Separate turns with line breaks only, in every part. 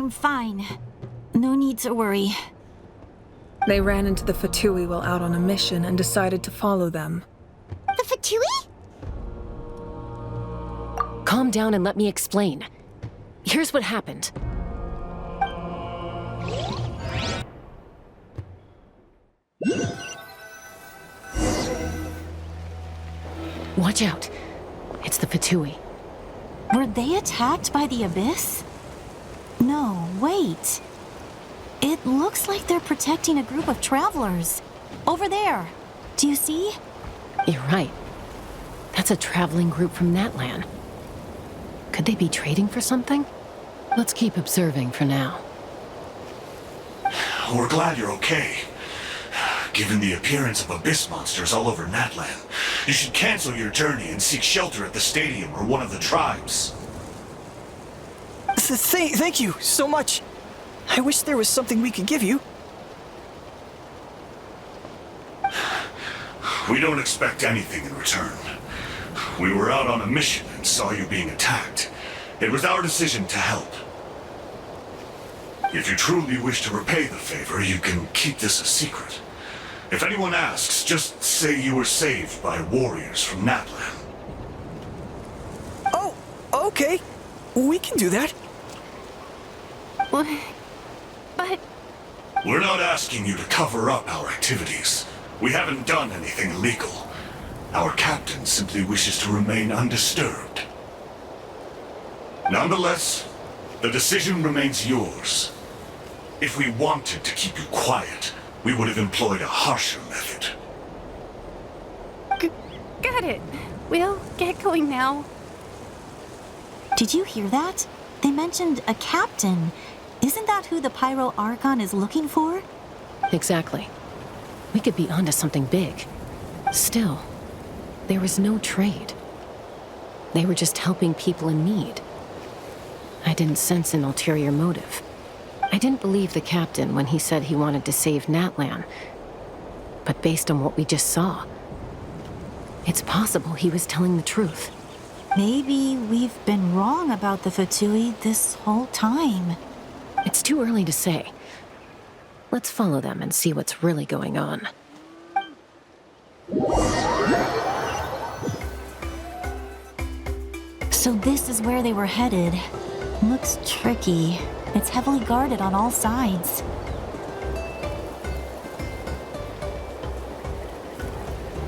I'm fine. No need to worry.
They ran into the Fatui while out on a mission and decided to follow them.
The Fatui?
Calm down and let me explain. Here's what happened. Watch out. It's the Fatui.
Were they attacked by the Abyss? No, wait. It looks like they're protecting a group of travelers. Over there. Do you see?
You're right. That's a traveling group from Natlin. Could they be trading for something? Let's keep observing for now.
We're glad you're okay. Given the appearance of abyss monsters all over Natlin, you should cancel your journey and seek shelter at the stadium or one of the tribes.
Thank you so much. I wish there was something we could give you.
We don't expect anything in return. We were out on a mission and saw you being attacked. It was our decision to help. If you truly wish to repay the favor, you can keep this a secret. If anyone asks, just say you were saved by warriors from Natlin.
Oh, okay. We can do that.
But...
We're not asking you to cover up our activities. We haven't done anything illegal. Our captain simply wishes to remain undisturbed. Nonetheless, the decision remains yours. If we wanted to keep you quiet, we would have employed a harsher method.
Got it. We'll get going now.
Did you hear that? They mentioned a captain. Isn't that who the Pyro Archon is looking for?
Exactly. We could be onto something big. Still, there was no trade. They were just helping people in need. I didn't sense an ulterior motive. I didn't believe the captain when he said he wanted to save Natlin. But based on what we just saw, it's possible he was telling the truth.
Maybe we've been wrong about the Fatui this whole time.
It's too early to say. Let's follow them and see what's really going on.
So this is where they were headed. Looks tricky. It's heavily guarded on all sides.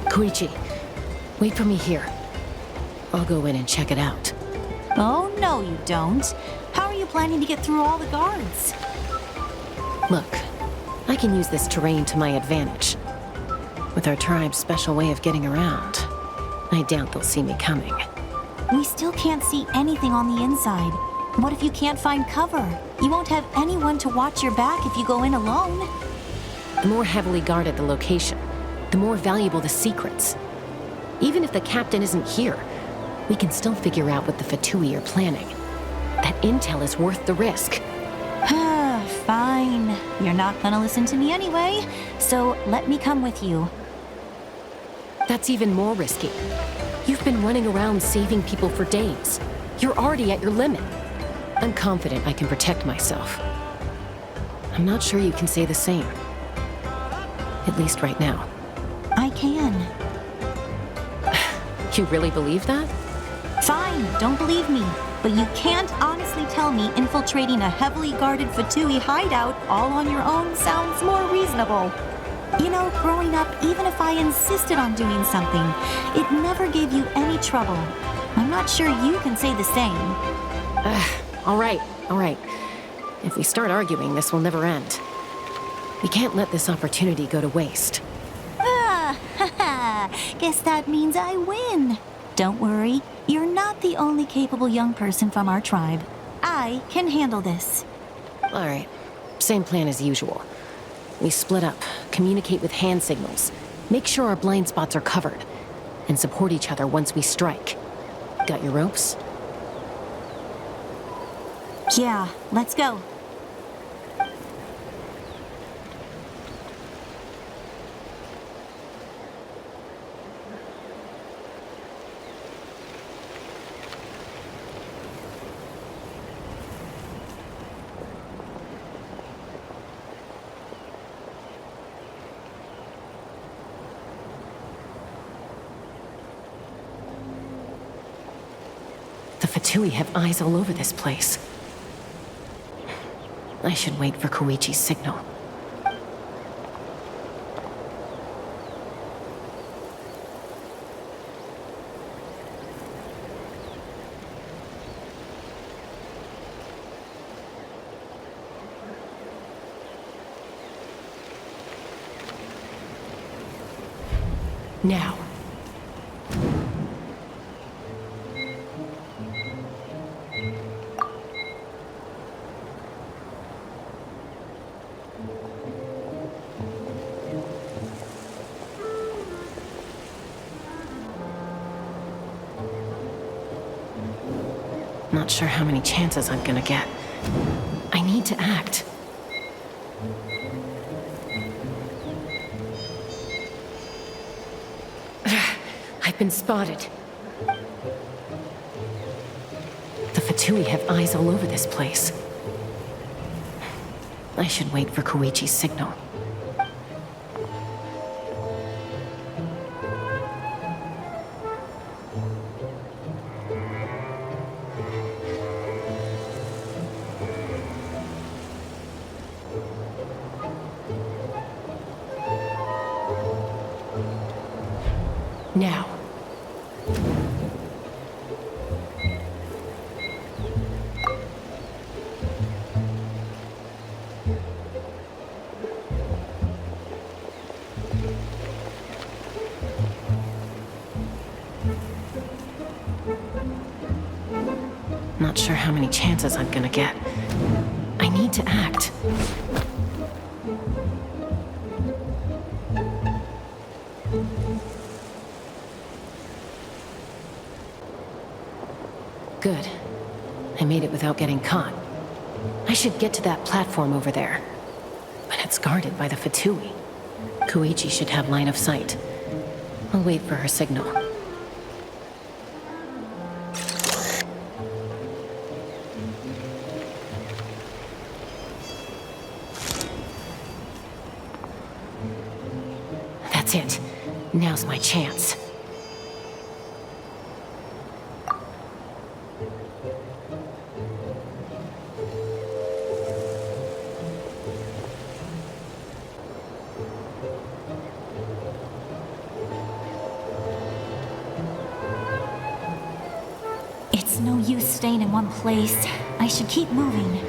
Koichi, wait for me here. I'll go in and check it out.
Oh, no you don't. How are you planning to get through all the guards?
Look, I can use this terrain to my advantage. With our tribe's special way of getting around, I doubt they'll see me coming.
We still can't see anything on the inside. What if you can't find cover? You won't have anyone to watch your back if you go in alone.
The more heavily guarded the location, the more valuable the secrets. Even if the captain isn't here, we can still figure out what the Fatui are planning. That intel is worth the risk.
Fine. You're not gonna listen to me anyway, so let me come with you.
That's even more risky. You've been running around saving people for days. You're already at your limit. I'm confident I can protect myself. I'm not sure you can say the same. At least right now.
I can.
You really believe that?
Fine, don't believe me. But you can't honestly tell me infiltrating a heavily guarded Fatui hideout all on your own sounds more reasonable. You know, growing up, even if I insisted on doing something, it never gave you any trouble. I'm not sure you can say the same.
All right. If we start arguing, this will never end. We can't let this opportunity go to waste.
Guess that means I win. Don't worry, you're not the only capable young person from our tribe. I can handle this.
All right, same plan as usual. We split up, communicate with hand signals, make sure our blind spots are covered, and support each other once we strike. Got your ropes?
Yeah, let's go.
Fatui have eyes all over this place. I should wait for Koichi's signal. Now. Not sure how many chances I'm gonna get. I need to act. I've been spotted. The Fatui have eyes all over this place. I should wait for Koichi's signal. Now. Not sure how many chances I'm gonna get. I need to act. Good. I made it without getting caught. I should get to that platform over there. But it's guarded by the Fatui. Koichi should have line of sight. I'll wait for her signal. That's it. Now's my chance.
It's no use staying in one place. I should keep moving.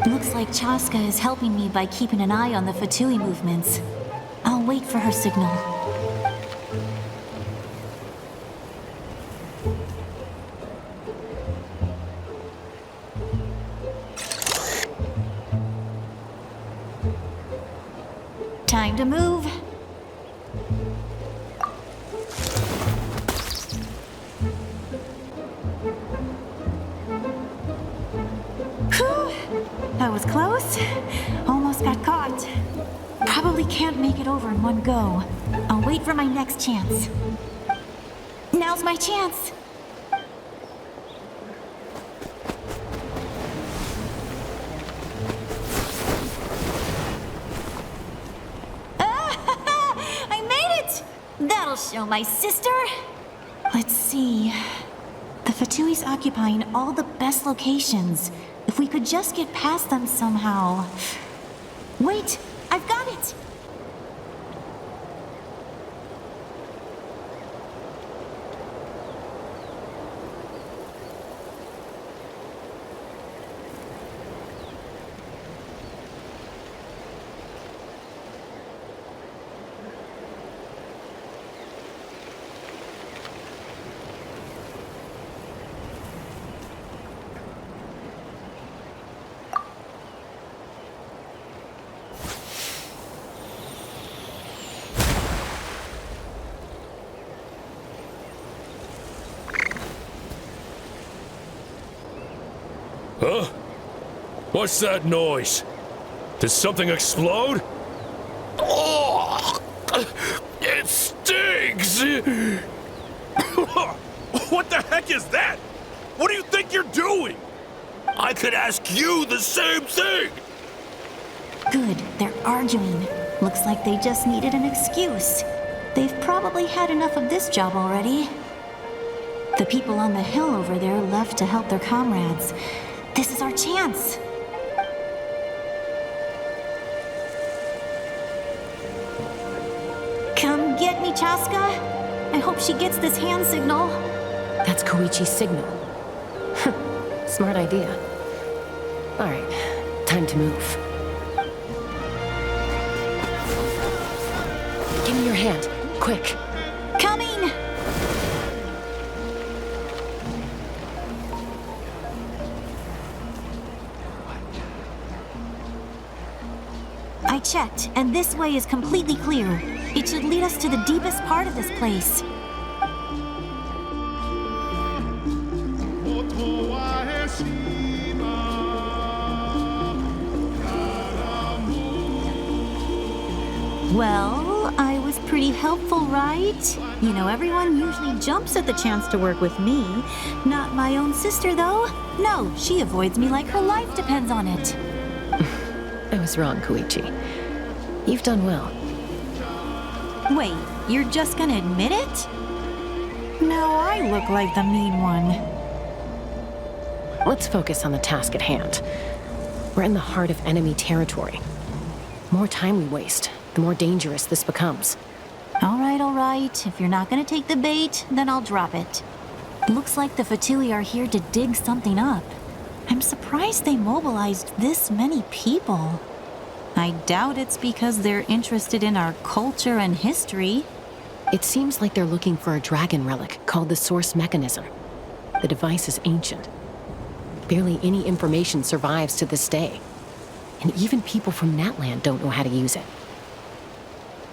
Looks like Chaska is helping me by keeping an eye on the Fatui movements. I'll wait for her signal. Time to move. That was close. Almost got caught. Probably can't make it over in one go. I'll wait for my next chance. Now's my chance. I made it! That'll show my sister. Let's see. The Fatui's occupying all the best locations. If we could just get past them somehow. Wait, I've got it!
Huh? What's that noise? Did something explode? Oh, it stings! What the heck is that? What do you think you're doing? I could ask you the same thing!
Good, they're arguing. Looks like they just needed an excuse. They've probably had enough of this job already. The people on the hill over there left to help their comrades. This is our chance. Come get me, Chaska. I hope she gets this hand signal.
That's Koichi's signal. Smart idea. All right, time to move. Give me your hand, quick.
Coming! I checked, and this way is completely clear. It should lead us to the deepest part of this place. Well, I was pretty helpful, right? You know, everyone usually jumps at the chance to work with me. Not my own sister, though. No, she avoids me like her life depends on it.
I was wrong, Koichi. You've done well.
Wait, you're just gonna admit it? Now I look like the mean one.
Let's focus on the task at hand. We're in the heart of enemy territory. The more time we waste, the more dangerous this becomes.
All right. If you're not gonna take the bait, then I'll drop it. Looks like the Fatui are here to dig something up. I'm surprised they mobilized this many people. I doubt it's because they're interested in our culture and history.
It seems like they're looking for a dragon relic called the Source Mechanism. The device is ancient. Barely any information survives to this day. And even people from Natlin don't know how to use it.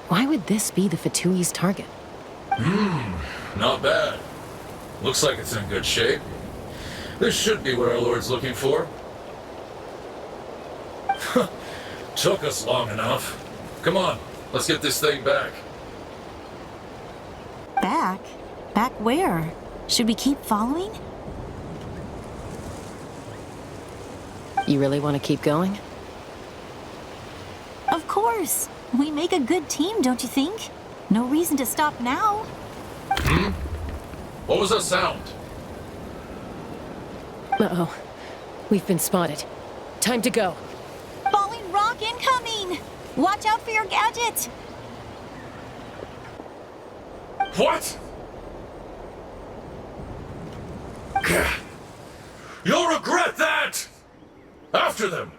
Why would this be the Fatui's target?
Not bad. Looks like it's in good shape. This should be what our Lord's looking for. Took us long enough. Come on, let's get this thing back.
Back? Back where? Should we keep following?
You really want to keep going?
Of course. We make a good team, don't you think? No reason to stop now.
What was that sound?
Uh-oh. We've been spotted. Time to go.
Falling rock incoming! Watch out for your gadget!
What? You'll regret that! After them!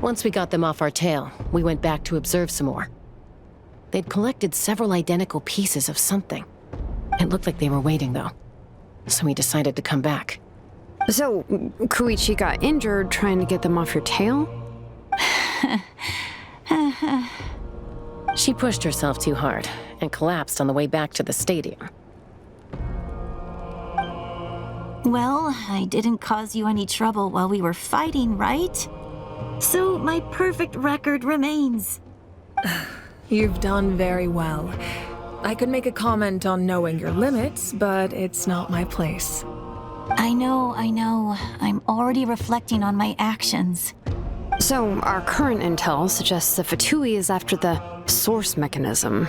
Once we got them off our tail, we went back to observe some more. They'd collected several identical pieces of something. It looked like they were waiting, though. So we decided to come back.
So, Koichi got injured trying to get them off your tail?
She pushed herself too hard and collapsed on the way back to the stadium.
Well, I didn't cause you any trouble while we were fighting, right? So my perfect record remains.
You've done very well. I could make a comment on knowing your limits, but it's not my place.
I know. I'm already reflecting on my actions.
So, our current intel suggests the Fatui is after the source mechanism.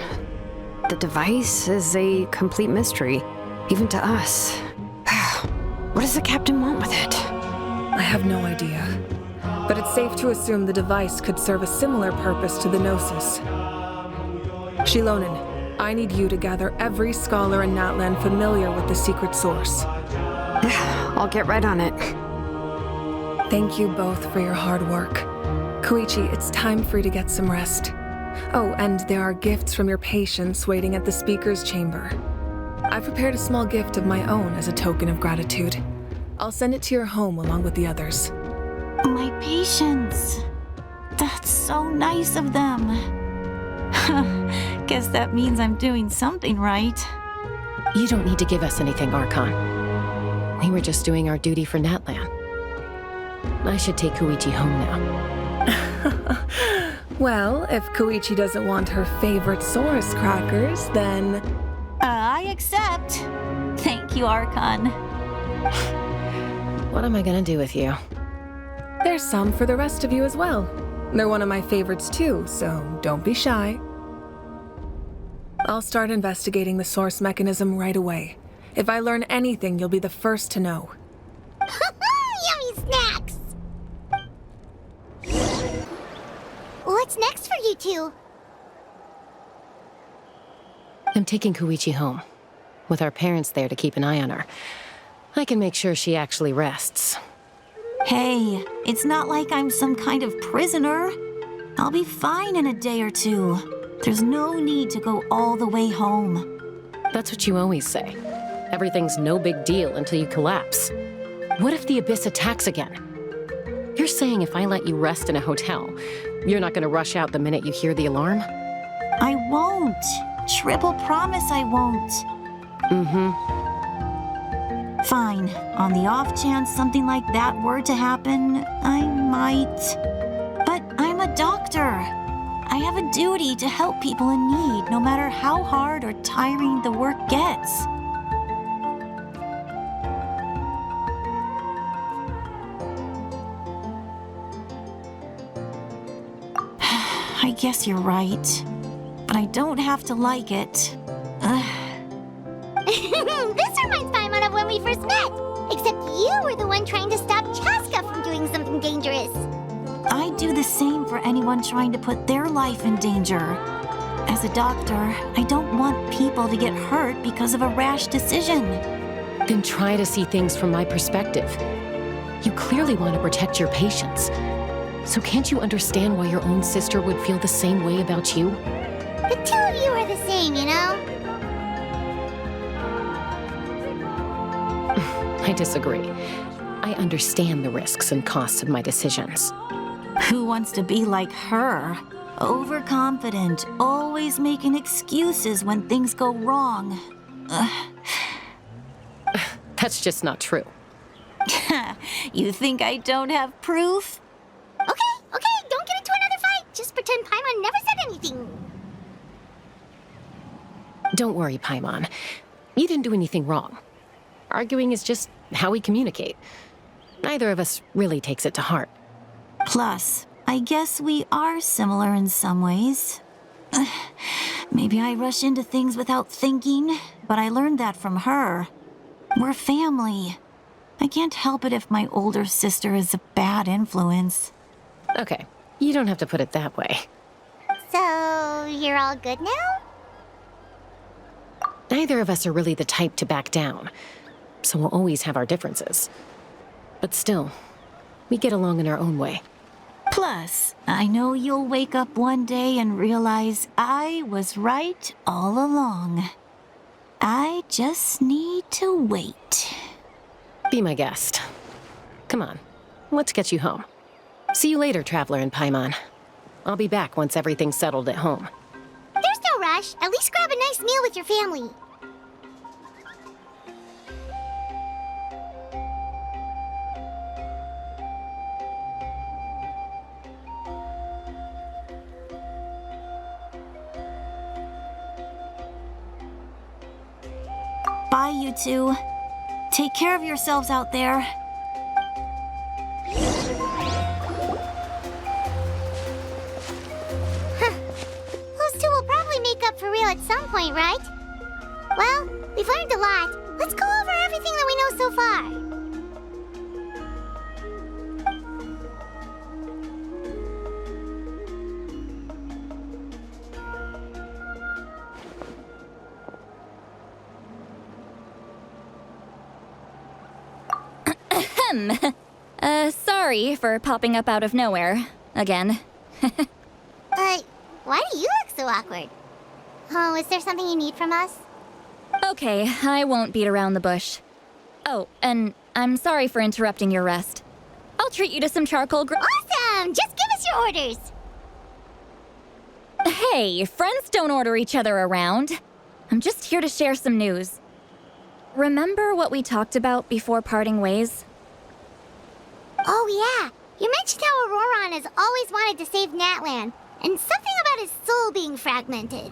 The device is a complete mystery, even to us. What does the captain want with it?
I have no idea. But it's safe to assume the device could serve a similar purpose to the Gnosis. Shilonen, I need you to gather every scholar in Natlin familiar with the secret source.
I'll get right on it.
Thank you both for your hard work. Koichi, it's time for you to get some rest. Oh, and there are gifts from your patients waiting at the speaker's chamber. I prepared a small gift of my own as a token of gratitude. I'll send it to your home along with the others.
My patience. That's so nice of them. Guess that means I'm doing something right.
You don't need to give us anything, Archon. We were just doing our duty for Natlin. I should take Koichi home now.
Well, if Koichi doesn't want her favorite Saurus crackers, then...
I accept. Thank you, Archon.
What am I gonna do with you?
There's some for the rest of you as well. They're one of my favorites too, so don't be shy. I'll start investigating the source mechanism right away. If I learn anything, you'll be the first to know.
Yummy snacks! What's next for you two?
I'm taking Koichi home. With our parents there to keep an eye on her, I can make sure she actually rests.
Hey, it's not like I'm some kind of prisoner. I'll be fine in a day or two. There's no need to go all the way home.
That's what you always say. Everything's no big deal until you collapse. What if the Abyss attacks again? You're saying if I let you rest in a hotel, you're not gonna rush out the minute you hear the alarm?
I won't. Triple promise I won't. Fine. On the off chance something like that were to happen, I might. But I'm a doctor. I have a duty to help people in need, no matter how hard or tiring the work gets. I guess you're right. But I don't have to like it.
This reminds Paimon of when we first met. Except you were the one trying to stop Chaska from doing something dangerous.
I'd do the same for anyone trying to put their life in danger. As a doctor, I don't want people to get hurt because of a rash decision.
Then try to see things from my perspective. You clearly want to protect your patients. So can't you understand why your own sister would feel the same way about you?
The two of you are the same, you know?
I disagree. I understand the risks and costs of my decisions.
Who wants to be like her? Overconfident, always making excuses when things go wrong.
That's just not true.
You think I don't have proof?
Okay, don't get into another fight. Just pretend Paimon never said anything.
Don't worry, Paimon. You didn't do anything wrong. Arguing is just how we communicate. Neither of us really takes it to heart.
Plus, I guess we are similar in some ways. Maybe I rush into things without thinking, but I learned that from her. We're family. I can't help it if my older sister is a bad influence.
Okay, you don't have to put it that way.
So, you're all good now?
Neither of us are really the type to back down, so we'll always have our differences. But still, we get along in our own way.
Plus, I know you'll wake up one day and realize I was right all along. I just need to wait.
Be my guest. Come on, let's get you home. See you later, Traveler and Paimon. I'll be back once everything's settled at home.
There's no rush. At least grab a nice meal with your family.
Bye, you two. Take care of yourselves out there.
Those two will probably make up for real at some point, right? Well, we've learned a lot. Let's go over everything that we know so far.
Sorry for popping up out of nowhere. Again.
Why do you look so awkward? Oh, is there something you need from us?
Okay, I won't beat around the bush. Oh, and I'm sorry for interrupting your rest. I'll treat you to some charcoal
Awesome! Just give us your orders!
Hey, friends don't order each other around. I'm just here to share some news. Remember what we talked about before parting ways?
Oh yeah, you mentioned how Auroron has always wanted to save Natlin, and something about his soul being fragmented.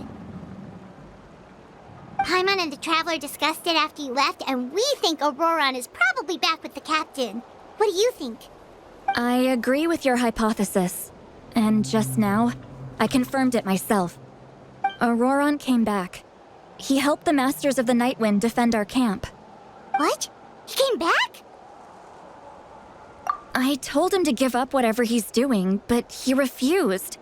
Paimon and the Traveler discussed it after you left, and we think Auroron is probably back with the captain. What do you think?
I agree with your hypothesis. And just now, I confirmed it myself. Auroron came back. He helped the Masters of the Nightwind defend our camp.
What? He came back?
I told him to give up whatever he's doing, but he refused.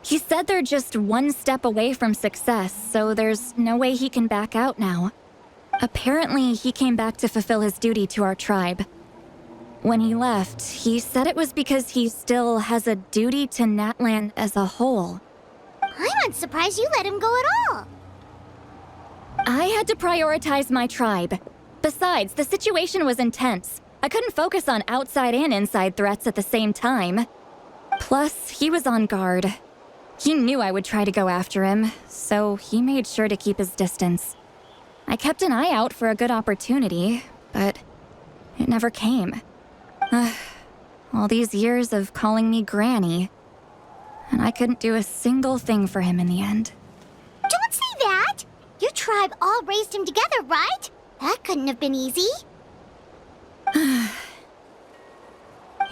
He said they're just one step away from success, so there's no way he can back out now. Apparently, he came back to fulfill his duty to our tribe. When he left, he said it was because he still has a duty to Natlin as a whole.
I'm not surprised you let him go at all.
I had to prioritize my tribe. Besides, the situation was intense. I couldn't focus on outside and inside threats at the same time. Plus, he was on guard. He knew I would try to go after him, so he made sure to keep his distance. I kept an eye out for a good opportunity, but it never came. All these years of calling me Granny, and I couldn't do a single thing for him in the end.
Don't say that! Your tribe all raised him together, right? That couldn't have been easy.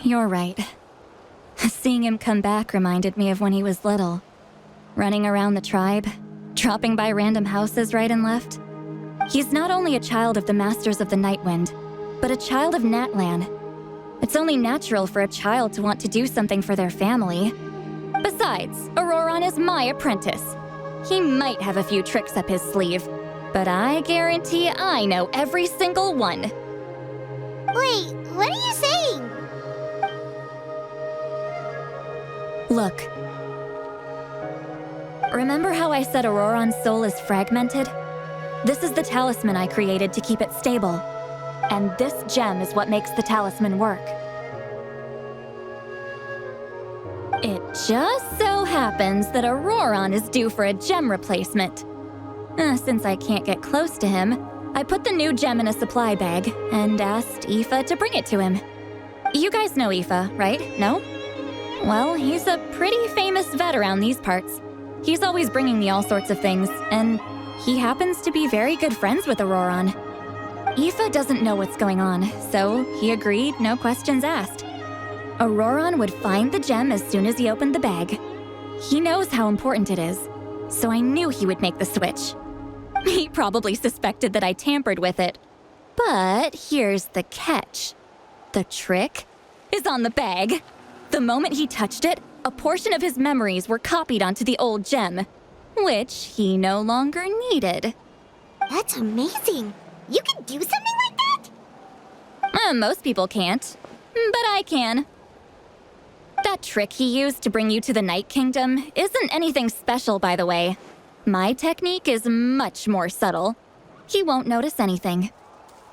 You're right. Seeing him come back reminded me of when he was little. Running around the tribe, dropping by random houses right and left. He's not only a child of the Masters of the Nightwind, but a child of Natlan. It's only natural for a child to want to do something for their family. Besides, Auroron is my apprentice. He might have a few tricks up his sleeve, but I guarantee I know every single one.
Wait, what are you saying?
Look. Remember how I said Auroron's soul is fragmented? This is the talisman I created to keep it stable. And this gem is what makes the talisman work. It just so happens that Auroron is due for a gem replacement. Since I can't get close to him, I put the new gem in a supply bag and asked Aoife to bring it to him. You guys know Aoife, right? No? Well, he's a pretty famous vet around these parts. He's always bringing me all sorts of things, and he happens to be very good friends with Auroron. Aoife doesn't know what's going on, so he agreed, no questions asked. Auroron would find the gem as soon as he opened the bag. He knows how important it is, so I knew he would make the switch. He probably suspected that I tampered with it. But here's the catch. The trick is on the bag. The moment he touched it, a portion of his memories were copied onto the old gem, which he no longer needed.
That's amazing. You can do something like that?
Most people can't, but I can. That trick he used to bring you to the Night Kingdom isn't anything special, by the way. My technique is much more subtle. He won't notice anything.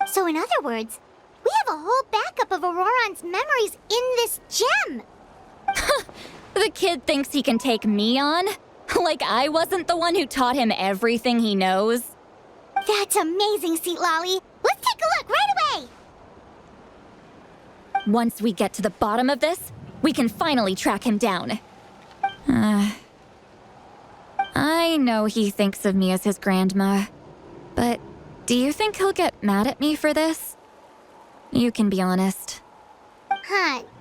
So in other words, we have a whole backup of Auroron's memories in this gem.
The kid thinks he can take me on? Like I wasn't the one who taught him everything he knows?
That's amazing, Seat Lolly. Let's take a look right away.
Once we get to the bottom of this, we can finally track him down. I know he thinks of me as his grandma, but do you think he'll get mad at me for this? You can be honest.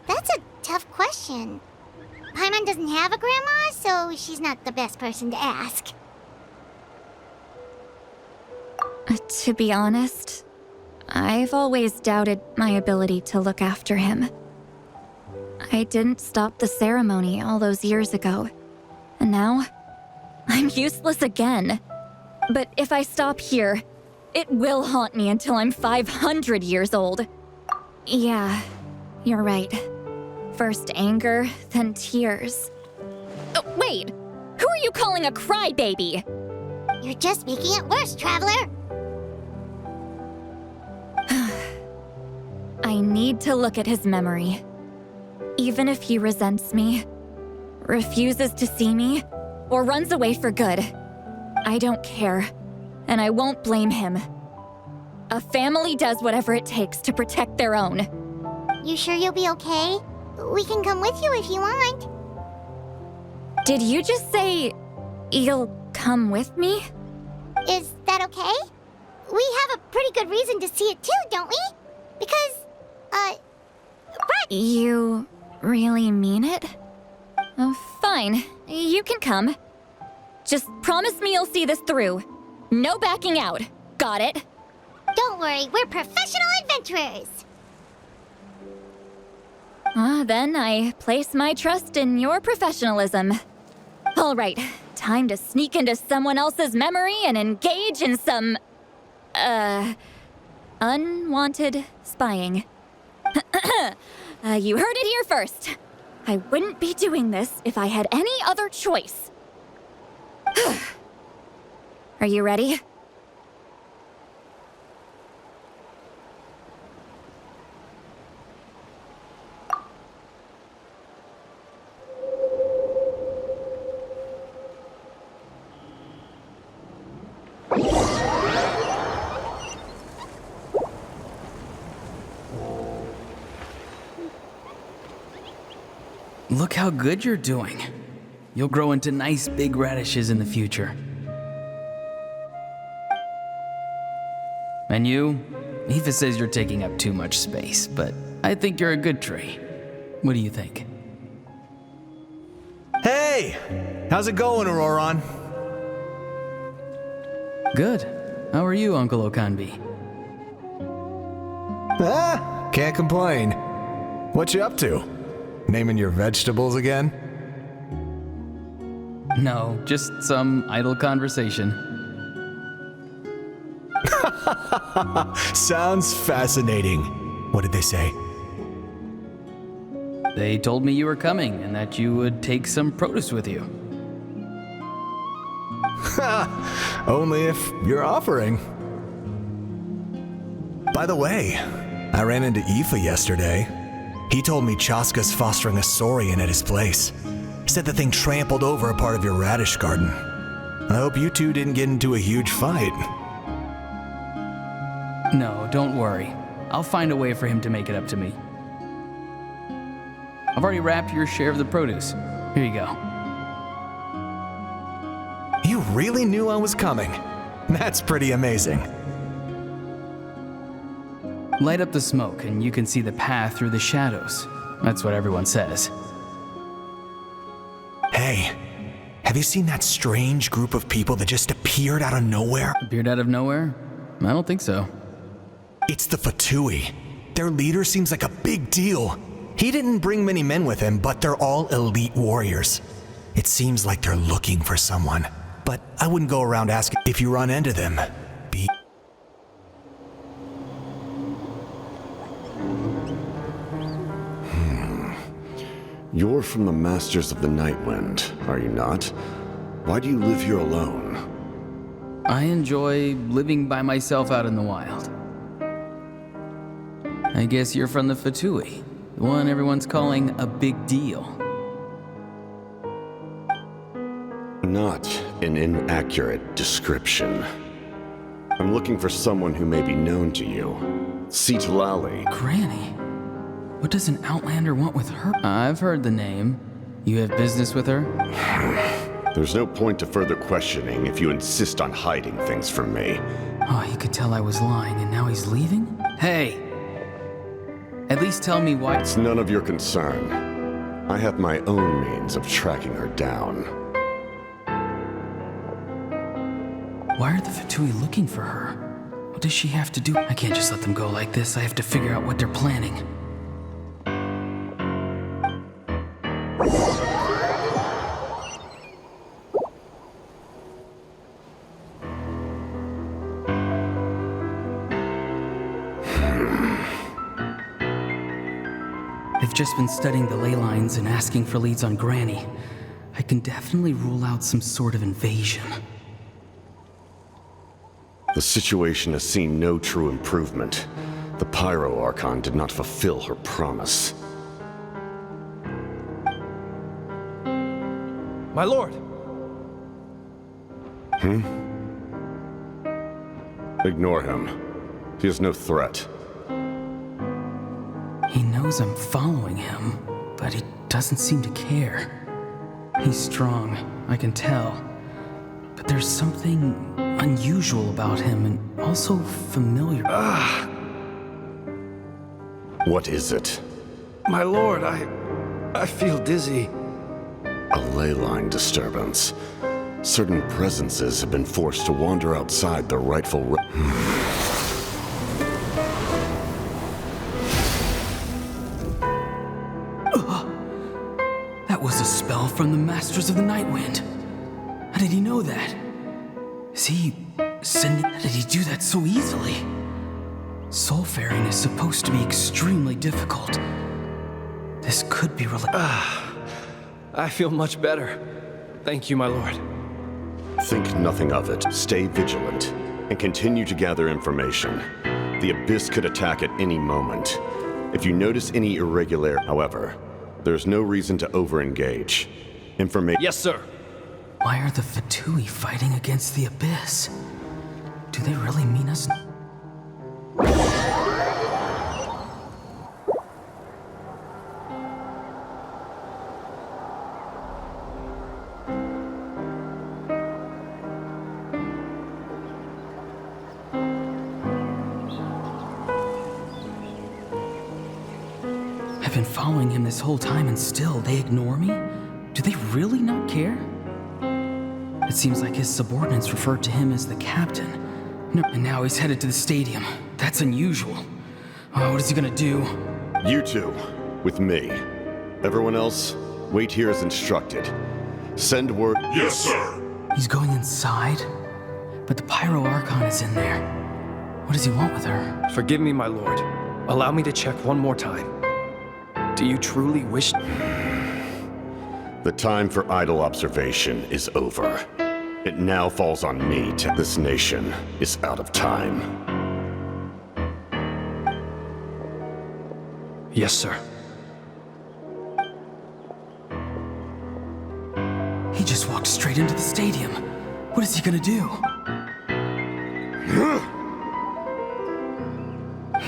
That's a tough question. Paimon doesn't have a grandma, so she's not the best person to ask.
To be honest, I've always doubted my ability to look after him. I didn't stop the ceremony all those years ago, and now I'm useless again. But if I stop here, it will haunt me until I'm 500 years old. Yeah, you're right. First anger, then tears. Oh, wait! Who are you calling a crybaby?
You're just making it worse, Traveler.
I need to look at his memory. Even if he resents me, refuses to see me, or runs away for good, I don't care, and I won't blame him. A family does whatever it takes to protect their own.
You sure you'll be okay? We can come with you if you want.
Did you just say you'll come with me?
Is that okay? We have a pretty good reason to see it too, don't we? Because, right.
You really mean it? Oh, fine. You can come. Just promise me you'll see this through. No backing out. Got it?
Don't worry, we're professional adventurers.
Then I place my trust in your professionalism. All right, time to sneak into someone else's memory and engage in some... unwanted spying. You heard it here first. I wouldn't be doing this if I had any other choice. Are you ready?
Look how good you're doing. You'll grow into nice big radishes in the future. And you? Aoife says you're taking up too much space, but I think you're a good tree. What do you think?
Hey! How's it going, Auroron?
Good. How are you, Uncle Okanbi?
Can't complain. What you up to? Naming your vegetables again?
No, just some idle conversation.
Sounds fascinating. What did they say?
They told me you were coming and that you would take some produce with you.
Only if you're offering. By the way, I ran into Aoife yesterday. He told me Chaska's fostering a saurian at his place. Said the thing trampled over a part of your radish garden. I hope you two didn't get into a huge fight.
No, don't worry. I'll find a way for him to make it up to me. I've already wrapped your share of the produce. Here you go.
You really knew I was coming. That's pretty amazing.
Light up the smoke and you can see the path through the shadows. That's what everyone says.
Hey, have you seen that strange group of people that just appeared out of nowhere?
Appeared out of nowhere? I don't think so.
It's the Fatui. Their leader seems like a big deal. He didn't bring many men with him, but they're all elite warriors. It seems like they're looking for someone, but I wouldn't go around asking if you run into them.
You're from the Masters of the Nightwind, are you not? Why do you live here alone?
I enjoy living by myself out in the wild. I guess you're from the Fatui, the one everyone's calling a big deal.
Not an inaccurate description. I'm looking for someone who may be known to you. Citlali.
Granny? What does an Outlander want with her? I've heard the name. You have business with her?
There's no point to further questioning if you insist on hiding things from me.
Oh, he could tell I was lying and now he's leaving? Hey! At least tell me why—
It's none of your concern. I have my own means of tracking her down.
Why are the Fatui looking for her? What does she have to do? I can't just let them go like this. I have to figure out what they're planning. I've just been studying the ley lines and asking for leads on Granny. I can definitely rule out some sort of invasion.
The situation has seen no true improvement. The Pyro Archon did not fulfill her promise.
My lord!
Ignore him. He is no threat.
He knows I'm following him, but he doesn't seem to care. He's strong, I can tell. But there's something unusual about him and also familiar.
What is it?
My lord, I feel dizzy.
A ley line disturbance. Certain presences have been forced to wander outside their rightful
That was a spell from the Masters of the Night Wind. How did he know that? Is he sending... How did he do that so easily? Soulfaring is supposed to be extremely difficult. This could be
I feel much better. Thank you, my lord.
Think nothing of it. Stay vigilant and continue to gather information. The Abyss could attack at any moment. If you notice any irregularity, however, there's no reason to over-engage. Information...
Yes, sir.
Why are the Fatui fighting against the Abyss? Do they really mean us? I've been following him this whole time and still they ignore me? Do they really not care? It seems like his subordinates referred to him as the captain. No, and now he's headed to the stadium. That's unusual. What is he gonna do?
You two, with me. Everyone else, wait here as instructed. Send word...
Yes, sir!
He's going inside? But the Pyro Archon is in there. What does he want with her?
Forgive me, my lord. Allow me to check one more time. Do you truly wish...
The time for idle observation is over. It now falls on me to... This nation is out of time.
Yes, sir.
He just walked straight into the stadium. What is he gonna do?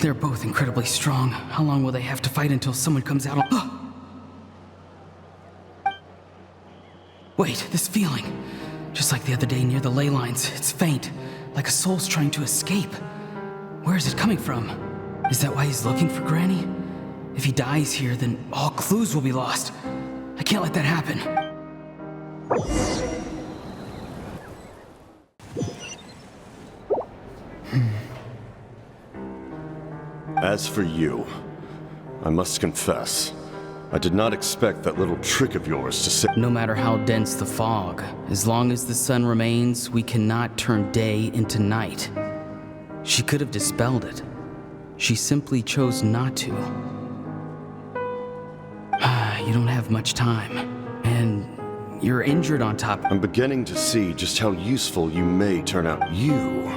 They're both incredibly strong. How long will they have to fight until someone comes out on... Wait, this feeling. Just like the other day near the ley lines, it's faint, like a soul's trying to escape. Where is it coming from? Is that why he's looking for Granny? If he dies here, then all clues will be lost. I can't let that happen.
As for you, I must confess, I did not expect that little trick of yours to say...
No matter how dense the fog, as long as the sun remains, we cannot turn day into night. She could have dispelled it. She simply chose not to. You don't have much time, and you're injured on top.
I'm beginning to see just how useful you may turn out. You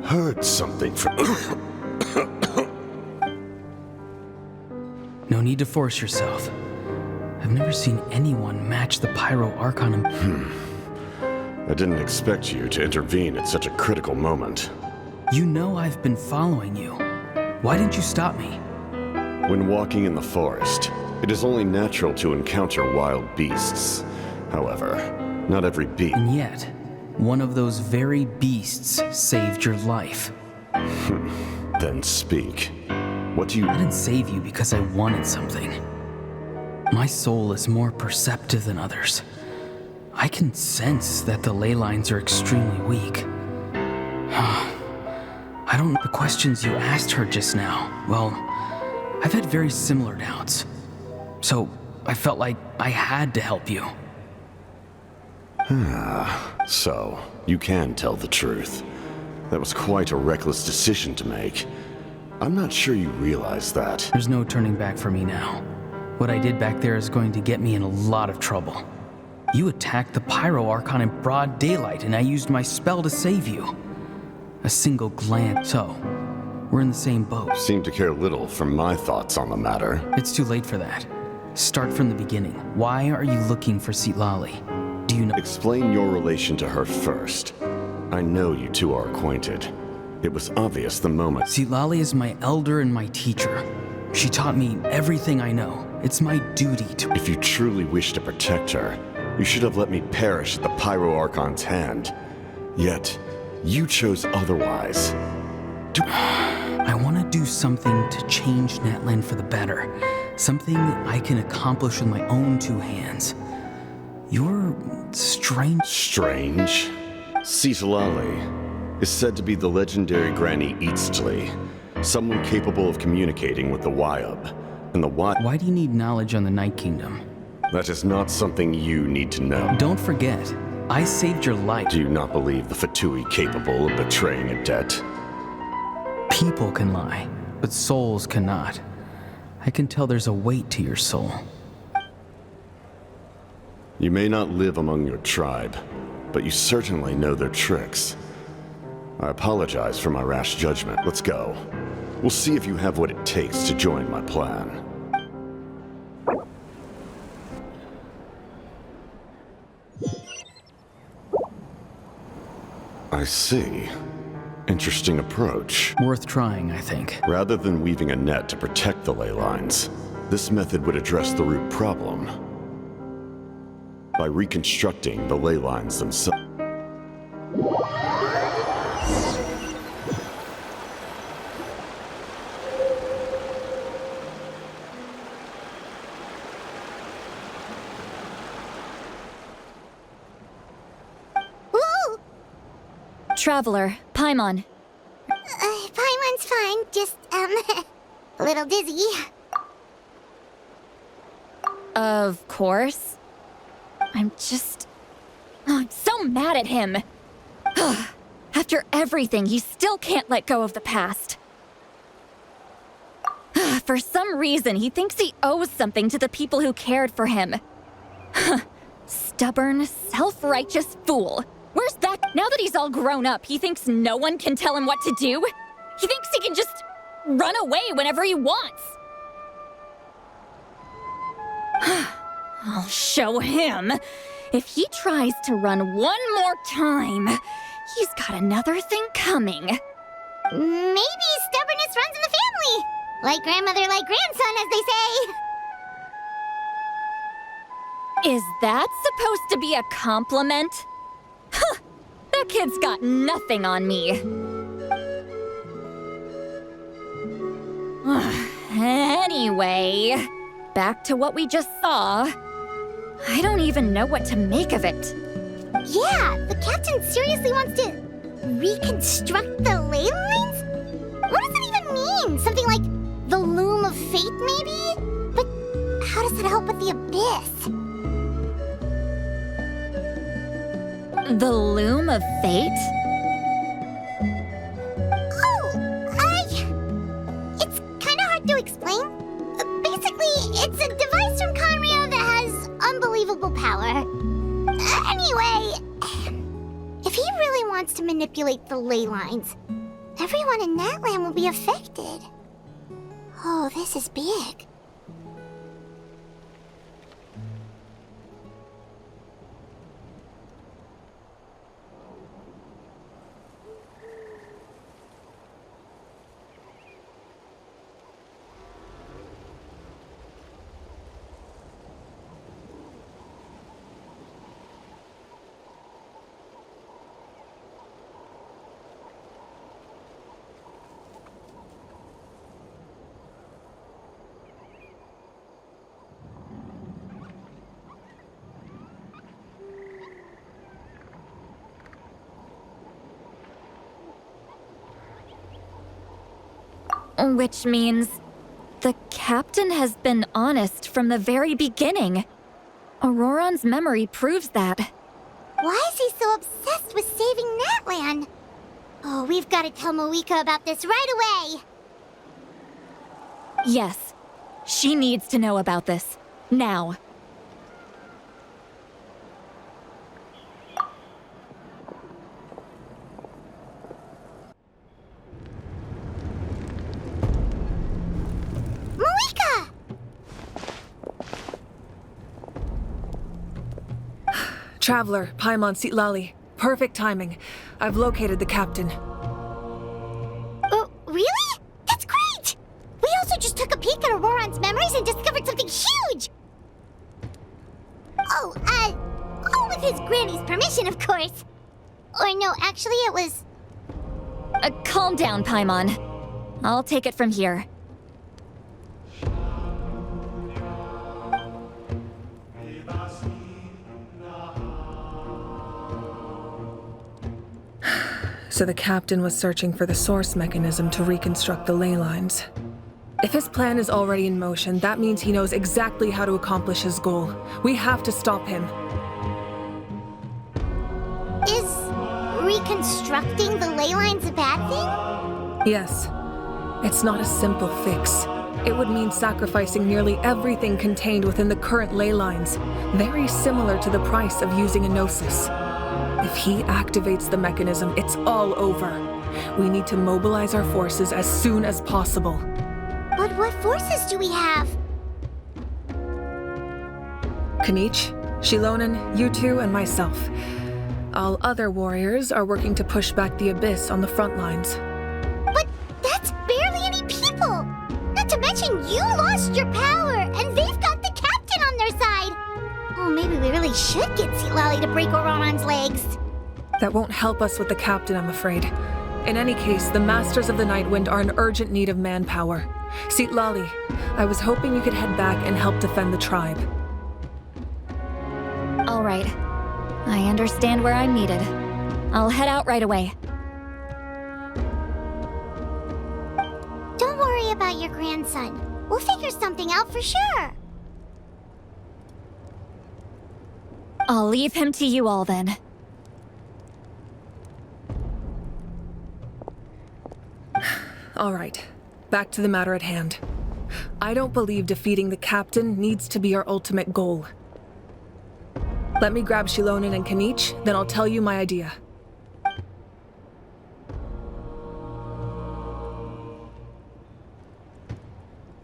heard something from...
No need to force yourself. I've never seen anyone match the Pyro Archon.
I didn't expect you to intervene at such a critical moment.
You know I've been following you. Why didn't you stop me?
When walking in the forest, it is only natural to encounter wild beasts. However, not every beast...
And yet, one of those very beasts saved your life.
Then speak. What do you...
I didn't save you because I wanted something. My soul is more perceptive than others. I can sense that the ley lines are extremely weak. I don't know the questions you asked her just now. Well, I've had very similar doubts. So, I felt like I had to help you.
So, you can tell the truth. That was quite a reckless decision to make. I'm not sure you realize that.
There's no turning back for me now. What I did back there is going to get me in a lot of trouble. You attacked the Pyro Archon in broad daylight, and I used my spell to save you. A single glance. So, we're in the same boat.
Seem to care little for my thoughts on the matter.
It's too late for that. Start from the beginning. Why are you looking for Citlali? Do you know?
Explain your relation to her first. I know you two are acquainted. It was obvious the moment.
Citlali is my elder and my teacher. She taught me everything I know. It's my duty to...
If you truly wish to protect her, you should have let me perish at the Pyro Archon's hand. Yet, you chose otherwise.
I want to do something to change Natlin for the better. Something I can accomplish with my own two hands. You're strange.
Strange? Citlali is said to be the legendary Granny Eastly, someone capable of communicating with the Wyub. And the
Why do you need knowledge on the Night Kingdom?
That is not something you need to know.
Don't forget, I saved your life.
Do you not believe the Fatui capable of betraying a debt?
People can lie, but souls cannot. I can tell there's a weight to your soul.
You may not live among your tribe, but you certainly know their tricks. I apologize for my rash judgment. Let's go. We'll see if you have what it takes to join my plan. I see. Interesting approach.
Worth trying, I think.
Rather than weaving a net to protect the ley lines, this method would address the root problem by reconstructing the ley lines themselves.
Traveler, Paimon.
Paimon's fine, just, a little dizzy.
Of course. I'm so mad at him. After everything, he still can't let go of the past. For some reason, he thinks he owes something to the people who cared for him. Stubborn, self-righteous fool. Where's that? Now that he's all grown up, he thinks no one can tell him what to do? He thinks he can just run away whenever he wants. I'll show him. If he tries to run one more time, he's got another thing coming.
Maybe stubbornness runs in the family. Like grandmother, like grandson, as they say.
Is that supposed to be a compliment? Huh, that kid's got nothing on me. Anyway, back to what we just saw. I don't even know what to make of it.
Yeah, the captain seriously wants to reconstruct the ley lines? What does it even mean? Something like the loom of fate, maybe? But how does that help with the abyss?
The loom of fate?
It's kind of hard to explain. Basically, it's a device from Conrio that has unbelievable power. Anyway, if he really wants to manipulate the ley lines, everyone in Natlin will be affected. Oh, this is big.
Which means the captain has been honest from the very beginning. Auroron's memory proves that.
Why is he so obsessed with saving Natlan? Oh, we've got to tell Moeka about this right away.
Yes, she needs to know about this. Now.
Traveler, Paimon Citlali. Perfect timing. I've located the captain.
Oh, really? That's great! We also just took a peek at Auroron's memories and discovered something huge! Oh, all with his granny's permission, of course. Or no, actually it was...
Calm down, Paimon. I'll take it from here.
So the captain was searching for the source mechanism to reconstruct the ley lines. If his plan is already in motion, that means he knows exactly how to accomplish his goal. We have to stop him.
Is reconstructing the ley lines a bad thing?
Yes. It's not a simple fix. It would mean sacrificing nearly everything contained within the current ley lines, very similar to the price of using a gnosis. If he activates the mechanism, it's all over. We need to mobilize our forces as soon as possible.
But what forces do we have?
Kanich, Shilonen, you two, and myself. All other warriors are working to push back the Abyss on the front lines.
But that's barely any people! Not to mention you lost your power, and they've got the captain on their side! Oh, maybe we really should get Citlali to break Ororon's legs.
That won't help us with the captain, I'm afraid. In any case, the Masters of the Nightwind are in urgent need of manpower. Citlali, I was hoping you could head back and help defend the tribe.
All right. I understand where I'm needed. I'll head out right away.
Don't worry about your grandson. We'll figure something out for sure.
I'll leave him to you all then.
All right, back to the matter at hand. I don't believe defeating the captain needs to be our ultimate goal. Let me grab Shilonen and Kanich, then I'll tell you my idea.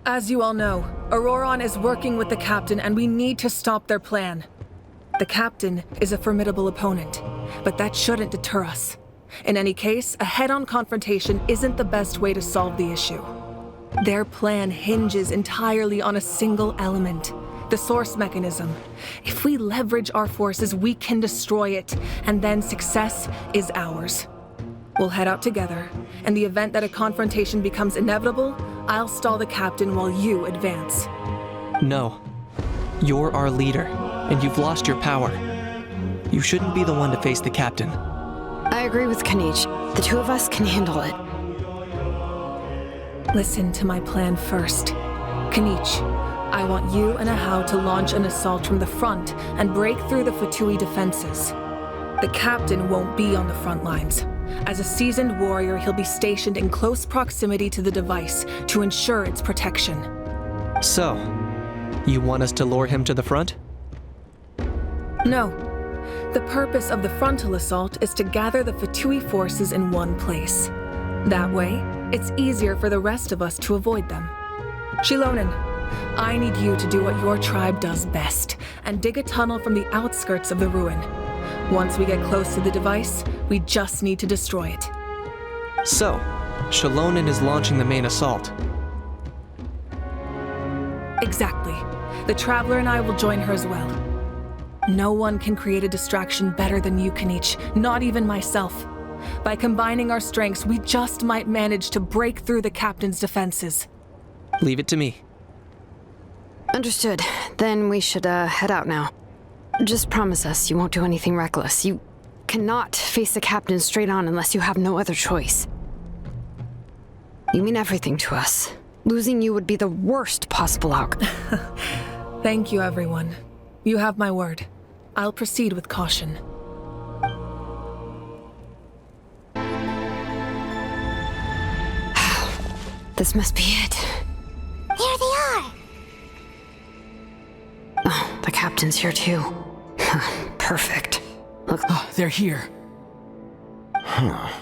As you all know, Ororon is working with the captain and we need to stop their plan. The captain is a formidable opponent, but that shouldn't deter us. In any case, a head-on confrontation isn't the best way to solve the issue. Their plan hinges entirely on a single element, the source mechanism. If we leverage our forces, we can destroy it, and then success is ours. We'll head out together. In the event that a confrontation becomes inevitable, I'll stall the captain while you advance.
No. You're our leader, and you've lost your power. You shouldn't be the one to face the captain.
I agree with Kanich. The two of us can handle it.
Listen to my plan first. Kanich, I want you and Ahau to launch an assault from the front and break through the Fatui defenses. The captain won't be on the front lines. As a seasoned warrior, he'll be stationed in close proximity to the device to ensure its protection.
So, you want us to lure him to the front?
No. The purpose of the frontal assault is to gather the Fatui forces in one place. That way, it's easier for the rest of us to avoid them. Shilonen, I need you to do what your tribe does best, and dig a tunnel from the outskirts of the ruin. Once we get close to the device, we just need to destroy it.
So, Shilonen is launching the main assault.
Exactly. The Traveler and I will join her as well. No one can create a distraction better than you, Kanich, not even myself. By combining our strengths, we just might manage to break through the captain's defenses.
Leave it to me.
Understood. Then we should head out now. Just promise us you won't do anything reckless. You cannot face the captain straight on unless you have no other choice. You mean everything to us. Losing you would be the worst possible outcome.
Thank you, everyone. You have my word. I'll proceed with caution.
This must be it.
There they are!
Oh, the captain's here too. Perfect. Look.
Oh, they're here.
Huh.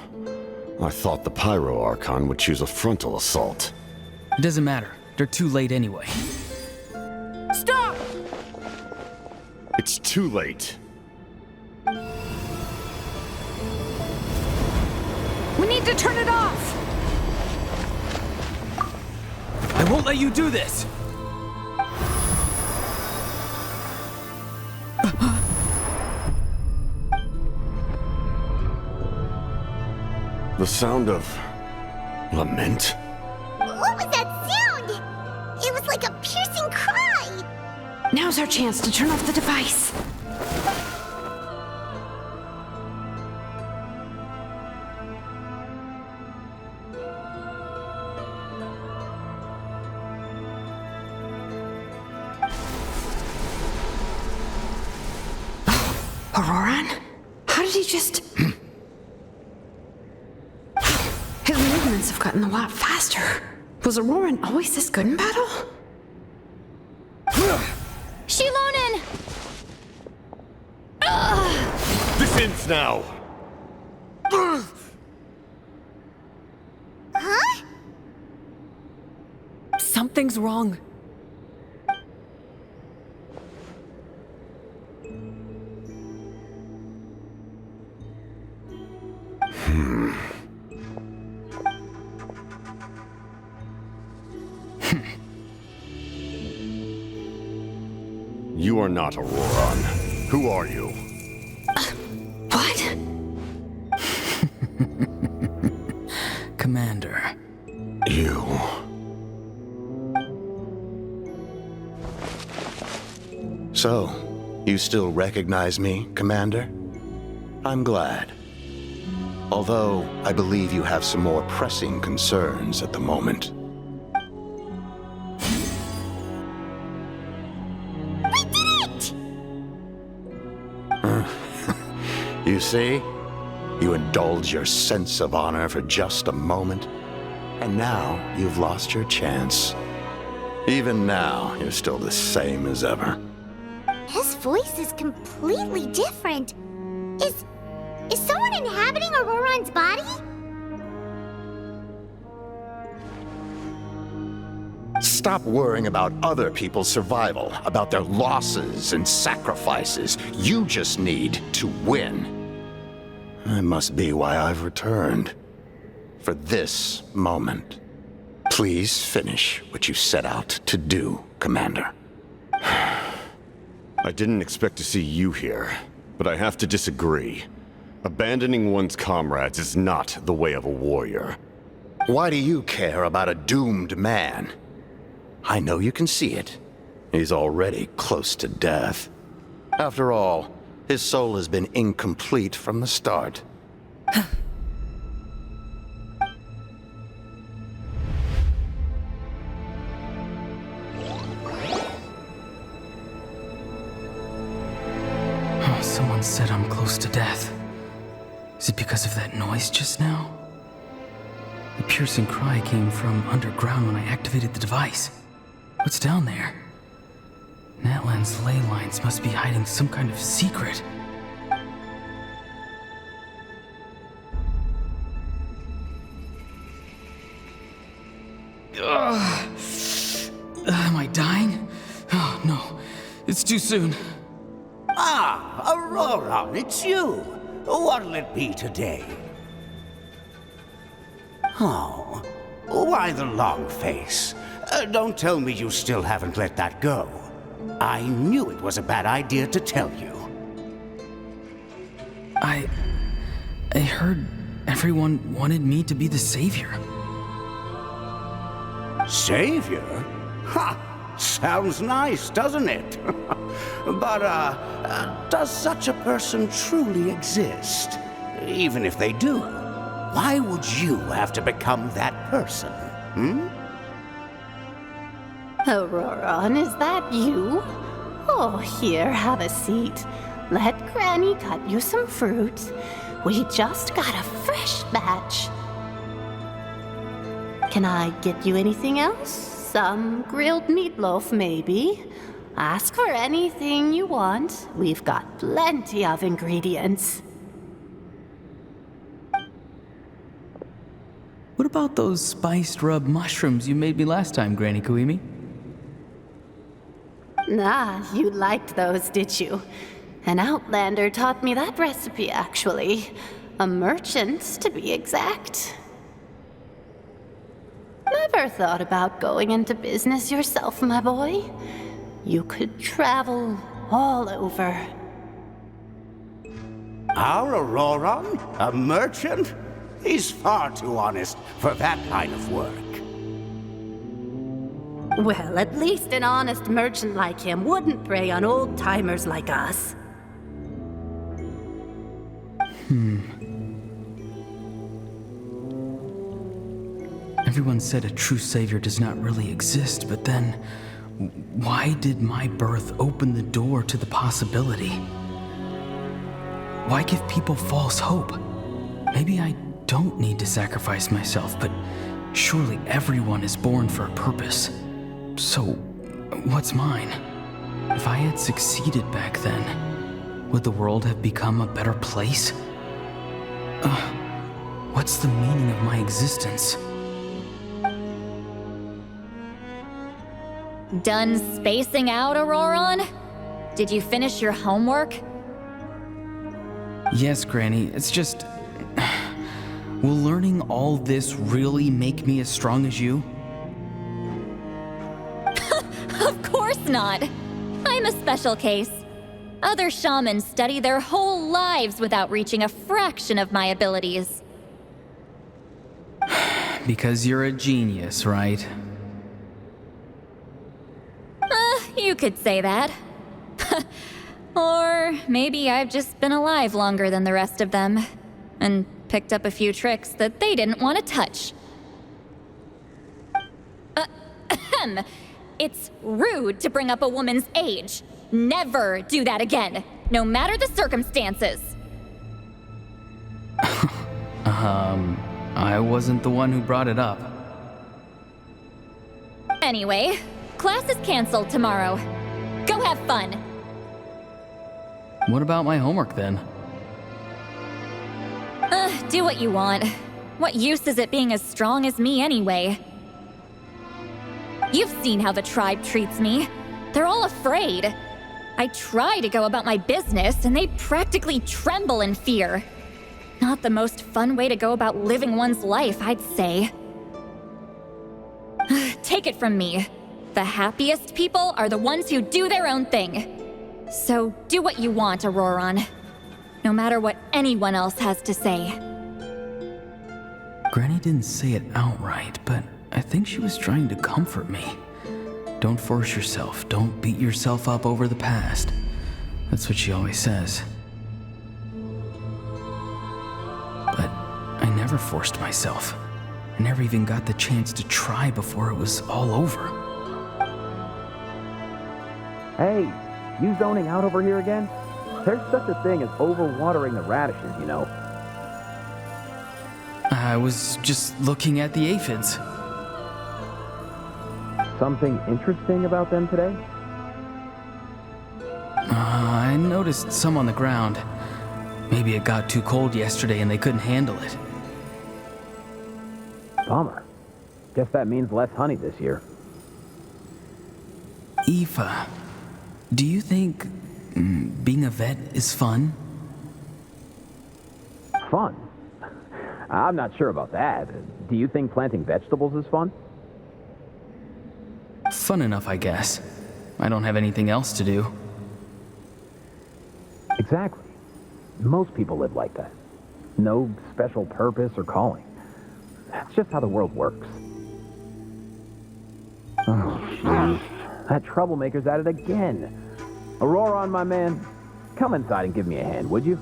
I thought the Pyro Archon would choose a frontal assault.
It doesn't matter. They're too late anyway.
Stop!
It's too late.
We need to turn it off!
I won't let you do this!
The sound of lament?
What was that sound? It was like a piercing cry!
Now's our chance to turn off the device. Auroran? How did he just... His movements have gotten a lot faster. Was Auroran always this good in battle?
Shilonen!
This ends now!
Huh?
Something's wrong.
You are not Auroran. Who are you?
What?
Commander.
You. So, you still recognize me, Commander? I'm glad. Although, I believe you have some more pressing concerns at the moment.
We did it!
You see? You indulge your sense of honor for just a moment, and now you've lost your chance. Even now, you're still the same as ever.
His voice is completely different. Is someone inhabiting Auroran's body?
Stop worrying about other people's survival, about their losses and sacrifices. You just need to win. That must be why I've returned. For this moment. Please finish what you set out to do, Commander.
I didn't expect to see you here, but I have to disagree. Abandoning one's comrades is not the way of a warrior.
Why do you care about a doomed man? I know you can see it. He's already close to death. After all, his soul has been incomplete from the start.
Someone said I'm close to death. Is it because of that noise just now? The piercing cry came from underground when I activated the device. What's down there? Natlan's ley lines must be hiding some kind of secret. Am I dying? Oh, no. It's too soon.
Ah, Auroran, it's you. What'll it be today? Oh, why the long face? Don't tell me you still haven't let that go. I knew it was a bad idea to tell you.
I heard everyone wanted me to be the savior.
Savior? Ha! Sounds nice, doesn't it? But, does such a person truly exist? Even if they do, why would you have to become that person, hmm?
Auroran, is that you? Oh, here, have a seat. Let Granny cut you some fruit. We just got a fresh batch. Can I get you anything else? Some grilled meatloaf, maybe? Ask for anything you want. We've got plenty of ingredients.
What about those spiced rub mushrooms you made me last time, Granny Kuimi?
Ah, you liked those, did you? An outlander taught me that recipe, actually. A merchant, to be exact. Never thought about going into business yourself, my boy? You could travel all over.
Our Auroran? A merchant? He's far too honest for that kind of work.
Well, at least an honest merchant like him wouldn't prey on old-timers like us.
Everyone said a true savior does not really exist, but then why did my birth open the door to the possibility? why give people false hope? Maybe I don't need to sacrifice myself, but surely everyone is born for a purpose. So, what's mine? If I had succeeded back then, would the world have become a better place? What's the meaning of my existence?
Done spacing out, Auroron? Did you finish your homework?
Yes, Granny, it's just... Will learning all this really make me as strong as you?
Of course not! I'm a special case. Other shamans study their whole lives without reaching a fraction of my abilities.
Because you're a genius, right?
You could say that. Or maybe I've just been alive longer than the rest of them, and picked up a few tricks that they didn't want to touch. It's rude to bring up a woman's age. Never do that again, no matter the circumstances.
I wasn't the one who brought it up.
Anyway, class is canceled tomorrow. Go have fun.
What about my homework then?
Do what you want. What use is it being as strong as me anyway? You've seen how the tribe treats me. They're all afraid. I try to go about my business, and they practically tremble in fear. Not the most fun way to go about living one's life, I'd say. Take it from me. The happiest people are the ones who do their own thing. So do what you want, Auroron. No matter what anyone else has to say.
Granny didn't say it outright, but I think she was trying to comfort me. Don't force yourself. Don't beat yourself up over the past. That's what she always says. But I never forced myself. I never even got the chance to try before it was all over.
Hey, you zoning out over here again? There's such a thing as overwatering the radishes, you know.
I was just looking at the aphids.
Something interesting about them today?
I noticed some on the ground. Maybe it got too cold yesterday and they couldn't handle it.
Bummer. Guess that means less honey this year.
Aoife, do you think being a vet is fun?
Fun? I'm not sure about that. Do you think planting vegetables is fun?
Fun enough, I guess. I don't have anything else to do.
Exactly. Most people live like that. No special purpose or calling. That's just how the world works. Oh, jeez. That troublemaker's at it again. Auroron, my man, come inside and give me a hand, would you?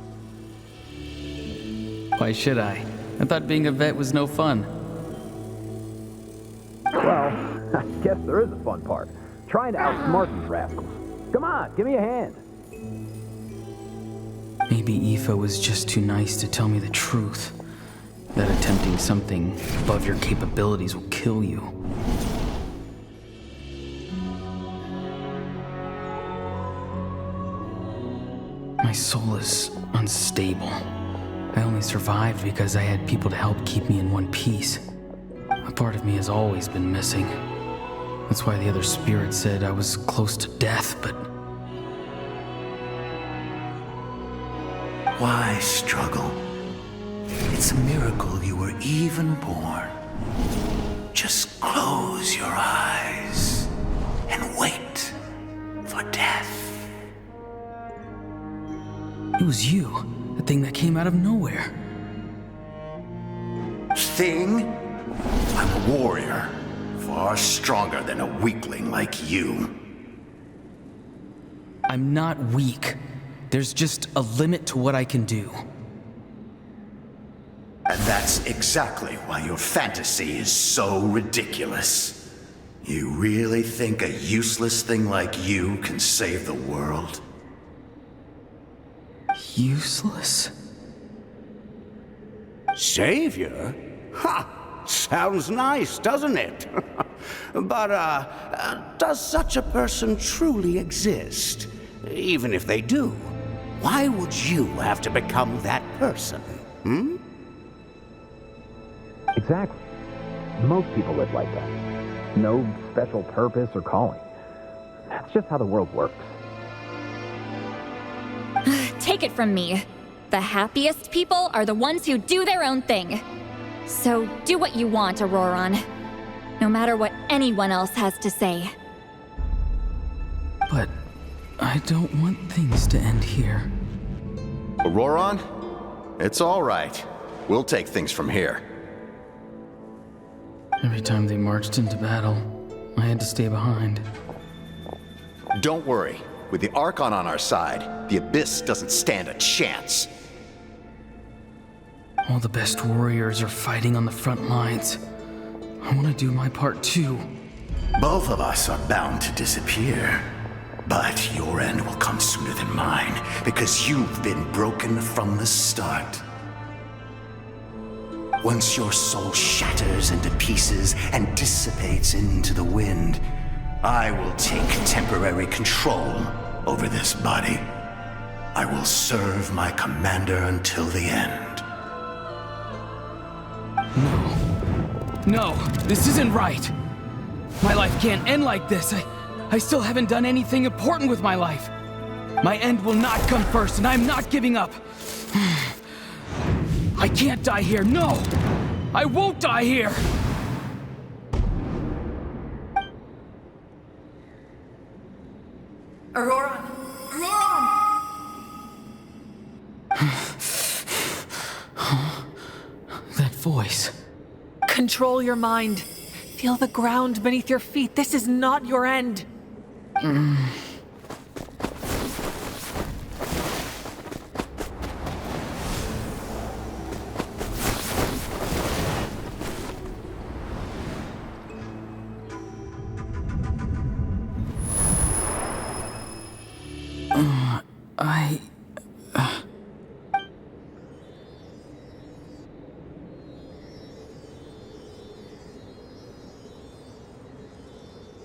Why should I? I thought being a vet was no fun.
Well, I guess there is a fun part. Trying to outsmart these rascals. Come on, give me a hand.
Maybe Aoife was just too nice to tell me the truth. That attempting something above your capabilities will kill you. My soul is unstable. I only survived because I had people to help keep me in one piece. A part of me has always been missing. That's why the other spirit said I was close to death, but...
Why struggle? It's a miracle you were even born. Just close your eyes and wait for death.
It was you, the thing that came out of nowhere.
Thing? I'm a warrior, far stronger than a weakling like you.
I'm not weak. There's just a limit to what I can do.
And that's exactly why your fantasy is so ridiculous. You really think a useless thing like you can save the world?
useless?
Savior? Ha! Sounds nice, doesn't it? But, does such a person truly exist? Even if they do, why would you have to become that person? Hmm?
Exactly. Most people live like that. No special purpose or calling. That's just how the world works.
Take it from me. The happiest people are the ones who do their own thing. So do what you want, Auroron. No matter what anyone else has to say.
But I don't want things to end here.
Auroron? It's all right. We'll take things from here.
Every time they marched into battle, I had to stay behind.
Don't worry. With the Archon on our side, the Abyss doesn't stand a chance.
All the best warriors are fighting on the front lines. I want to do my part too.
Both of us are bound to disappear. But your end will come sooner than mine, because you've been broken from the start. Once your soul shatters into pieces and dissipates into the wind, I will take temporary control over this body. I will serve my commander until the end.
No, this isn't right. My life can't end like this. I still haven't done anything important with my life. My end will not come first, and I'm not giving up. I can't die here, no! I won't die here!
Auroron! Auroron!
That voice.
Control your mind. Feel the ground beneath your feet. This is not your end.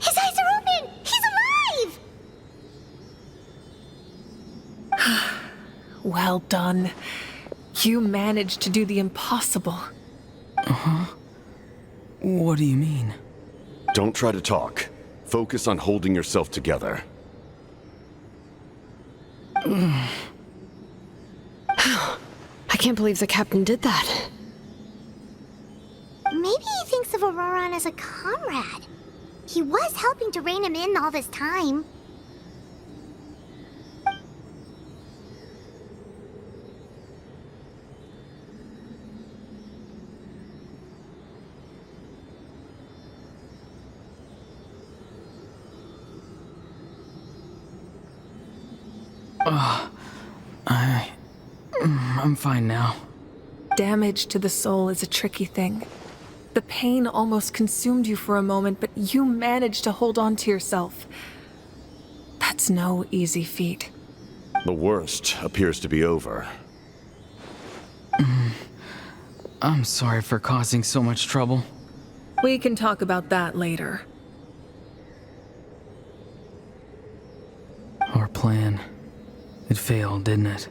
His eyes are open! He's alive!
Well done. You managed to do the impossible.
What do you mean?
Don't try to talk. Focus on holding yourself together.
I can't believe the captain did that.
Maybe he thinks of Auroron as a comrade. He was helping to rein him in all this time.
I'm fine now.
Damage to the soul is a tricky thing. The pain almost consumed you for a moment, but you managed to hold on to yourself. That's no easy feat.
The worst appears to be over.
I'm sorry for causing so much trouble.
We can talk about that later.
Our plan. It failed, didn't it?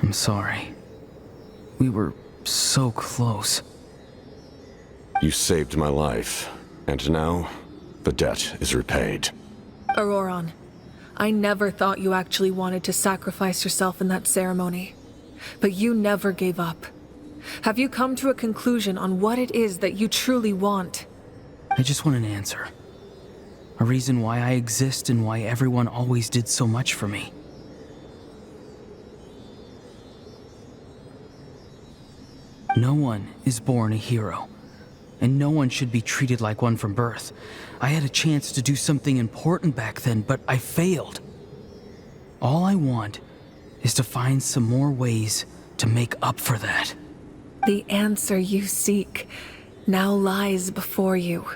I'm sorry. We were so close.
You saved my life, and now the debt is repaid.
Auroron, I never thought you actually wanted to sacrifice yourself in that ceremony. But you never gave up. Have you come to a conclusion on what it is that you truly want?
I just want an answer. A reason why I exist and why everyone always did so much for me. No one is born a hero, and no one should be treated like one from birth. I had a chance to do something important back then, but I failed. All I want is to find some more ways to make up for that.
The answer you seek now lies before you.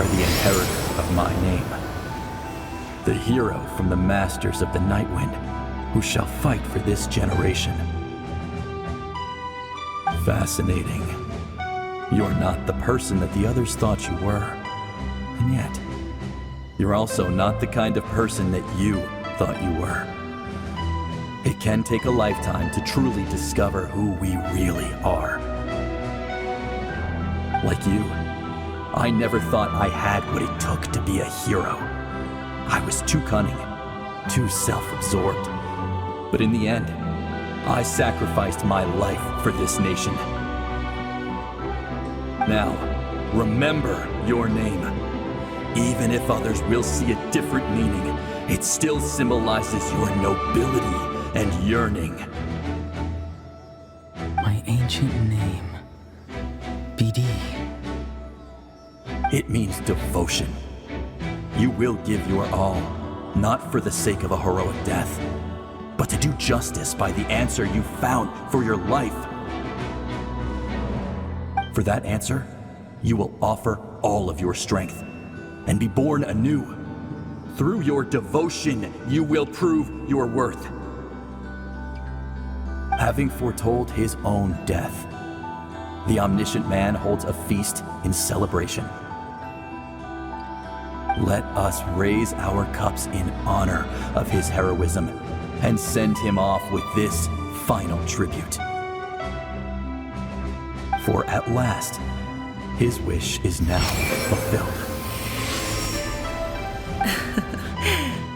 are the inheritor of my name. The hero from the Masters of the Nightwind, who shall fight for this generation. Fascinating. You're not the person that the others thought you were. And yet, you're also not the kind of person that you thought you were. It can take a lifetime to truly discover who we really are. Like you, I never thought I had what it took to be a hero. I was too cunning, too self-absorbed. But in the end, I sacrificed my life for this nation. Now, remember your name. Even if others will see a different meaning, it still symbolizes your nobility and yearning.
My ancient name. BD.
It means devotion. You will give your all, not for the sake of a heroic death, but to do justice by the answer you found for your life. For that answer, you will offer all of your strength and be born anew. Through your devotion, you will prove your worth. Having foretold his own death, the omniscient man holds a feast in celebration. Let us raise our cups in honor of his heroism and send him off with this final tribute. For at last, his wish is now fulfilled.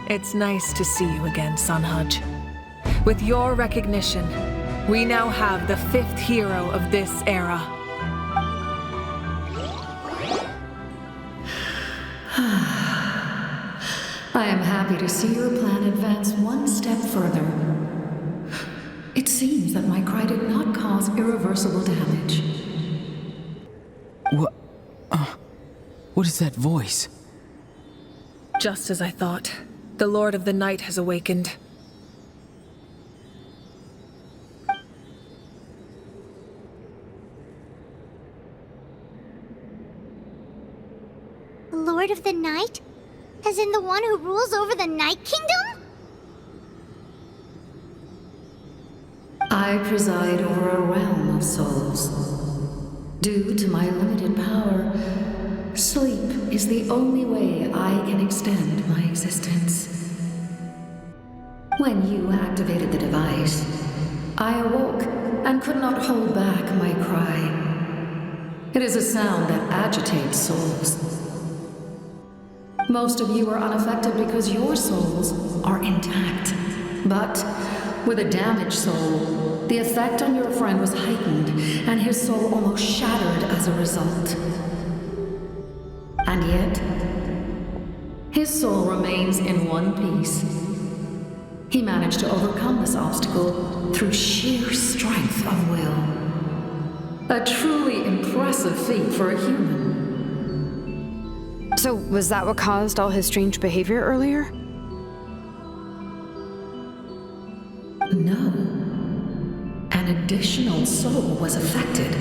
It's nice to see you again, Sunhudge. With your recognition, we now have the fifth hero of this era.
I am happy to see your plan advance one step further. It seems that my cry did not cause irreversible damage.
What is that voice?
Just as I thought. The Lord of the Night has awakened.
Lord of the Night? As in the one who rules over the Night Kingdom?
I preside over a realm of souls. Due to my limited power, sleep is the only way I can extend my existence. When you activated the device, I awoke and could not hold back my cry. It is a sound that agitates souls. Most of you are unaffected because your souls are intact. But with a damaged soul, the effect on your friend was heightened, and his soul almost shattered as a result. And yet, his soul remains in one piece. He managed to overcome this obstacle through sheer strength of will. A truly impressive feat for a human.
So, was that what caused all his strange behavior earlier?
No. An additional soul was affected.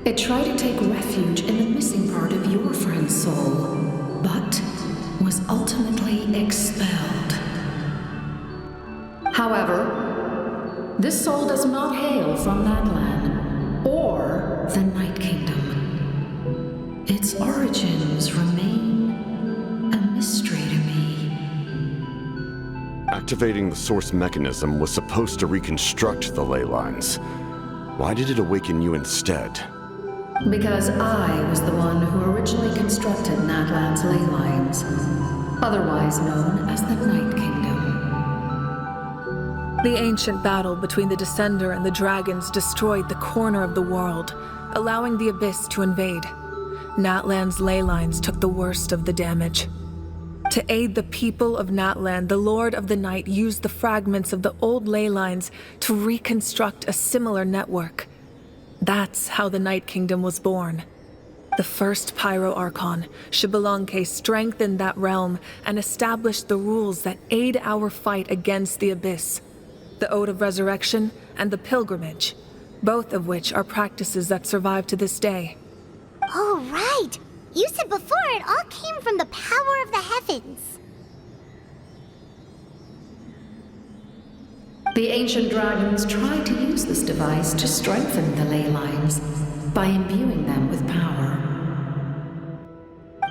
It tried to take refuge in the missing part of your friend's soul, but was ultimately expelled. However, this soul does not hail from Natlan or the Night Kingdom. Its origins remain a mystery to me.
Activating the source mechanism was supposed to reconstruct the ley lines. Why did it awaken you instead?
Because I was the one who originally constructed Natlan's ley lines, otherwise known as the Night Kingdom.
The ancient battle between the Descender and the dragons destroyed the corner of the world, allowing the Abyss to invade. Natlan's ley lines took the worst of the damage. To aid the people of Natlan, the Lord of the Night used the fragments of the old ley lines to reconstruct a similar network. That's how the Night Kingdom was born. The first Pyro Archon, Xbalanque, strengthened that realm and established the rules that aid our fight against the Abyss. The Ode of Resurrection and the Pilgrimage, both of which are practices that survive to this day.
Oh, right! You said before it all came from the power of the heavens.
The ancient dragons tried to use this device to strengthen the ley lines by imbuing them with power.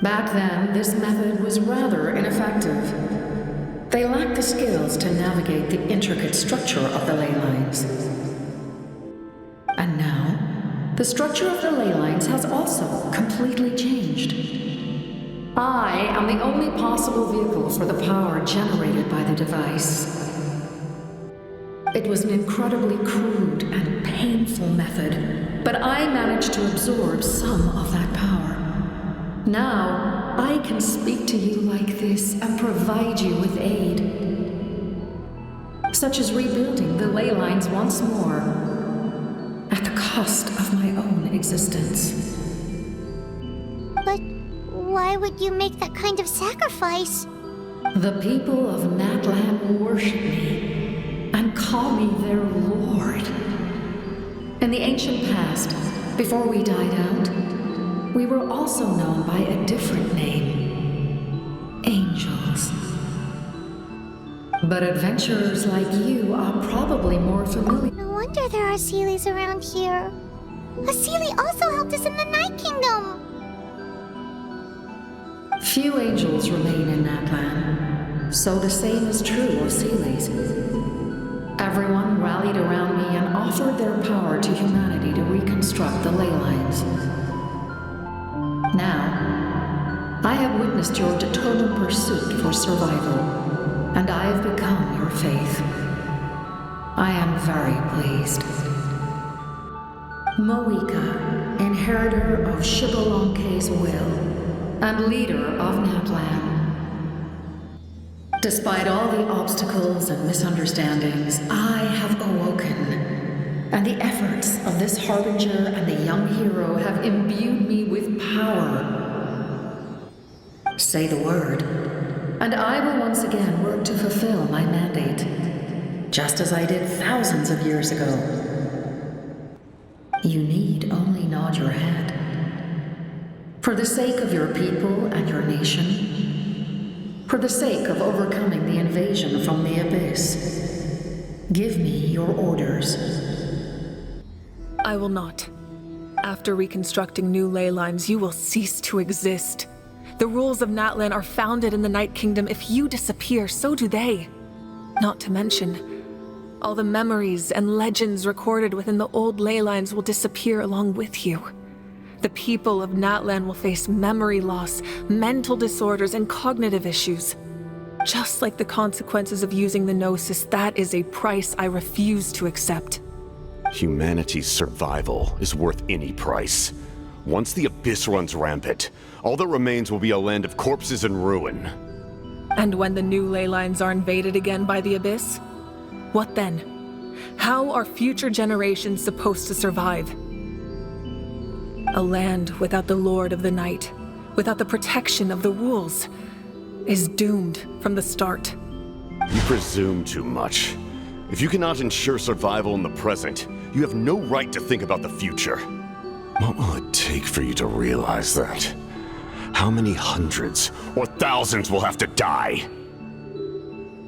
Back then, this method was rather ineffective. They lacked the skills to navigate the intricate structure of the ley lines. And now, the structure of the ley lines has also completely changed. I am the only possible vehicle for the power generated by the device. It was an incredibly crude and painful method, but I managed to absorb some of that power. Now, I can speak to you like this and provide you with aid, such as rebuilding the ley lines once more, at the cost of my own existence.
But why would you make that kind of sacrifice?
The people of Natlan worship me and call me their lord. In the ancient past, before we died out, we were also known by a different name, angels. But adventurers like you are probably more familiar.
No wonder there are Seelies around here. A Seelie also helped us in the Night Kingdom.
Few angels remain in Natlan, so the same is true of Seelies. Everyone rallied around me and offered their power to humanity to reconstruct the ley lines. Now, I have witnessed your determined pursuit for survival, and I have become your faith. I am very pleased. Moika, inheritor of Shibalonke's will, and leader of Natlan. Despite all the obstacles and misunderstandings, I have awoken. And the efforts of this harbinger and the young hero have imbued me with power. Say the word, and I will once again work to fulfill my mandate, just as I did thousands of years ago. You need only nod your head. For the sake of your people and your nation, for the sake of overcoming the invasion from the Abyss, give me your orders.
I will not. After reconstructing new ley lines, you will cease to exist. The rules of Natlin are founded in the Night Kingdom. If you disappear, so do they. Not to mention, all the memories and legends recorded within the old ley lines will disappear along with you. The people of Natlin will face memory loss, mental disorders, and cognitive issues. Just like the consequences of using the Gnosis, that is a price I refuse to accept.
Humanity's survival is worth any price. Once the Abyss runs rampant, all that remains will be a land of corpses and ruin.
And when the new ley lines are invaded again by the Abyss? What then? How are future generations supposed to survive? A land without the Lord of the Night, without the protection of the rules, is doomed from the start.
You presume too much. If you cannot ensure survival in the present, you have no right to think about the future. What will it take for you to realize that? How many hundreds or thousands will have to die?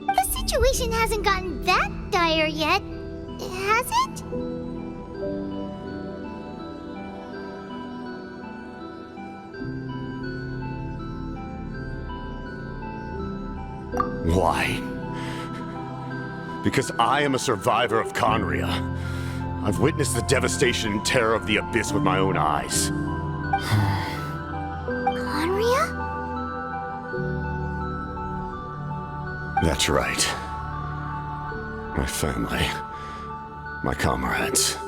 The situation hasn't gotten that dire yet, has it?
Why? Because I am a survivor of Conria. I've witnessed the devastation and terror of the Abyss with my own eyes.
Conria?
That's right. My family, my comrades,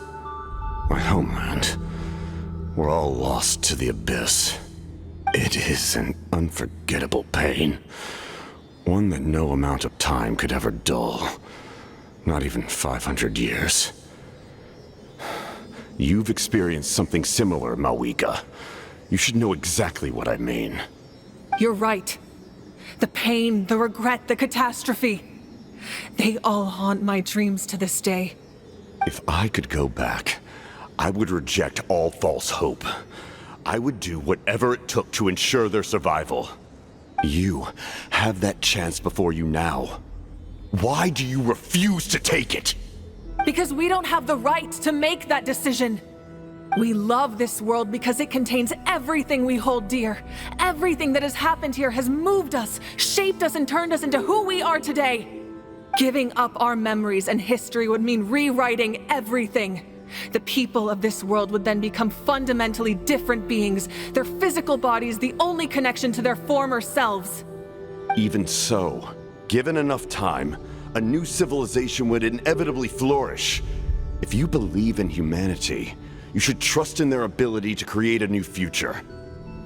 my homeland, were all lost to the Abyss. It is an unforgettable pain. One that no amount of time could ever dull. Not even 500 years. You've experienced something similar, Mawika. You should know exactly what I mean.
You're right. The pain, the regret, the catastrophe. They all haunt my dreams to this day.
If I could go back, I would reject all false hope.
I would do whatever it took to ensure their survival. You have that chance before you now. Why do you refuse to take it?
Because we don't have the right to make that decision. We love this world because it contains everything we hold dear. Everything that has happened here has moved us, shaped us, and turned us into who we are today. Giving up our memories and history would mean rewriting everything. The people of this world would then become fundamentally different beings, their physical bodies the only connection to their former selves.
Even so, given enough time, a new civilization would inevitably flourish. If you believe in humanity, you should trust in their ability to create a new future.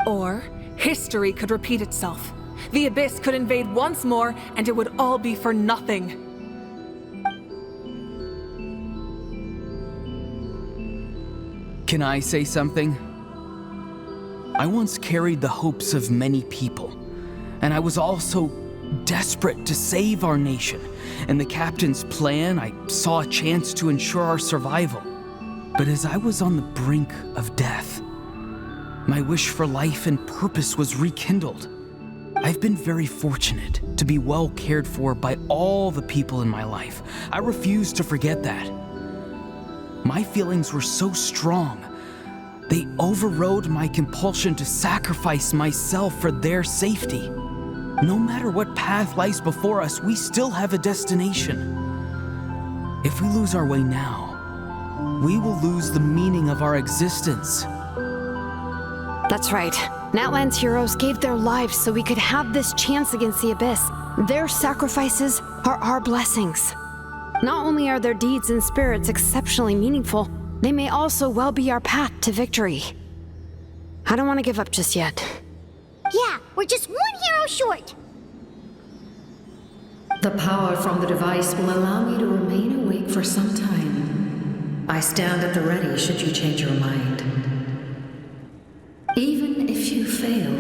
Or, history could repeat itself. The Abyss could invade once more, and it would all be for nothing.
Can I say something? I once carried the hopes of many people, and I was also desperate to save our nation. In the captain's plan, I saw a chance to ensure our survival. But as I was on the brink of death, my wish for life and purpose was rekindled. I've been very fortunate to be well cared for by all the people in my life. I refuse to forget that. My feelings were so strong, they overrode my compulsion to sacrifice myself for their safety. No matter what path lies before us, we still have a destination. If we lose our way now, we will lose the meaning of our existence.
That's right. Natlan's heroes gave their lives so we could have this chance against the Abyss. Their sacrifices are our blessings. Not only are their deeds and spirits exceptionally meaningful, they may also well be our path to victory. I don't want to give up just yet.
Yeah, we're just one hero short.
The power from the device will allow me to remain awake for some time. I stand at the ready should you change your mind. Even if you fail,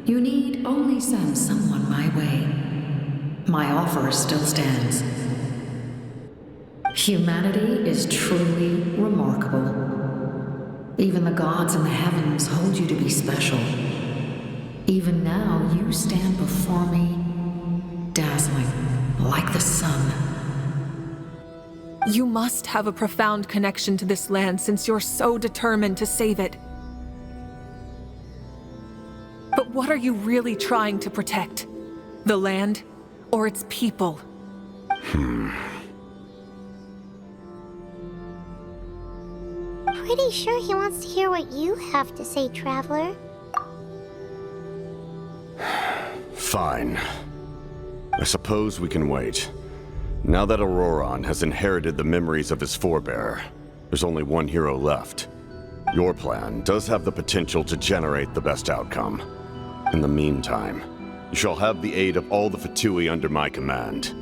you need only send someone my way. My offer still stands. Humanity is truly remarkable. Even the gods in the heavens hold you to be special. Even now, you stand before me, dazzling like the sun.
You must have a profound connection to this land since you're so determined to save it. But what are you really trying to protect? The land or its people?
Pretty sure he wants to hear what you have to say, Traveler.
Fine. I suppose we can wait. Now that Auroron has inherited the memories of his forebearer, there's only one hero left. Your plan does have the potential to generate the best outcome. In the meantime, you shall have the aid of all the Fatui under my command.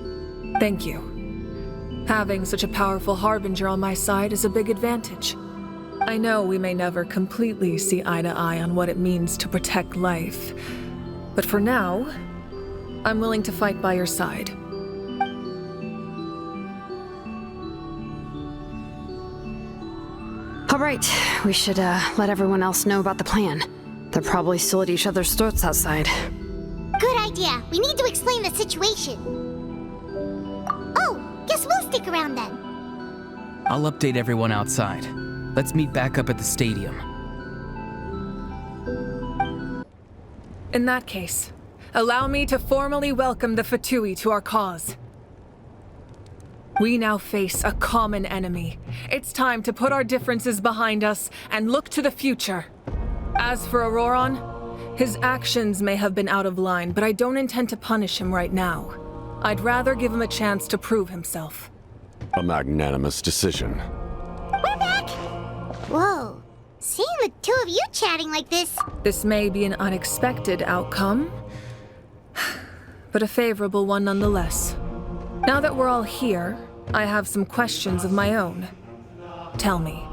Thank you. Having such a powerful harbinger on my side is a big advantage. I know we may never completely see eye to eye on what it means to protect life, but for now, I'm willing to fight by your side.
All right, we should let everyone else know about the plan. They're probably still at each other's throats outside.
Good idea. We need to explain the situation. Oh, guess we'll stick around then.
I'll update everyone outside. Let's meet back up at the stadium.
In that case, allow me to formally welcome the Fatui to our cause. We now face a common enemy. It's time to put our differences behind us and look to the future. As for Auroron, his actions may have been out of line, but I don't intend to punish him right now. I'd rather give him a chance to prove himself.
A magnanimous decision.
We're back! Whoa. Seeing the two of you chatting like this...
This may be an unexpected outcome, but a favorable one nonetheless. Now that we're all here, I have some questions of my own. Tell me,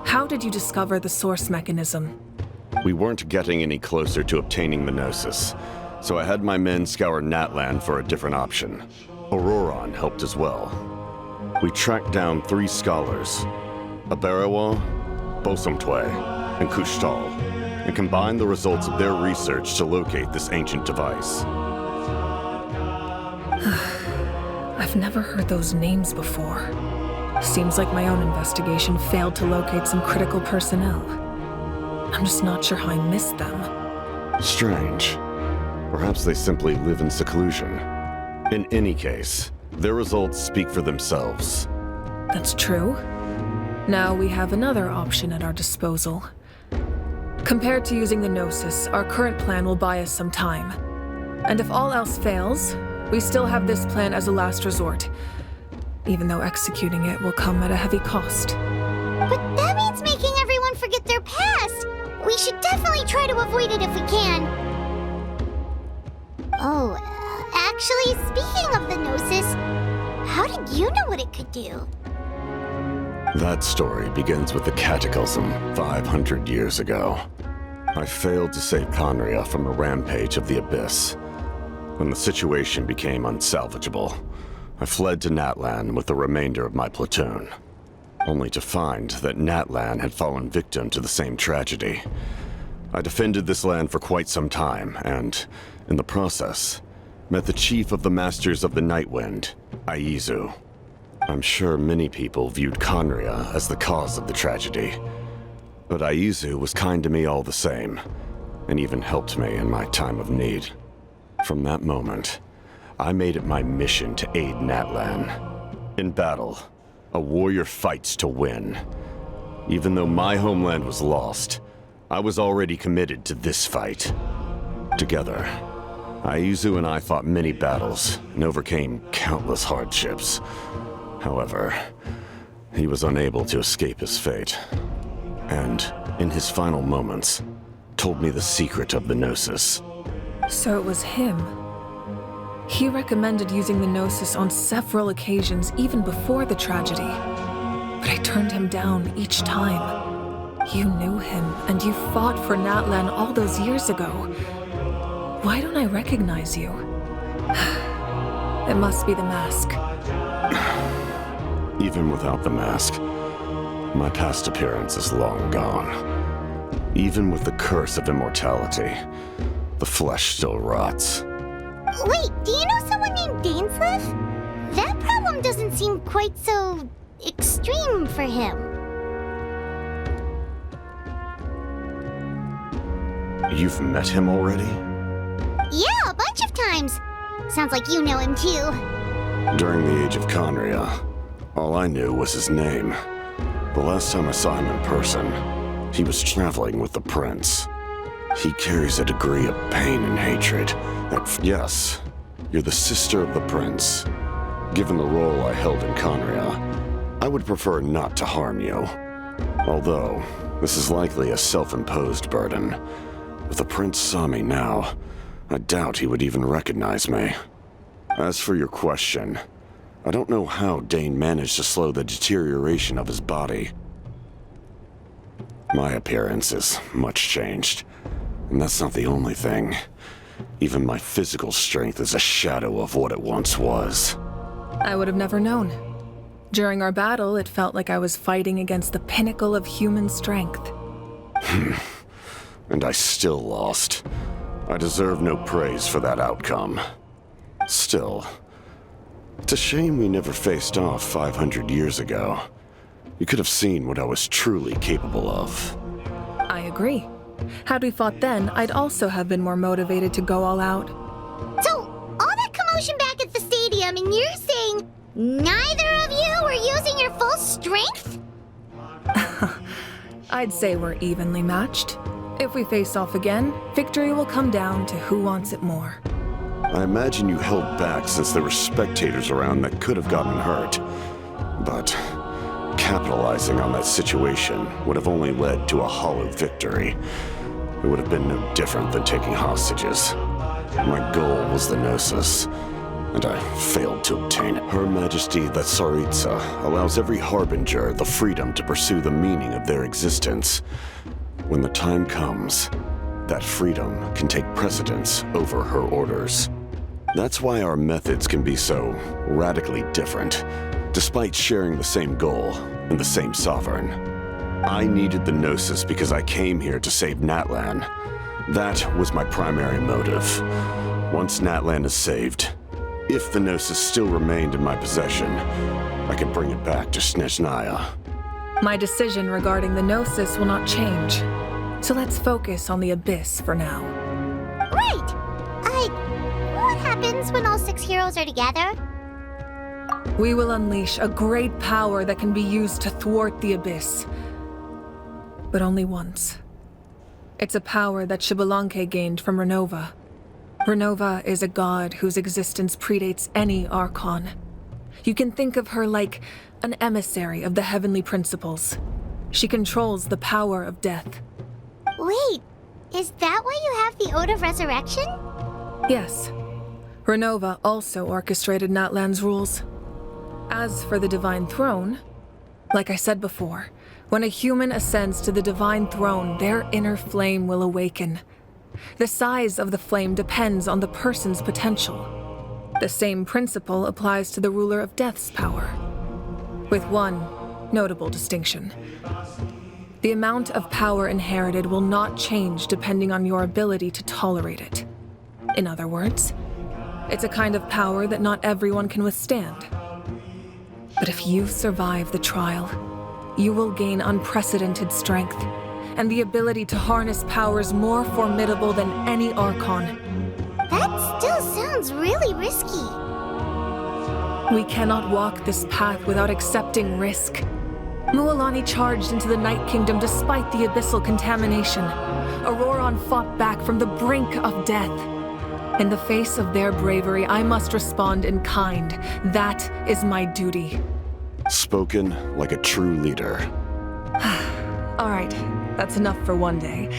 how did you discover the source mechanism?
We weren't getting any closer to obtaining the Gnosis, so I had my men scour Natlan for a different option. Auroron helped as well. We tracked down 3 scholars, Abarawa, Bosumtwe, and Kushtal, and combined the results of their research to locate this ancient device.
I've never heard those names before. Seems like my own investigation failed to locate some critical personnel. I'm just not sure how I missed them.
Strange. Perhaps they simply live in seclusion. In any case, their results speak for themselves.
That's true. Now we have another option at our disposal. Compared to using the Gnosis, our current plan will buy us some time. And if all else fails, we still have this plan as a last resort, even though executing it will come at a heavy cost.
But that means making everyone forget their past! We should definitely try to avoid it if we can. Oh, actually, speaking of the Gnosis, how did you know what it could do?
That story begins with the Cataclysm 500 years ago. I failed to save Conria from a rampage of the Abyss. When the situation became unsalvageable, I fled to Natlan with the remainder of my platoon, only to find that Natlan had fallen victim to the same tragedy. I defended this land for quite some time, and, in the process, met the chief of the Masters of the Nightwind, Aizu. I'm sure many people viewed Conria as the cause of the tragedy, but Aizu was kind to me all the same, and even helped me in my time of need. From that moment, I made it my mission to aid Natlan. In battle, a warrior fights to win. Even though my homeland was lost, I was already committed to this fight. Together, Aizu and I fought many battles and overcame countless hardships. However, he was unable to escape his fate, and, in his final moments, told me the secret of the Gnosis.
So it was him. He recommended using the Gnosis on several occasions even before the tragedy, but I turned him down each time. You knew him, and you fought for Natlan all those years ago. Why don't I recognize you? It must be the mask.
Even without the mask, my past appearance is long gone. Even with the curse of immortality, the flesh still rots.
Wait, do you know someone named Dainsleif? That problem doesn't seem quite so extreme for him.
You've met him already?
Yeah, a bunch of times. Sounds like you know him too.
During the age of Conria, all I knew was his name. The last time I saw him in person, he was traveling with the prince. He carries a degree of pain and hatred that, yes, you're the sister of the prince. Given the role I held in Conria, I would prefer not to harm you. Although, this is likely a self-imposed burden. If the prince saw me now, I doubt he would even recognize me. As for your question, I don't know how Dane managed to slow the deterioration of his body. My appearance is much changed, and that's not the only thing. Even my physical strength is a shadow of what it once was.
I would have never known. During our battle, it felt like I was fighting against the pinnacle of human strength.
And I still lost. I deserve no praise for that outcome. Still, it's a shame we never faced off 500 years ago. You could have seen what I was truly capable of.
I agree. Had we fought then, I'd also have been more motivated to go all out.
So, all that commotion back at the stadium, and you're saying neither of you were using your full strength?
I'd say we're evenly matched. If we face off again, victory will come down to who wants it more.
I imagine you held back since there were spectators around that could have gotten hurt. But capitalizing on that situation would have only led to a hollow victory. It would have been no different than taking hostages. My goal was the Gnosis, and I failed to obtain it. Her Majesty the Tsaritsa allows every harbinger the freedom to pursue the meaning of their existence. When the time comes, that freedom can take precedence over her orders. That's why our methods can be so radically different, despite sharing the same goal and the same sovereign. I needed the Gnosis because I came here to save Natlin. That was my primary motive. Once Natlin is saved, if the Gnosis still remained in my possession, I could bring it back to Snezhnaya.
My decision regarding the Gnosis will not change. So let's focus on the Abyss for now.
Right! What happens when all 6 heroes are together?
We will unleash a great power that can be used to thwart the Abyss. But only once. It's a power that Xbalanque gained from Renova. Renova is a god whose existence predates any Archon. You can think of her like an emissary of the heavenly principles. She controls the power of death.
Wait, is that why you have the Ode of Resurrection?
Yes. Renova also orchestrated Natlan's rules. As for the Divine Throne, like I said before, when a human ascends to the Divine Throne, their inner flame will awaken. The size of the flame depends on the person's potential. The same principle applies to the ruler of Death's power, with one notable distinction. The amount of power inherited will not change depending on your ability to tolerate it. In other words, it's a kind of power that not everyone can withstand. But if you survive the trial, you will gain unprecedented strength and the ability to harness powers more formidable than any Archon.
That still sounds really risky.
We cannot walk this path without accepting risk. Mualani charged into the Night Kingdom despite the abyssal contamination. Auroron fought back from the brink of death. In the face of their bravery, I must respond in kind. That is my duty.
Spoken like a true leader.
All right, that's enough for one day.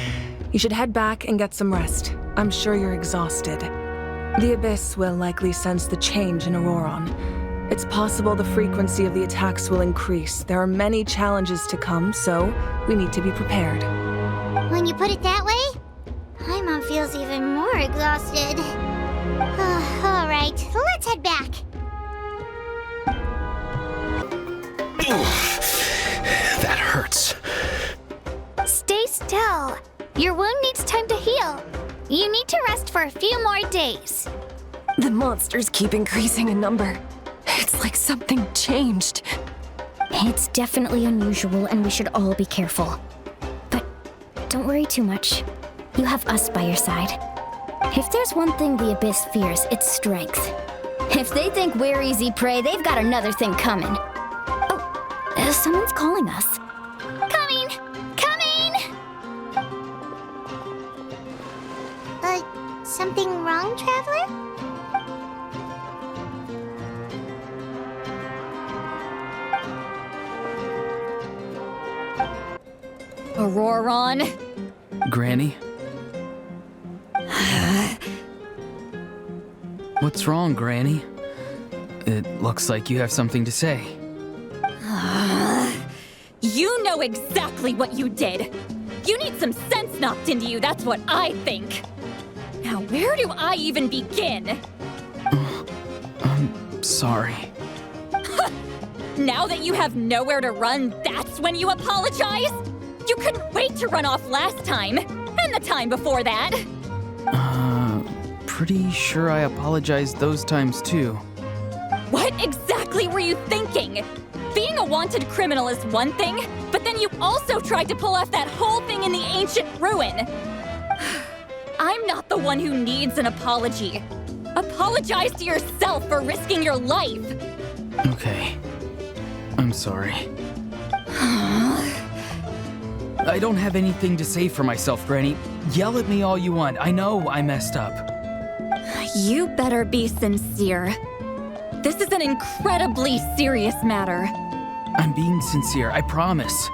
You should head back and get some rest. I'm sure you're exhausted. The Abyss will likely sense the change in Auroron. It's possible the frequency of the attacks will increase. There are many challenges to come, so we need to be prepared.
When you put it that way, Paimon feels even more exhausted. All right, let's head back.
That hurts.
Stay still. Your wound needs time to heal. You need to rest for a few more days.
The monsters keep increasing in number. It's like something changed.
It's definitely unusual, and we should all be careful. But don't worry too much. You have us by your side. If there's one thing the Abyss fears, it's strength. If they think we're easy prey, they've got another thing coming. Oh, someone's calling us.
Coming! Coming! Something wrong, Traveler?
Auroron?
Granny? What's wrong, Granny? It looks like you have something to say.
You know exactly what you did. You need some sense knocked into you, that's what I think. Now, where do I even begin?
I'm sorry.
Now that you have nowhere to run, that's when you apologize? You couldn't wait to run off last time, and the time before that.
Pretty sure I apologized those times too.
What exactly were you thinking? Being a wanted criminal is one thing, but then you also tried to pull off that whole thing in the ancient ruin. I'm not the one who needs an apology. Apologize to yourself for risking your life.
Okay. I'm sorry. I don't have anything to say for myself, Granny. Yell at me all you want. I know I messed up.
You better be sincere. This is an incredibly serious matter.
I'm being sincere, I promise.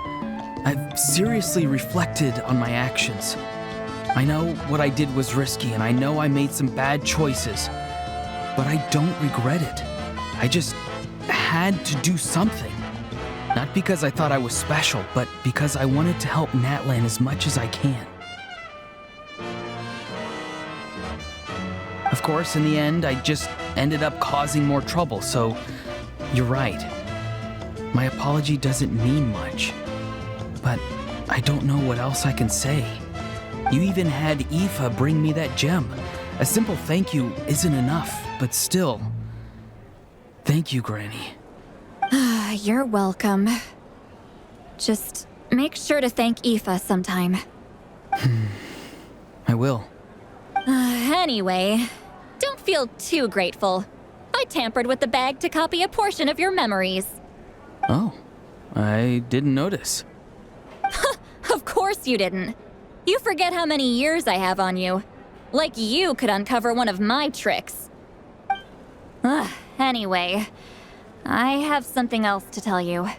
I've seriously reflected on my actions. I know what I did was risky, and I know I made some bad choices. But I don't regret it. I just had to do something. Not because I thought I was special, but because I wanted to help Natlin as much as I can. Of course, in the end, I just ended up causing more trouble, so you're right. My apology doesn't mean much. but I don't know what else I can say. You even had Aoife bring me that gem. A simple thank you isn't enough, but still. Thank you, Granny.
You're welcome. Just make sure to thank Aoife sometime.
I will.
Anyway, don't feel too grateful. I tampered with the bag to copy a portion of your memories.
Oh, I didn't notice.
Of course you didn't. You forget how many years I have on you. Like you could uncover one of my tricks. Anyway, I have something else to tell you.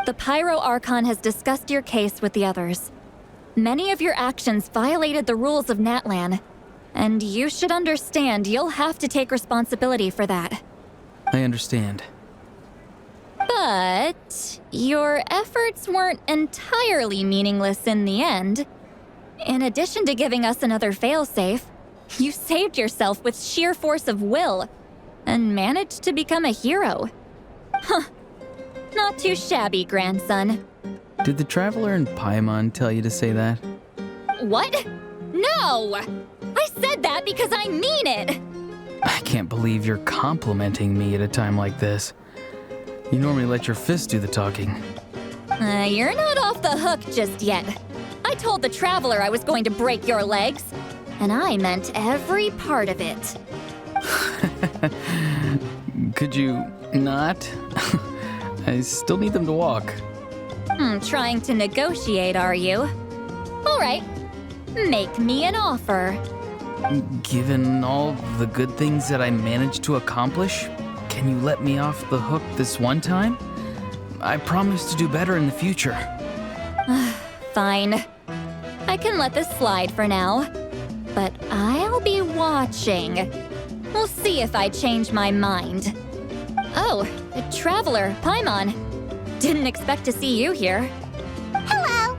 The Pyro Archon has discussed your case with the others. Many of your actions violated the rules of Natlan, and you should understand you'll have to take responsibility for that.
I understand.
But your efforts weren't entirely meaningless in the end. In addition to giving us another failsafe, you saved yourself with sheer force of will and managed to become a hero. Huh. Not too shabby, grandson.
Did the Traveler and Paimon tell you to say that?
What? No! I said that because I mean it!
I can't believe you're complimenting me at a time like this. You normally let your fist do the talking.
You're not off the hook just yet. I told the Traveler I was going to break your legs, and I meant every part of it.
Could you not? I still need them to walk.
Trying to negotiate, are you? All right, make me an offer.
Given all the good things that I managed to accomplish, can you let me off the hook this one time? I promise to do better in the future.
Fine. I can let this slide for now, but I'll be watching. We'll see if I change my mind. Oh, Traveler, Paimon. Didn't expect to see you here.
Hello!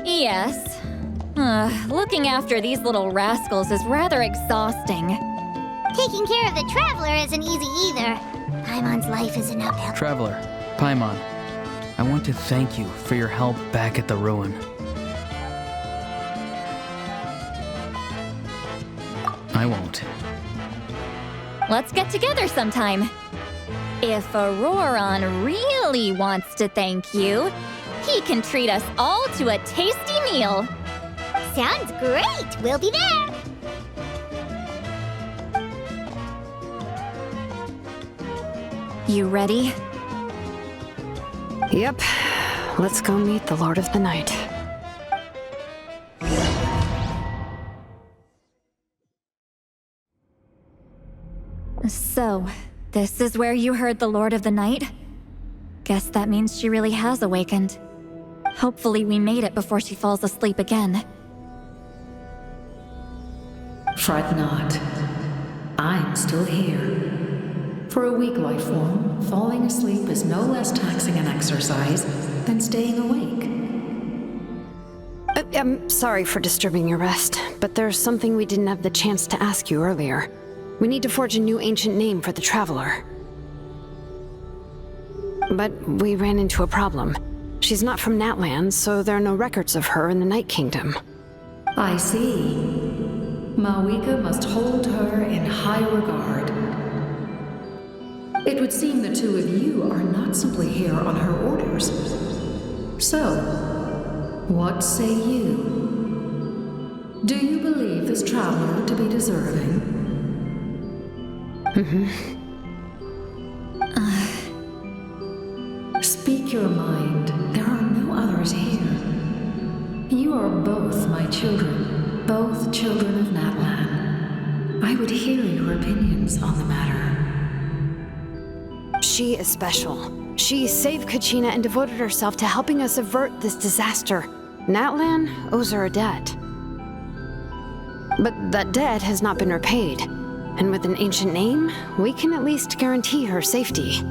Yes. Looking after these little rascals is rather exhausting.
Taking care of the Traveler isn't easy either. Paimon's life is an uphill.
Traveler, Paimon, I want to thank you for your help back at the ruin. I won't.
Let's get together sometime. If Auroron really wants to thank you, he can treat us all to a tasty meal.
Sounds great! We'll be there!
You ready?
Yep. Let's go meet the Lord of the Night.
So, this is where you heard the Lord of the Night? Guess that means she really has awakened. Hopefully we made it before she falls asleep again.
Fret not. I'm still here. For a weak life form, falling asleep is no less taxing an exercise than staying awake.
I'm sorry for disturbing your rest, but there's something we didn't have the chance to ask you earlier. We need to forge a new ancient name for the Traveler. But we ran into a problem. She's not from Natlans, so there are no records of her in the Night Kingdom.
I see. Mawika must hold her in high regard. It would seem the two of you are not simply here on her orders. So, what say you? Do you believe this Traveler to be deserving? Speak your mind. There are no others here. You are both my children, both children of Natlan. I would hear your opinions on the matter.
She is special. She saved Kachina and devoted herself to helping us avert this disaster. Natlan owes her a debt. But that debt has not been repaid. And with an ancient name, we can at least guarantee her safety.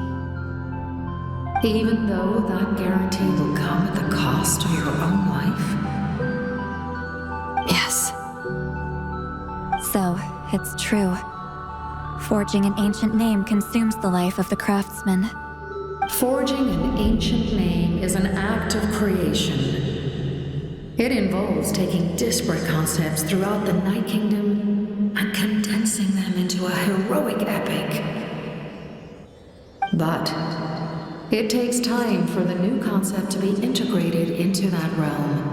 Even though that guarantee will come at the cost of your own life?
Yes.
So, it's true. Forging an ancient name consumes the life of the craftsman.
Forging an ancient name is an act of creation. It involves taking disparate concepts throughout the Night Kingdom and condensing them into a heroic epic. But it takes time for the new concept to be integrated into that realm.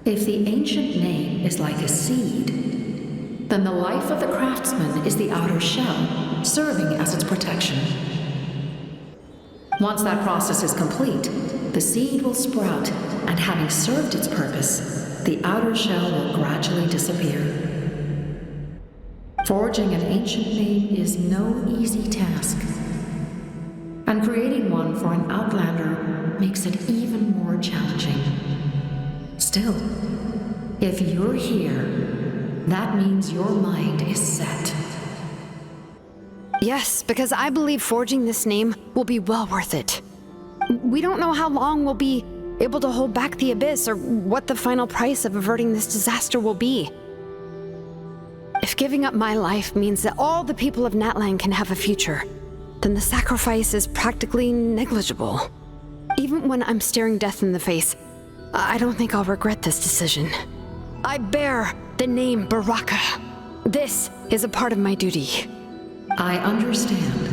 If the ancient name is like a seed, then the life of the craftsman is the outer shell, serving as its protection. Once that process is complete, the seed will sprout, and having served its purpose, the outer shell will gradually disappear. Forging an ancient name is no easy task, and creating one for an outlander makes it even more challenging. Still, if you're here, that means your mind is set.
Yes, because I believe forging this name will be well worth it. We don't know how long we'll be able to hold back the abyss or what the final price of averting this disaster will be. If giving up my life means that all the people of Natlin can have a future, then the sacrifice is practically negligible. Even when I'm staring death in the face, I don't think I'll regret this decision. I bear the name Baraka. This is a part of my duty.
I understand.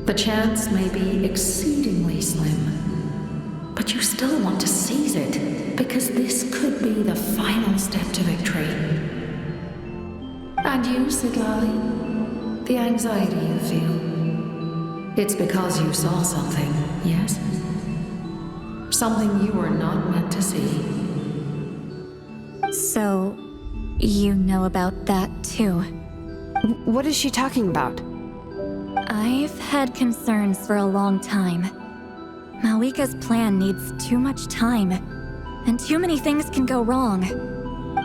The chance may be exceedingly slim, but you still want to seize it because this could be the final step to victory. And you, Sidlali, the anxiety you feel, it's because you saw something, yes? Something you were not meant to see.
So, you know about that too?
What is she talking about?
I've had concerns for a long time. Malika's plan needs too much time, and too many things can go wrong.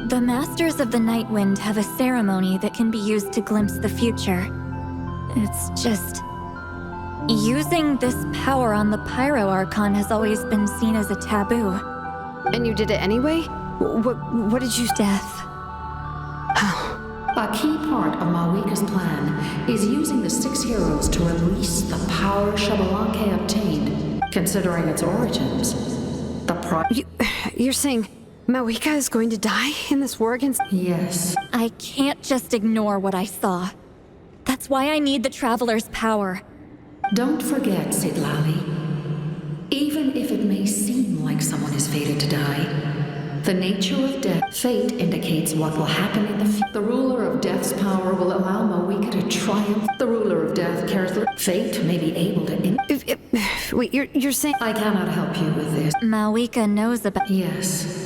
The Masters of the Night Wind have a ceremony that can be used to glimpse the future. It's just... using this power on the Pyro Archon has always been seen as a taboo.
And you did it anyway? What did you...
Death.
A key part of Malika's plan is using the 6 heroes to release the power Xbalanque obtained, considering its origins.
You're saying Malika is going to die in this war against...
Yes.
I can't just ignore what I saw. That's why I need the Traveler's power.
Don't forget, Sidlali. Even if it may seem like someone is fated to die, the nature of death, fate indicates what will happen in the future. The ruler of death's power will allow Malika to triumph. The ruler of death cares that fate may be able to...
Wait, you're saying...
I cannot help you with this.
Malika knows about...
Yes.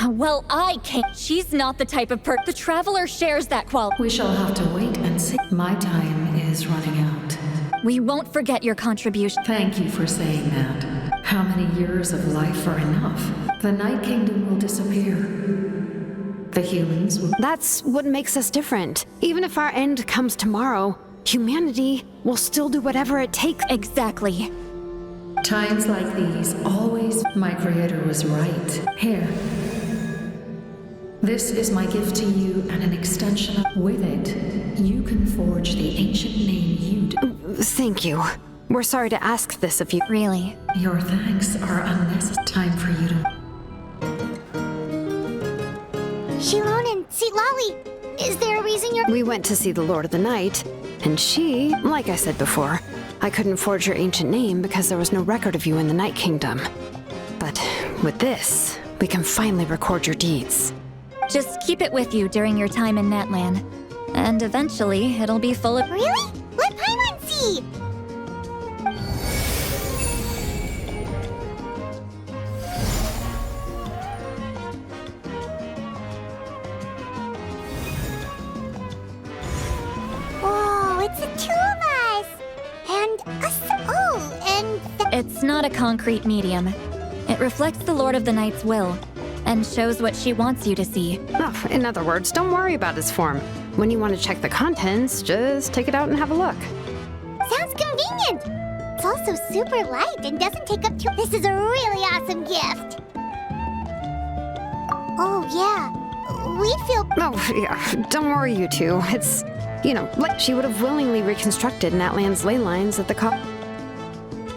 Well, I can't. She's not the type of The Traveler shares that quality.
We shall have to wait and see. My time is running out.
We won't forget your contribution.
Thank you for saying that. How many years of life are enough? The Night Kingdom will disappear. The humans will...
That's what makes us different. Even if our end comes tomorrow, humanity will still do whatever it takes.
Exactly.
Times like these, always... My creator was right. Here. This is my gift to you and an extension of... With it, you can forge the ancient name you do.
Thank you. We're sorry to ask this of you.
Really?
Your thanks are unnecessary. Time for you to...
Shilon and Sidlali, is there a reason you're...
We went to see the Lord of the Night, and she, like I said before, I couldn't forge your ancient name because there was no record of you in the Night Kingdom. But with this, we can finally record your deeds.
Just keep it with you during your time in Natlan. And eventually, it'll be full of...
Really? Let Paimon see!
It's not a concrete medium. It reflects the Lord of the Night's will, and shows what she wants you to see.
Oh, in other words, don't worry about its form. When you want to check the contents, just take it out and have a look.
Sounds convenient! It's also super light and doesn't take up too... This is a really awesome gift! Oh, yeah. We'd feel...
Oh, yeah. Don't worry, you two. It's You know, like she would have willingly reconstructed Natlan's ley lines at the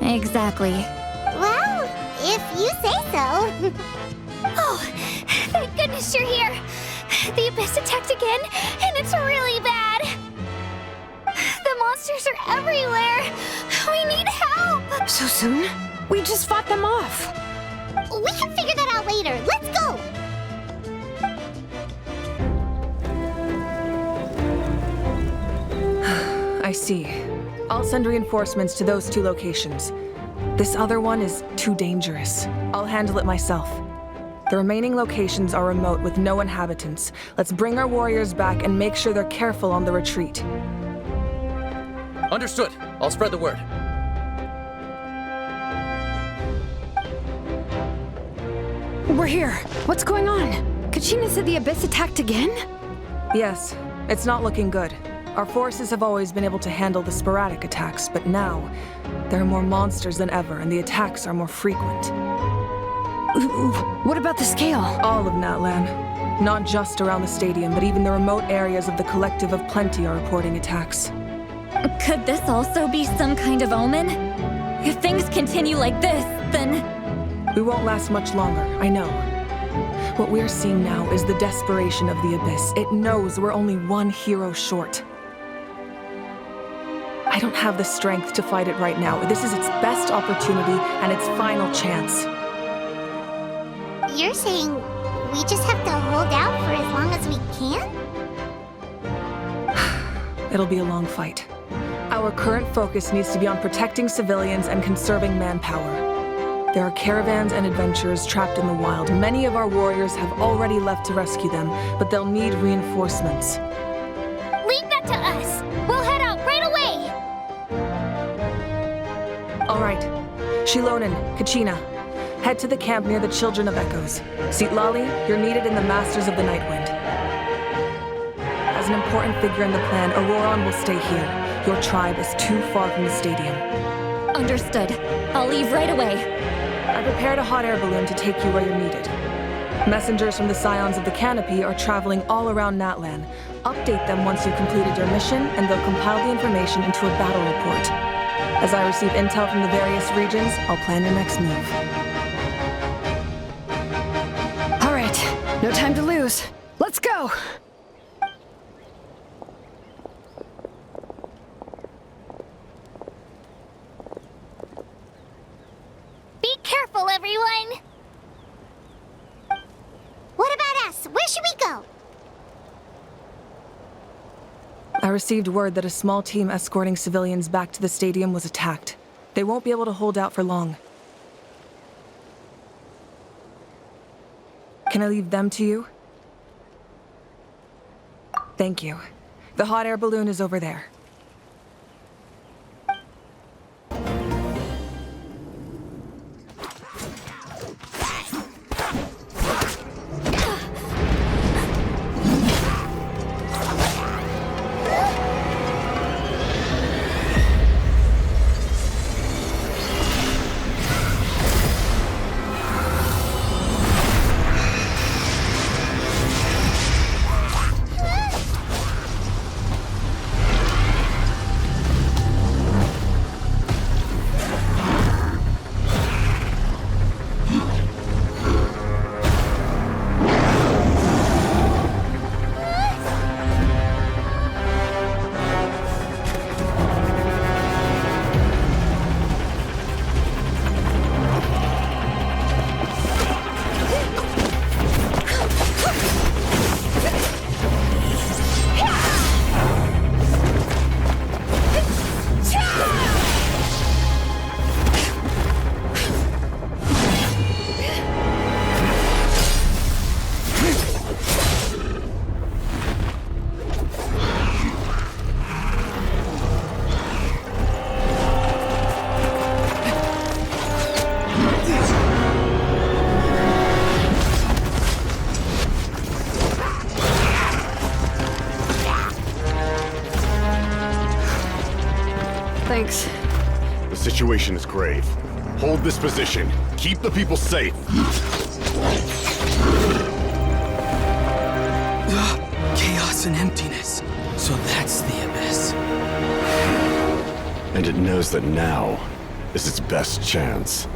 Exactly.
Well, if you say so.
Oh, thank goodness you're here. The Abyss attacked again, and it's really bad. The monsters are everywhere. We need help.
So soon? We just fought them off.
We can figure that out later. Let's go.
I see. I'll send reinforcements to those 2 locations. This other one is too dangerous. I'll handle it myself. The remaining locations are remote with no inhabitants. Let's bring our warriors back and make sure they're careful on the retreat.
Understood. I'll spread the word.
We're here. What's going on? Kachina said the Abyss attacked again?
Yes, it's not looking good. Our forces have always been able to handle the sporadic attacks, but now there are more monsters than ever, and the attacks are more frequent.
What about the scale?
All of Natlan. Not just around the stadium, but even the remote areas of the Collective of Plenty are reporting attacks.
Could this also be some kind of omen? If things continue like this, then...
We won't last much longer, I know. What we're seeing now is the desperation of the Abyss. It knows we're only one hero short. I don't have the strength to fight it right now. This is its best opportunity and its final chance.
You're saying we just have to hold out for as long as we can?
It'll be a long fight. Our current focus needs to be on protecting civilians and conserving manpower. There are caravans and adventurers trapped in the wild. Many of our warriors have already left to rescue them, but they'll need reinforcements.
Leave that to us! We'll head out right away!
All right. Shilonen, Kachina, head to the camp near the Children of Echoes. Citlali, you're needed in the Masters of the Nightwind. As an important figure in the plan, Auroran will stay here. Your tribe is too far from the stadium.
Understood. I'll leave right away.
I prepared a hot air balloon to take you where you're needed. Messengers from the Scions of the Canopy are traveling all around Natlan. Update them once you've completed your mission, and they'll compile the information into a battle report. As I receive intel from the various regions, I'll plan your next move.
All right, no time to lose. Let's go!
Be careful, everyone! What about us? Where should we go?
I received word that a small team escorting civilians back to the stadium was attacked. They won't be able to hold out for long. Can I leave them to you? Thank you. The hot air balloon is over there.
Thanks.
The situation is grave. Hold this position. Keep the people safe.
Chaos and emptiness. So that's the
And it knows that now is its best chance.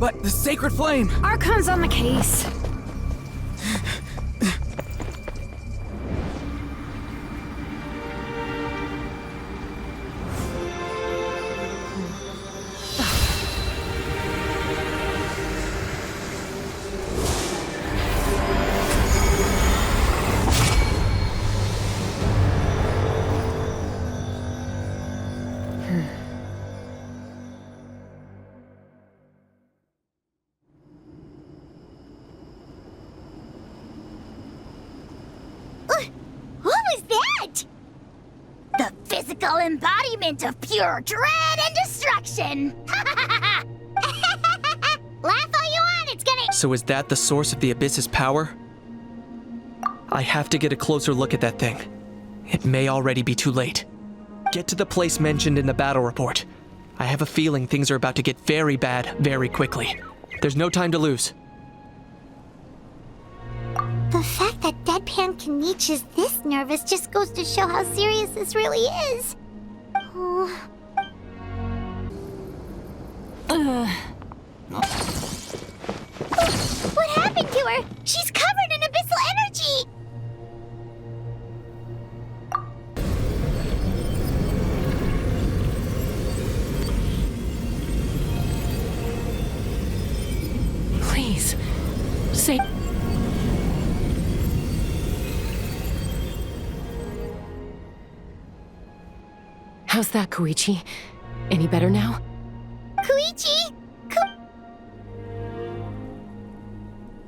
But the sacred flame!
Archon's on the case.
What was that? The physical embodiment of pure dread and destruction! Laugh all you want, it's gonna—
So is that the source of the Abyss's power? I have to get a closer look at that thing. It may already be too late. Get to the place mentioned in the battle report. I have a feeling things are about to get very bad very quickly. There's no time to lose.
The fact that Deadpan Kaniche is this nervous just goes to show how serious this really is. Oh. What happened to her? She's covered in abyssal energy!
Please, say... How's that, Koichi? Any better now?
Koichi?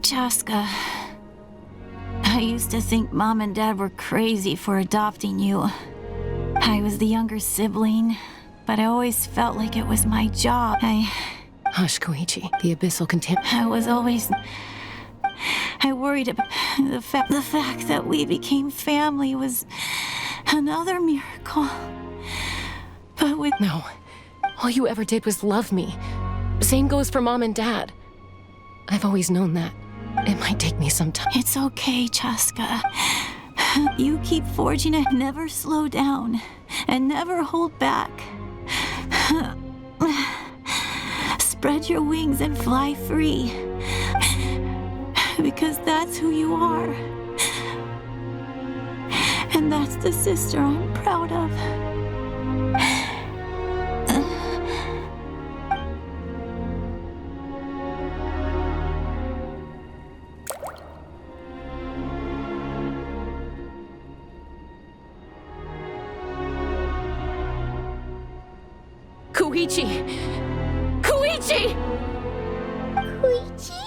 Chaska, I used to think Mom and Dad were crazy for adopting you. I was the younger sibling, but I always felt like it was my job.
Hush, Koichi. The abyssal
I worried about the fact that we became family was another miracle. But with...
No. All you ever did was love me. Same goes for Mom and Dad. I've always known that. It might take me some time.
It's okay, Chaska. You keep forging it. Never slow down. And never hold back. Spread your wings and fly free. Because that's who you are. And that's the sister I'm proud of.
Koichi! Koichi!
Koichi?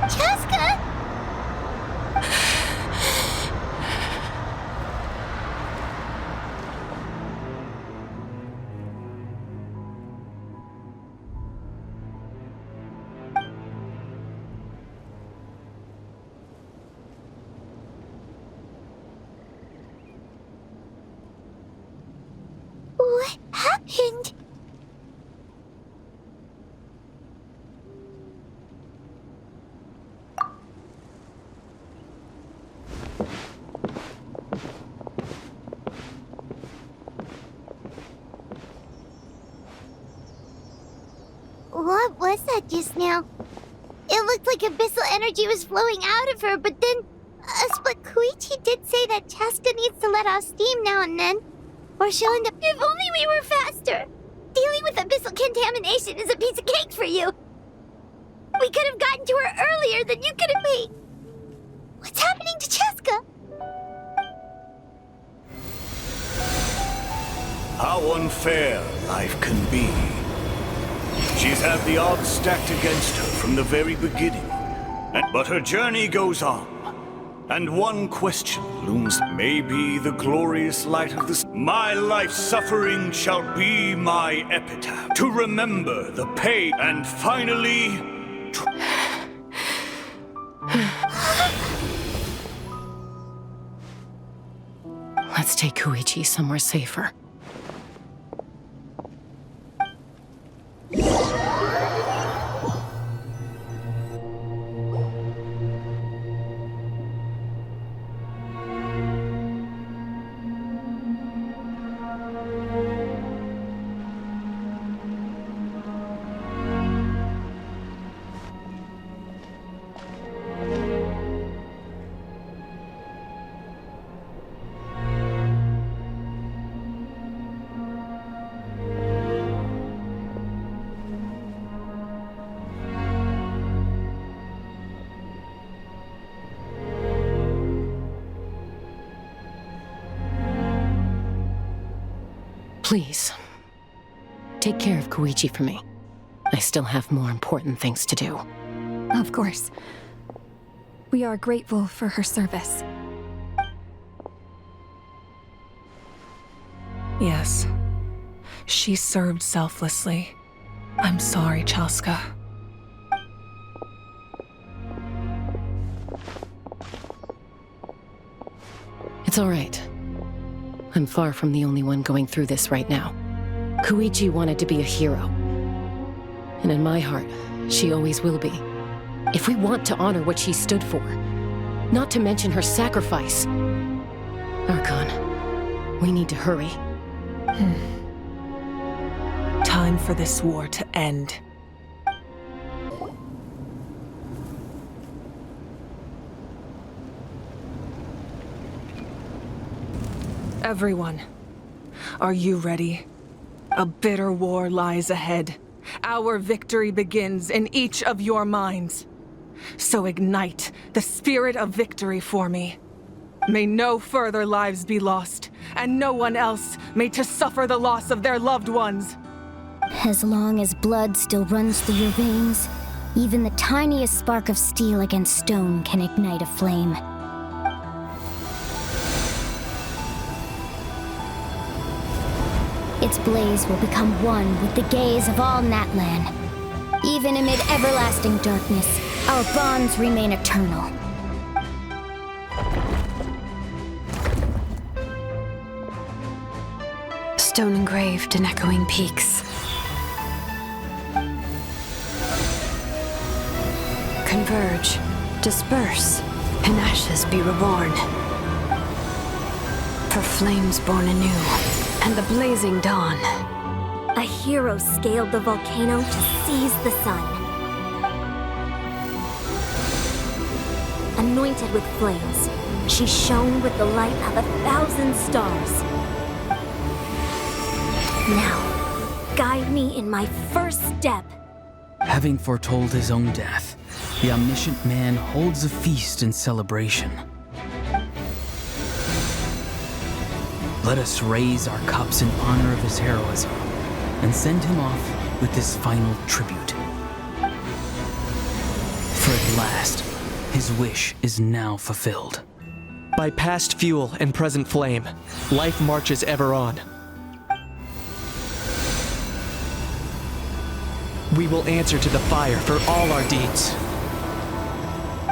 Chaska? What happened? What was that just now? It looked like abyssal energy was flowing out of her, but then... but Koichi did say that Chaska needs to let off steam now and then, or she'll end up... If only we were faster! Dealing with abyssal contamination is a piece of cake for you! We could have gotten to her earlier than you could have made! What's happening to Chaska?
How unfair life can be. She's had the odds stacked against her from the very beginning. But her journey goes on. And one question looms. Maybe the glorious light of the... My life's suffering shall be my epitaph. To remember the pain and finally...
Let's take Koichi somewhere safer. Please, take care of Koichi for me. I still have more important things to do.
Of course. We are grateful for her service.
Yes. She served selflessly. I'm sorry, Chaska.
It's all right. I'm far from the only one going through this right now. Koichi wanted to be a hero. And in my heart, she always will be. If we want to honor what she stood for, not to mention her sacrifice. Archon, we need to hurry.
Time for this war to end. Everyone, are you ready? A bitter war lies ahead. Our victory begins in each of your minds. So ignite the spirit of victory for me. May no further lives be lost, and no one else may to suffer the loss of their loved ones.
As long as blood still runs through your veins, even the tiniest spark of steel against stone can ignite a flame. Its blaze will become one with the gaze of all Natlan. Even amid everlasting darkness, our bonds remain eternal.
Stone engraved in echoing peaks. Converge, disperse, in ashes be reborn. For flames born anew, and the blazing dawn.
A hero scaled the volcano to seize the sun. Anointed with flames, she shone with the light of 1,000 stars. Now, guide me in my first step.
Having foretold his own death, the omniscient man holds a feast in celebration. Let us raise our cups in honor of his heroism and send him off with this final tribute. For at last, his wish is now fulfilled.
By past fuel and present flame, life marches ever on. We will answer to the fire for all our deeds.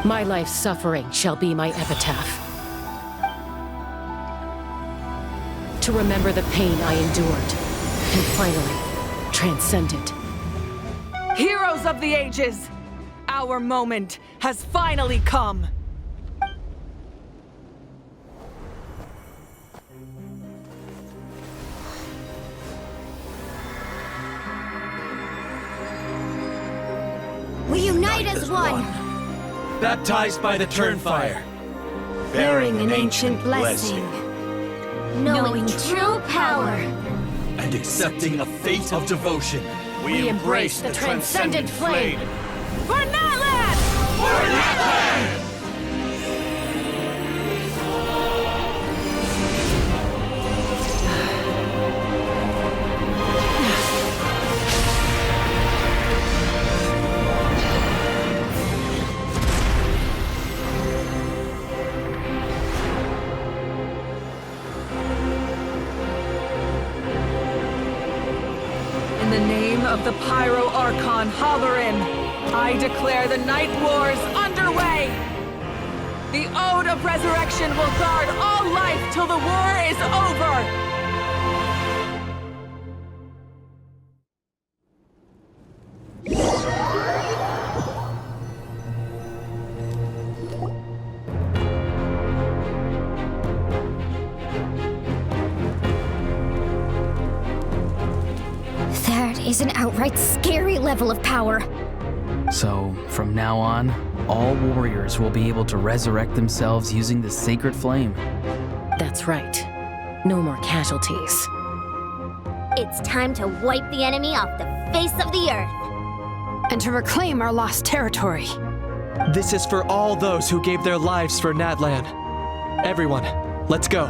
My life's suffering shall be my epitaph. To remember the pain I endured, and finally, transcend it.
Heroes of the ages! Our moment has finally come!
We unite as one!
Baptized by the Turnfire,
Bearing an ancient blessing. Knowing true power.
and accepting a fate of devotion,
We embrace the transcendent flame.
For Natlan!
For Natlan!
In the name of the Pyro Archon Halloran, I declare the Night Wars underway! The Ode of Resurrection will guard all life till the war is over!
That is an outright scary level of power.
So, from now on, all warriors will be able to resurrect themselves using the sacred flame.
That's right. No more casualties.
It's time to wipe the enemy off the face of the earth.
And to reclaim our lost territory.
This is for all those who gave their lives for Natlin. Everyone, let's go.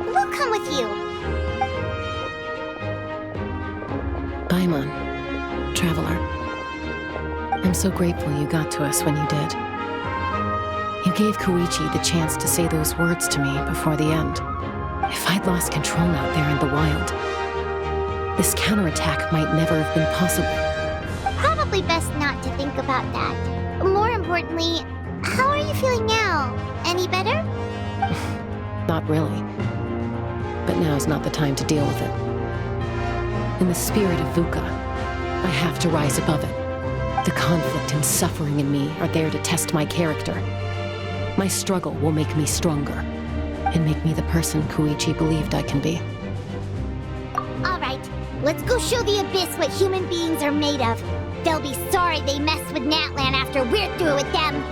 We'll come with you.
Paimon, traveler. I'm so grateful you got to us when you did. You gave Koichi the chance to say those words to me before the end. If I'd lost control out there in the wild, this counterattack might never have been possible.
Probably best not to think about that. More importantly, how are you feeling now? Any better?
Not really. But now's not the time to deal with it. In the spirit of VUCA, I have to rise above it. The conflict and suffering in me are there to test my character. My struggle will make me stronger, and make me the person Koichi believed I can be.
All right, let's go show the Abyss what human beings are made of. They'll be sorry they messed with Natlin after we're through with them.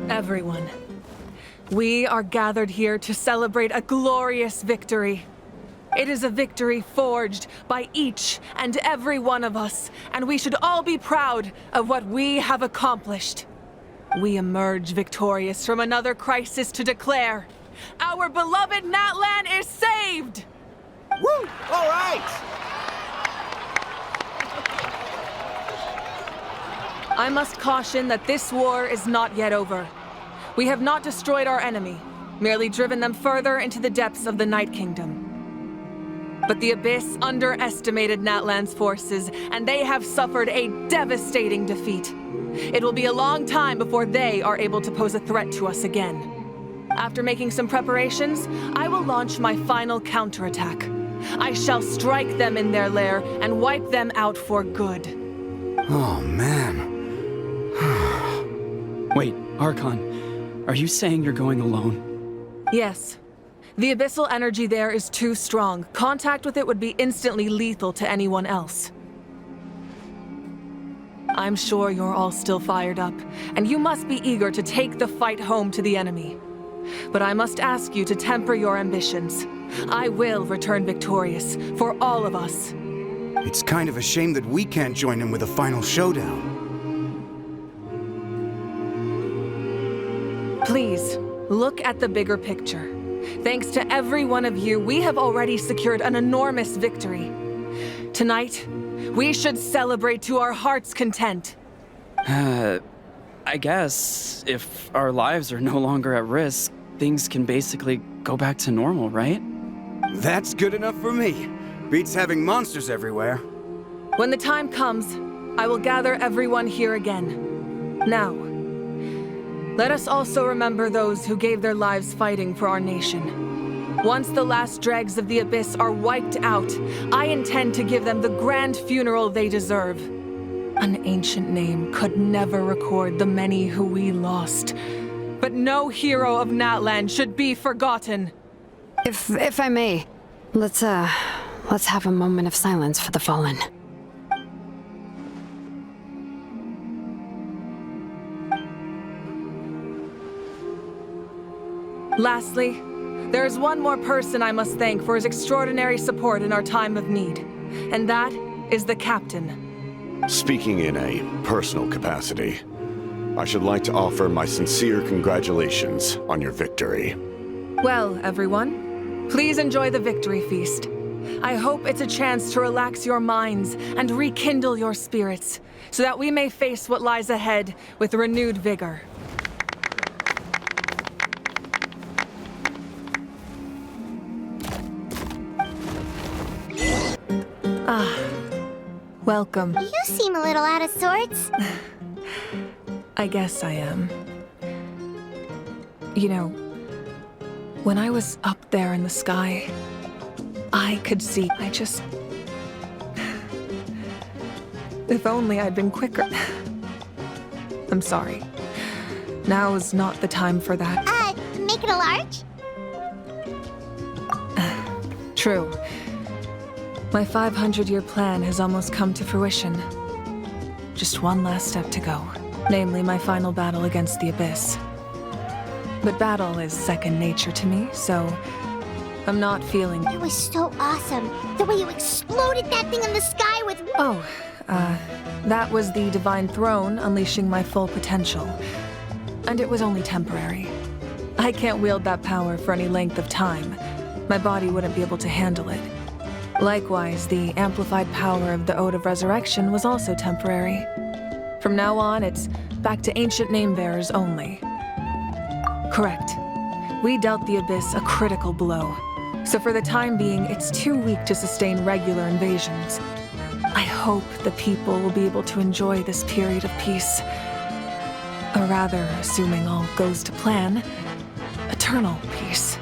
Everyone, we are gathered here to celebrate a glorious victory. It is a victory forged by each and every one of us, and we should all be proud of what we have accomplished. We emerge victorious from another crisis to declare, our beloved Natlin is saved!
Woo! All right!
I must caution that this war is not yet over. We have not destroyed our enemy, merely driven them further into the depths of the Night Kingdom. But the Abyss underestimated Natlan's forces, and they have suffered a devastating defeat. It will be a long time before they are able to pose a threat to us again. After making some preparations, I will launch my final counterattack. I shall strike them in their lair and wipe them out for good.
Oh, man.
Wait, Archon, are you saying you're going alone?
Yes. The abyssal energy there is too strong. Contact with it would be instantly lethal to anyone else. I'm sure you're all still fired up, and you must be eager to take the fight home to the enemy. But I must ask you to temper your ambitions. I will return victorious, for all of us.
It's kind of a shame that we can't join in with a final showdown.
Please, look at the bigger picture. Thanks to every one of you, we have already secured an enormous victory. Tonight, we should celebrate to our heart's content.
I guess if our lives are no longer at risk, things can basically go back to normal, right?
That's good enough for me. Beats having monsters everywhere.
When the time comes, I will gather everyone here again. Now, let us also remember those who gave their lives fighting for our nation. Once the last dregs of the Abyss are wiped out, I intend to give them the grand funeral they deserve. An ancient name could never record the many who we lost. But no hero of Natlan should be forgotten.
If I may, let's have a moment of silence for the fallen.
Lastly, there is one more person I must thank for his extraordinary support in our time of need, and that is the captain.
Speaking in a personal capacity, I should like to offer my sincere congratulations on your victory.
Well, everyone, please enjoy the victory feast. I hope it's a chance to relax your minds and rekindle your spirits, so that we may face what lies ahead with renewed vigor. Welcome.
You seem a little out of sorts.
I guess I am. You know, when I was up there in the sky, I could see. If only I'd been quicker. I'm sorry. Now is not the time for that.
Make it a large?
True. My 500-year plan has almost come to fruition. Just one last step to go, namely my final battle against the Abyss. But battle is second nature to me, so I'm not feeling...
It was so awesome. The way you exploded that thing in the sky with...
Oh, that was the Divine Throne unleashing my full potential. And it was only temporary. I can't wield that power for any length of time. My body wouldn't be able to handle it. Likewise, the amplified power of the Ode of Resurrection was also temporary. From now on, it's back to ancient name-bearers only. Correct. We dealt the Abyss a critical blow. So for the time being, it's too weak to sustain regular invasions. I hope the people will be able to enjoy this period of peace. Or rather, assuming all goes to plan, eternal peace.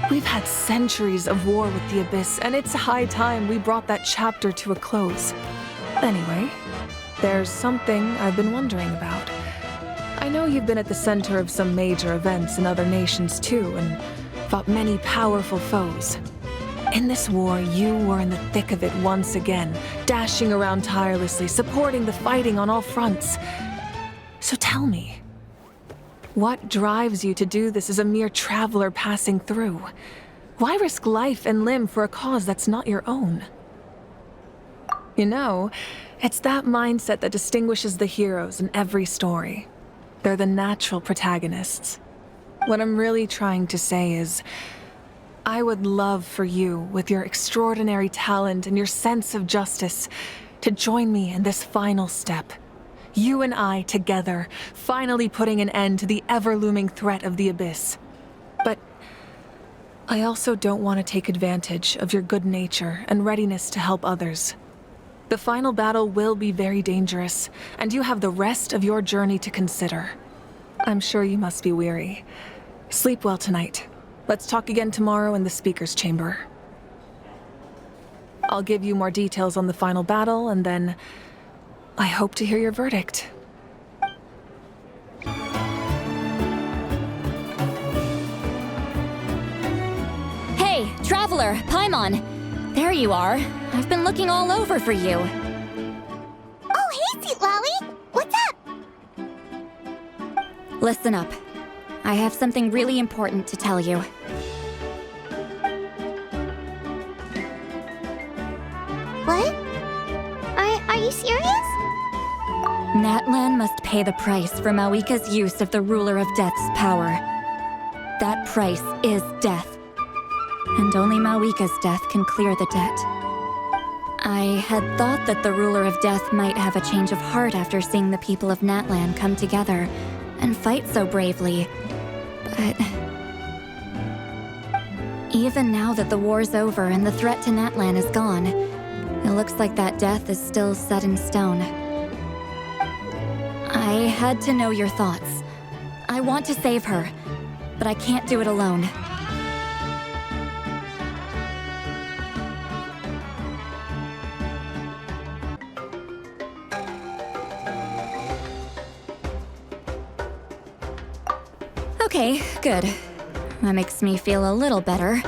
We've had centuries of war with the Abyss, and it's high time we brought that chapter to a close. Anyway, there's something I've been wondering about. I know you've been at the center of some major events in other nations too, and fought many powerful foes. In this war, you were in the thick of it once again, dashing around tirelessly, supporting the fighting on all fronts. So tell me, what drives you to do this as a mere traveler passing through? Why risk life and limb for a cause that's not your own? You know, it's that mindset that distinguishes the heroes in every story. They're the natural protagonists. What I'm really trying to say is, I would love for you, with your extraordinary talent and your sense of justice, to join me in this final step. You and I together, finally putting an end to the ever-looming threat of the Abyss. But I also don't want to take advantage of your good nature and readiness to help others. The final battle will be very dangerous, and you have the rest of your journey to consider. I'm sure you must be weary. Sleep well tonight. Let's talk again tomorrow in the speaker's chamber. I'll give you more details on the final battle, and then I hope to hear your verdict.
Hey, Traveler, Paimon! There you are. I've been looking all over for you.
Oh, hey, Seat Lolly!
Listen up. I have something really important to tell you.
What? Are you serious?
Natlin must pay the price for Mawika's use of the Ruler of Death's power. That price is death. And only Mawika's death can clear the debt. I had thought that the Ruler of Death might have a change of heart after seeing the people of Natlan come together and fight so bravely. But even now that the war's over and the threat to Natlan is gone, it looks like that death is still set in stone. I had to know your thoughts. I want to save her, but I can't do it alone. Okay, good. That makes me feel a little better.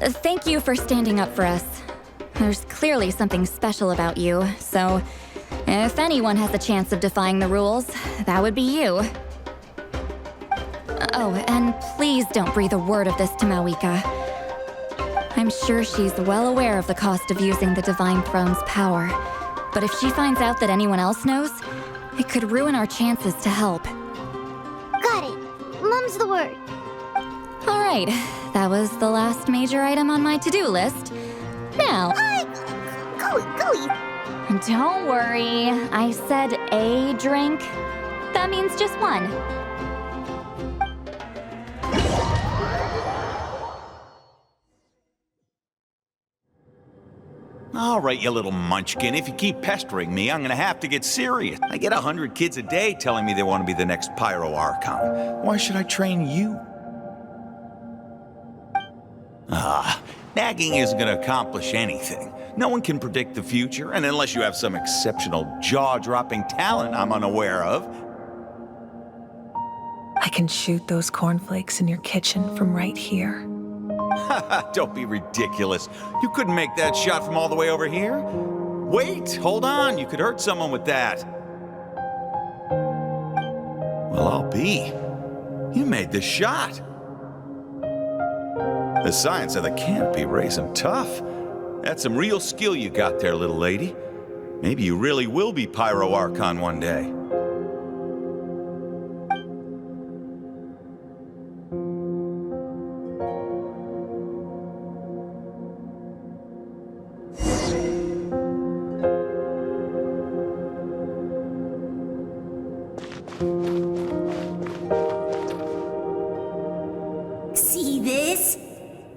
Thank you for standing up for us. There's clearly something special about you, so if anyone has a chance of defying the rules, that would be you. Oh, and please don't breathe a word of this to Mawika. I'm sure she's well aware of the cost of using the Divine Throne's power, but if she finds out that anyone else knows, it could ruin our chances to help.
Got it. Mum's the word.
All right, that was the last major item on my to-do list. Now...
Gooey.
Don't worry, I said a drink. That means just one.
All right, you little munchkin. If you keep pestering me, I'm gonna have to get serious. I get 100 kids a day telling me they want to be the next Pyro Archon. Why should I train you? Nagging isn't gonna accomplish anything. No one can predict the future, and unless you have some exceptional jaw-dropping talent I'm unaware of.
I can shoot those cornflakes in your kitchen from right here.
Don't be ridiculous. You couldn't make that shot from all the way over here. Wait, hold on. You could hurt someone with that. Well, I'll be. You made the shot. The science of the canopy rays him tough. That's some real skill you got there, little lady. Maybe you really will be Pyro Archon one day.
See this?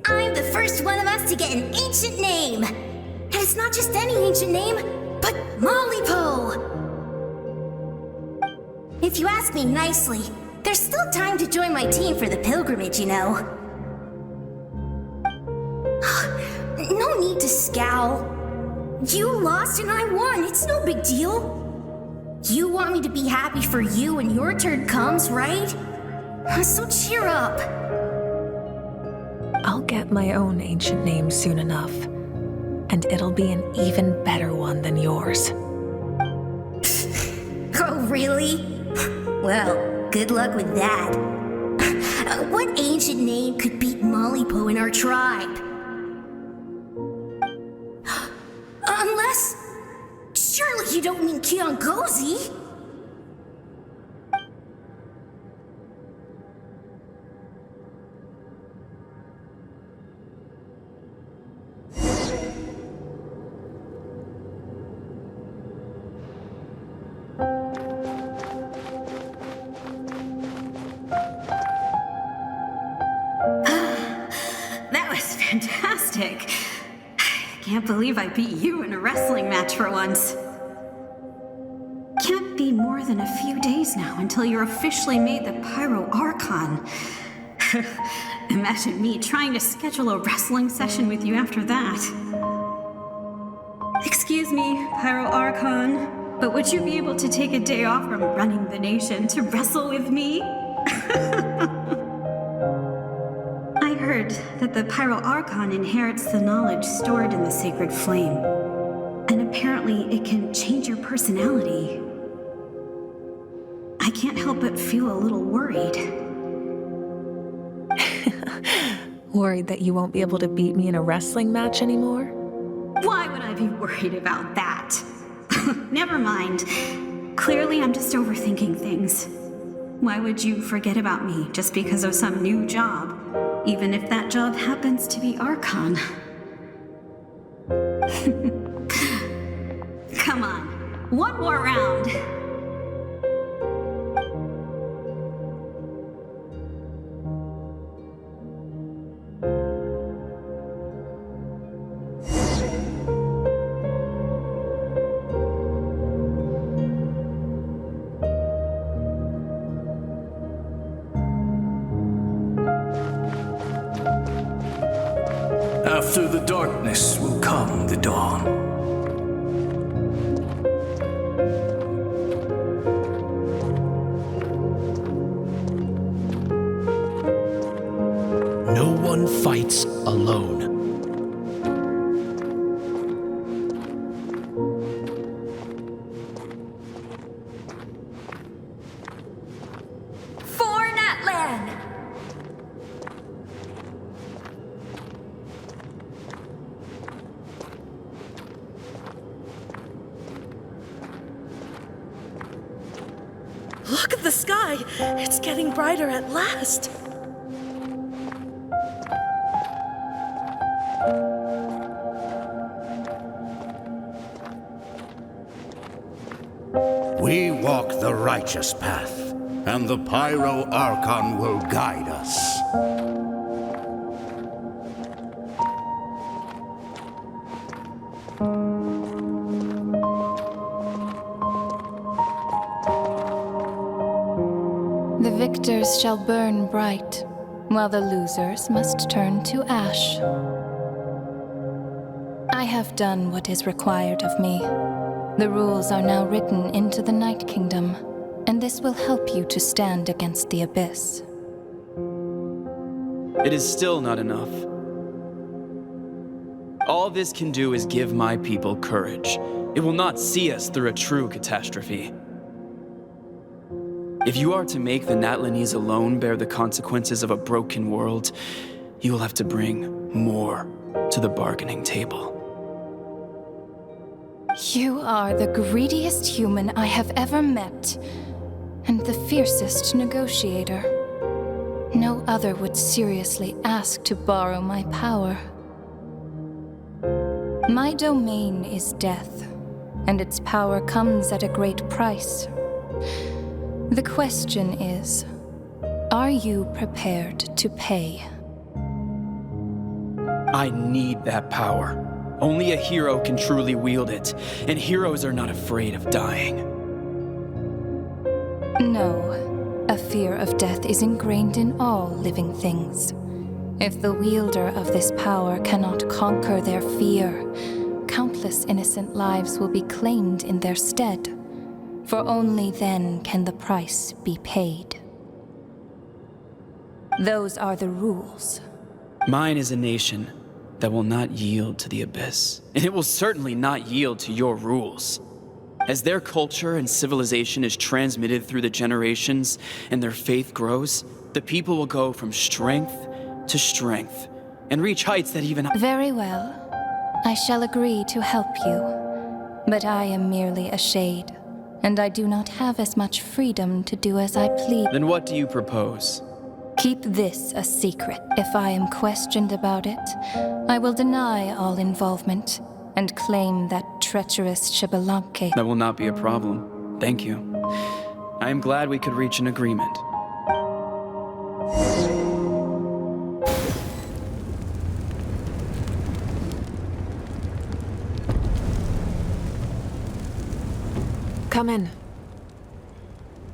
I'm the first one of us to get an ancient name. And it's not just any ancient name, but Mollypo. If you ask me nicely, there's still time to join my team for the pilgrimage, you know. No need to scowl. You lost and I won, it's no big deal. You want me to be happy for you when your turn comes, right? So cheer up.
I'll get my own ancient name soon enough, and it'll be an even better one than yours.
Oh, really? Well, good luck with that. What ancient name could beat Mollypo in our tribe? Unless... surely you don't mean Kiangozi?
That was fantastic. Can't believe I beat you in a wrestling match for once. Can't be more than a few days now until you're officially made the Pyro Archon. Imagine me trying to schedule a wrestling session with you after that. Excuse me, Pyro Archon, but would you be able to take a day off from running the nation to wrestle with me? I heard that the Pyro Archon inherits the knowledge stored in the sacred flame, and apparently it can change your personality. I can't help but feel a little worried.
Worried that you won't be able to beat me in a wrestling match anymore?
Why would I be worried about that? Never mind. Clearly, I'm just overthinking things. Why would you forget about me just because of some new job? Even if that job happens to be Archon. Come on, one more round.
After the darkness will come the dawn.
No one fights alone.
For Natlin!
Look at the sky! It's getting brighter at last!
We walk the righteous path, and the Pyro Archon will guide us.
The victors shall burn bright, while the losers must turn to ash. I have done what is required of me. The rules are now written into the Night Kingdom, and this will help you to stand against the Abyss.
It is still not enough. All this can do is give my people courage. It will not see us through a true catastrophe. If you are to make the Natlanese alone bear the consequences of a broken world, you will have to bring more to the bargaining table.
You are the greediest human I have ever met, and the fiercest negotiator. No other would seriously ask to borrow my power. My domain is death, and its power comes at a great price. The question is, are you prepared to pay?
I need that power. Only a hero can truly wield it, and heroes are not afraid of dying.
No, a fear of death is ingrained in all living things. If the wielder of this power cannot conquer their fear, countless innocent lives will be claimed in their stead. For only then can the price be paid. Those are the rules.
Mine is a nation that will not yield to the Abyss, and it will certainly not yield to your rules. As their culture and civilization is transmitted through the generations and their faith grows, the people will go from strength to strength and reach heights that even—
Very well. I shall agree to help you. But I am merely a shade, and I do not have as much freedom to do as I please.
Then what do you propose?
Keep this a secret. If I am questioned about it, I will deny all involvement and claim that treacherous Xbalanque.
That will not be a problem. Thank you. I am glad we could reach an agreement.
Come in.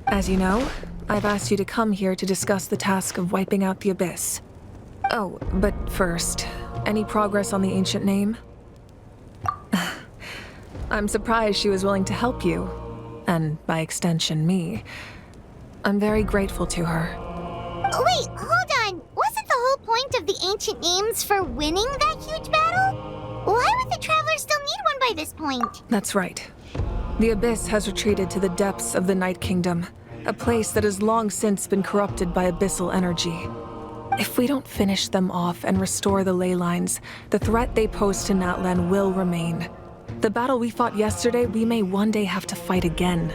As you know, I've asked you to come here to discuss the task of wiping out the Abyss. Oh, but first, any progress on the ancient name? I'm surprised she was willing to help you, and by extension, me. I'm very grateful to her.
Wait, hold on. Wasn't the whole point of the ancient names for winning that huge battle? Why would the Travelers still need one by this point?
That's right. The Abyss has retreated to the depths of the Night Kingdom, a place that has long since been corrupted by abyssal energy. If we don't finish them off and restore the ley lines, the threat they pose to Natlin will remain. The battle we fought yesterday, we may one day have to fight again.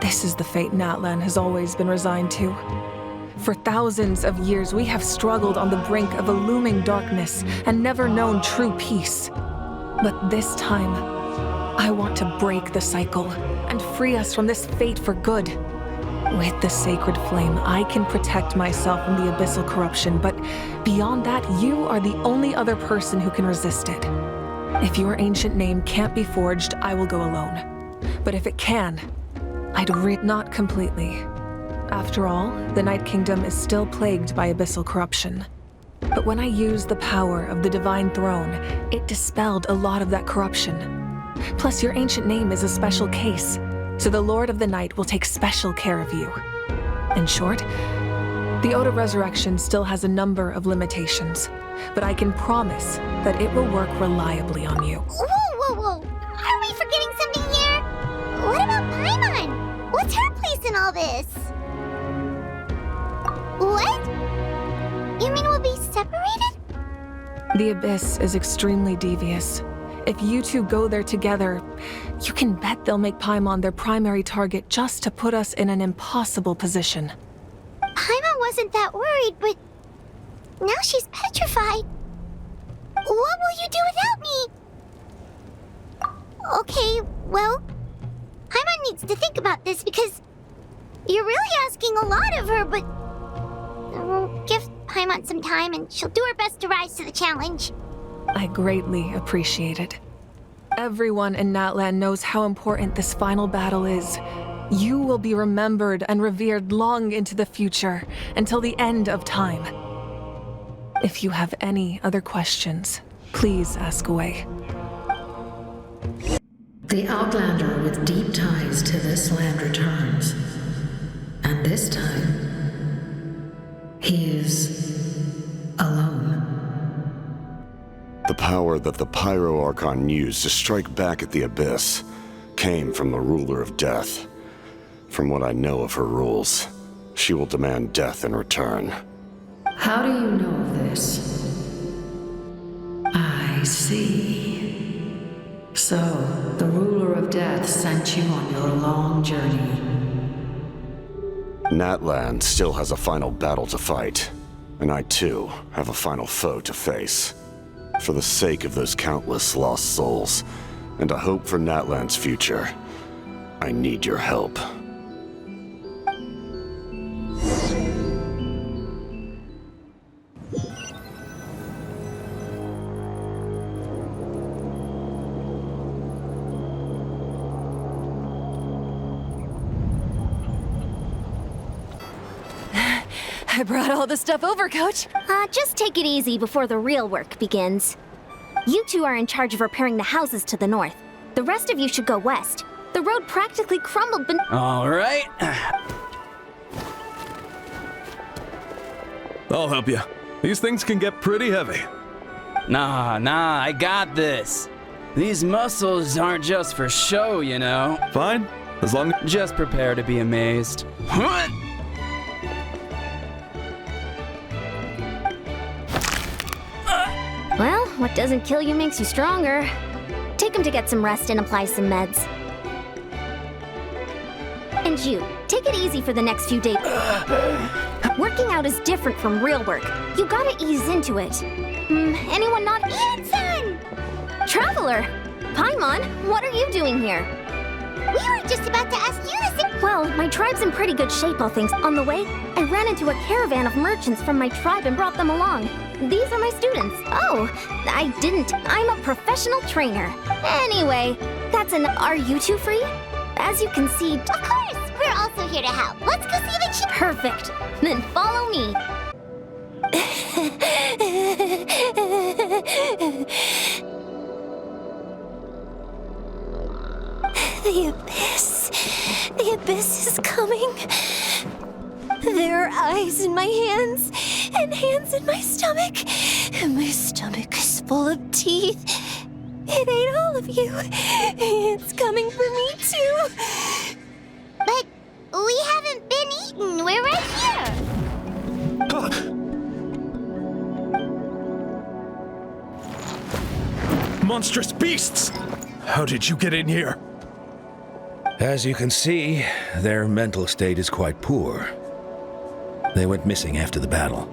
This is the fate Natlin has always been resigned to. For thousands of years, we have struggled on the brink of a looming darkness and never known true peace. But this time, I want to break the cycle and free us from this fate for good. With the sacred flame, I can protect myself from the abyssal corruption, but beyond that, you are the only other person who can resist it. If your ancient name can't be forged, I will go alone. But if it can, I'd not completely. After all, the Night Kingdom is still plagued by abyssal corruption. But when I used the power of the Divine Throne, it dispelled a lot of that corruption. Plus, your ancient name is a special case, so the Lord of the Night will take special care of you. In short, the Ode of Resurrection still has a number of limitations, but I can promise that it will work reliably on you.
Whoa, whoa, whoa! Are we forgetting something here? What about Paimon? What's her place in all this? What? You mean we'll be separated?
The Abyss is extremely devious. If you two go there together, you can bet they'll make Paimon their primary target just to put us in an impossible position.
Paimon wasn't that worried, but now she's petrified. What will you do without me? Okay, well, Paimon needs to think about this because you're really asking a lot of her, but we'll give Paimon some time and she'll do her best to rise to the challenge.
I greatly appreciate it. Everyone in Natlin knows how important this final battle is. You will be remembered and revered long into the future, until the end of time. If you have any other questions, please ask away.
The Outlander with deep ties to this land returns. And this time, he is alone.
The power that the Pyro Archon used to strike back at the Abyss came from the Ruler of Death. From what I know of her rules, she will demand death in return.
How do you know of this? I see. So, the Ruler of Death sent you on your long journey.
Natlin still has a final battle to fight, and I too have a final foe to face. For the sake of those countless lost souls, and a hope for Natlan's future, I need your help.
I brought all the stuff over, Coach.
Just take it easy before the real work begins. You two are in charge of repairing the houses to the north. The rest of you should go west. The road practically crumbled, but...
All right.
I'll help you. These things can get pretty heavy.
Nah, I got this. These muscles aren't just for show, you know.
Fine, as long as...
Just prepare to be amazed.
Well, what doesn't kill you makes you stronger. Take him to get some rest and apply some meds. And you, take it easy for the next few days. Working out is different from real work. You gotta ease into it. Anyone not...
Hanson!
Traveler! Paimon, what are you doing here?
We were just about to ask you the same...
Well, my tribe's in pretty good shape, all things. On the way, I ran into a caravan of merchants from my tribe and brought them along. These are my students. Oh, I didn't. I'm a professional trainer. Anyway, that's enough. Are you two free? As you can see...
Of course! We're also here to help. Let's go see the chief.
Perfect. Then follow me.
The Abyss. The Abyss is coming. There are eyes in my hands, and hands in my stomach. And my stomach is full of teeth. It ate all of you. It's coming for me too.
But we haven't We're right here.
Monstrous beasts! How did you get in here?
As you can see, their mental state is quite poor. They went missing after the battle.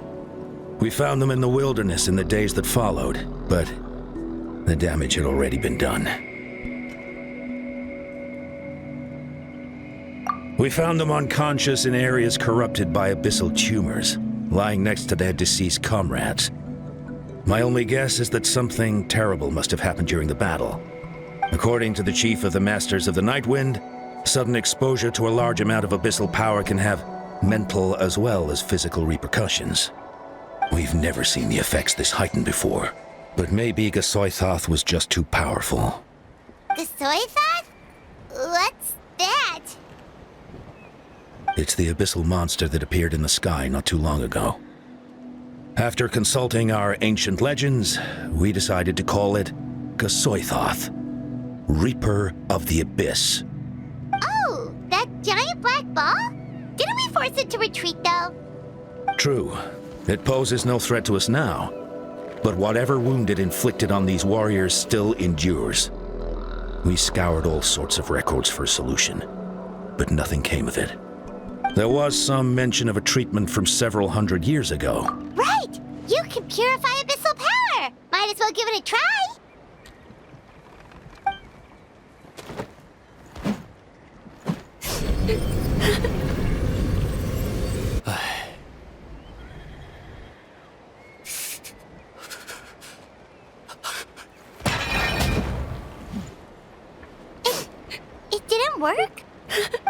We found them in the wilderness in the days that followed, but the damage had already been done. We found them unconscious in areas corrupted by abyssal tumors, lying next to their deceased comrades. My only guess is that something terrible must have happened during the battle. According to the chief of the Masters of the Nightwind, sudden exposure to a large amount of abyssal power can have mental as well as physical repercussions. We've never seen the effects this heightened before, but maybe Gasoithoth was just too powerful.
Gasoithoth? What's that?
It's the abyssal monster that appeared in the sky not too long ago. After consulting our ancient legends, we decided to call it Gasoithoth, Reaper of the Abyss.
Oh, that giant black ball? Didn't we force it to retreat, though?
True. It poses no threat to us now, but whatever wound it inflicted on these warriors still endures. We scoured all sorts of records for a solution, but nothing came of it. There was some mention of a treatment from several hundred years ago.
Right! You can purify abyssal power! Might as well give it a try! It didn't work?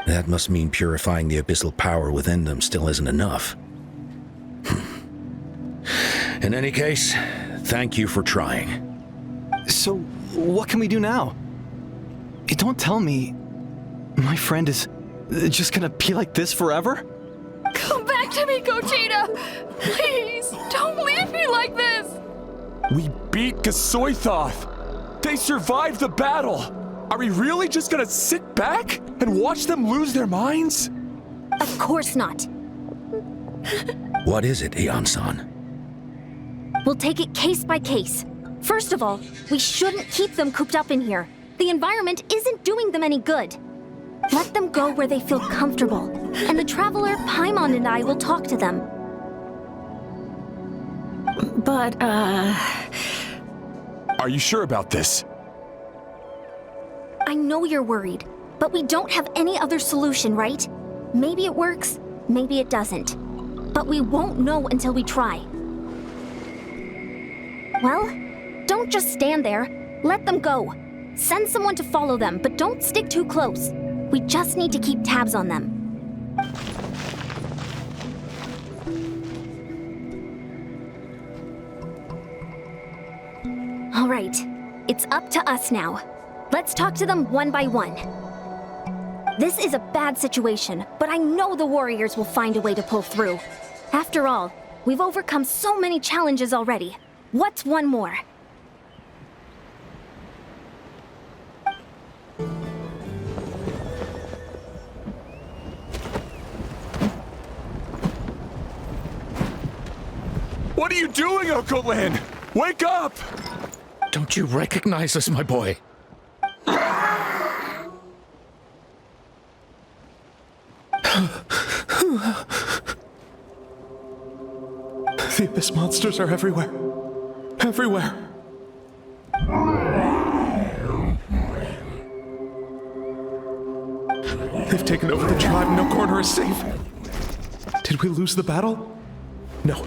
That must mean purifying the abyssal power within them still isn't enough. In any case, thank you for trying.
So, what can we do now? Don't tell me my friend is just gonna be like this forever?
Come back to me, Gogeta! Please, don't leave me like this!
We beat Gasoithoth! They survived the battle! Are we really just gonna sit back and watch them lose their minds?
Of course not.
What is it, Aeon-san?
We'll take it case by case. First of all, we shouldn't keep them cooped up in here. The environment isn't doing them any good. Let them go where they feel comfortable, and the Traveler, Paimon, and I will talk to them.
But,
Are you sure about this?
I know you're worried, but we don't have any other solution, right? Maybe it works, maybe it doesn't. But we won't know until we try. Well, don't just stand there. Let them go. Send someone to follow them, but don't stick too close. We just need to keep tabs on them. All right, it's up to us now. Let's talk to them one by one. This is a bad situation, but I know the warriors will find a way to pull through. After all, we've overcome so many challenges already. What's one more?
What are you doing, Uncle Lin? Wake up!
Don't you recognize us, my boy?
The Abyss monsters are everywhere. Everywhere. They've taken over the tribe. No corner is safe. Did we lose the battle? No.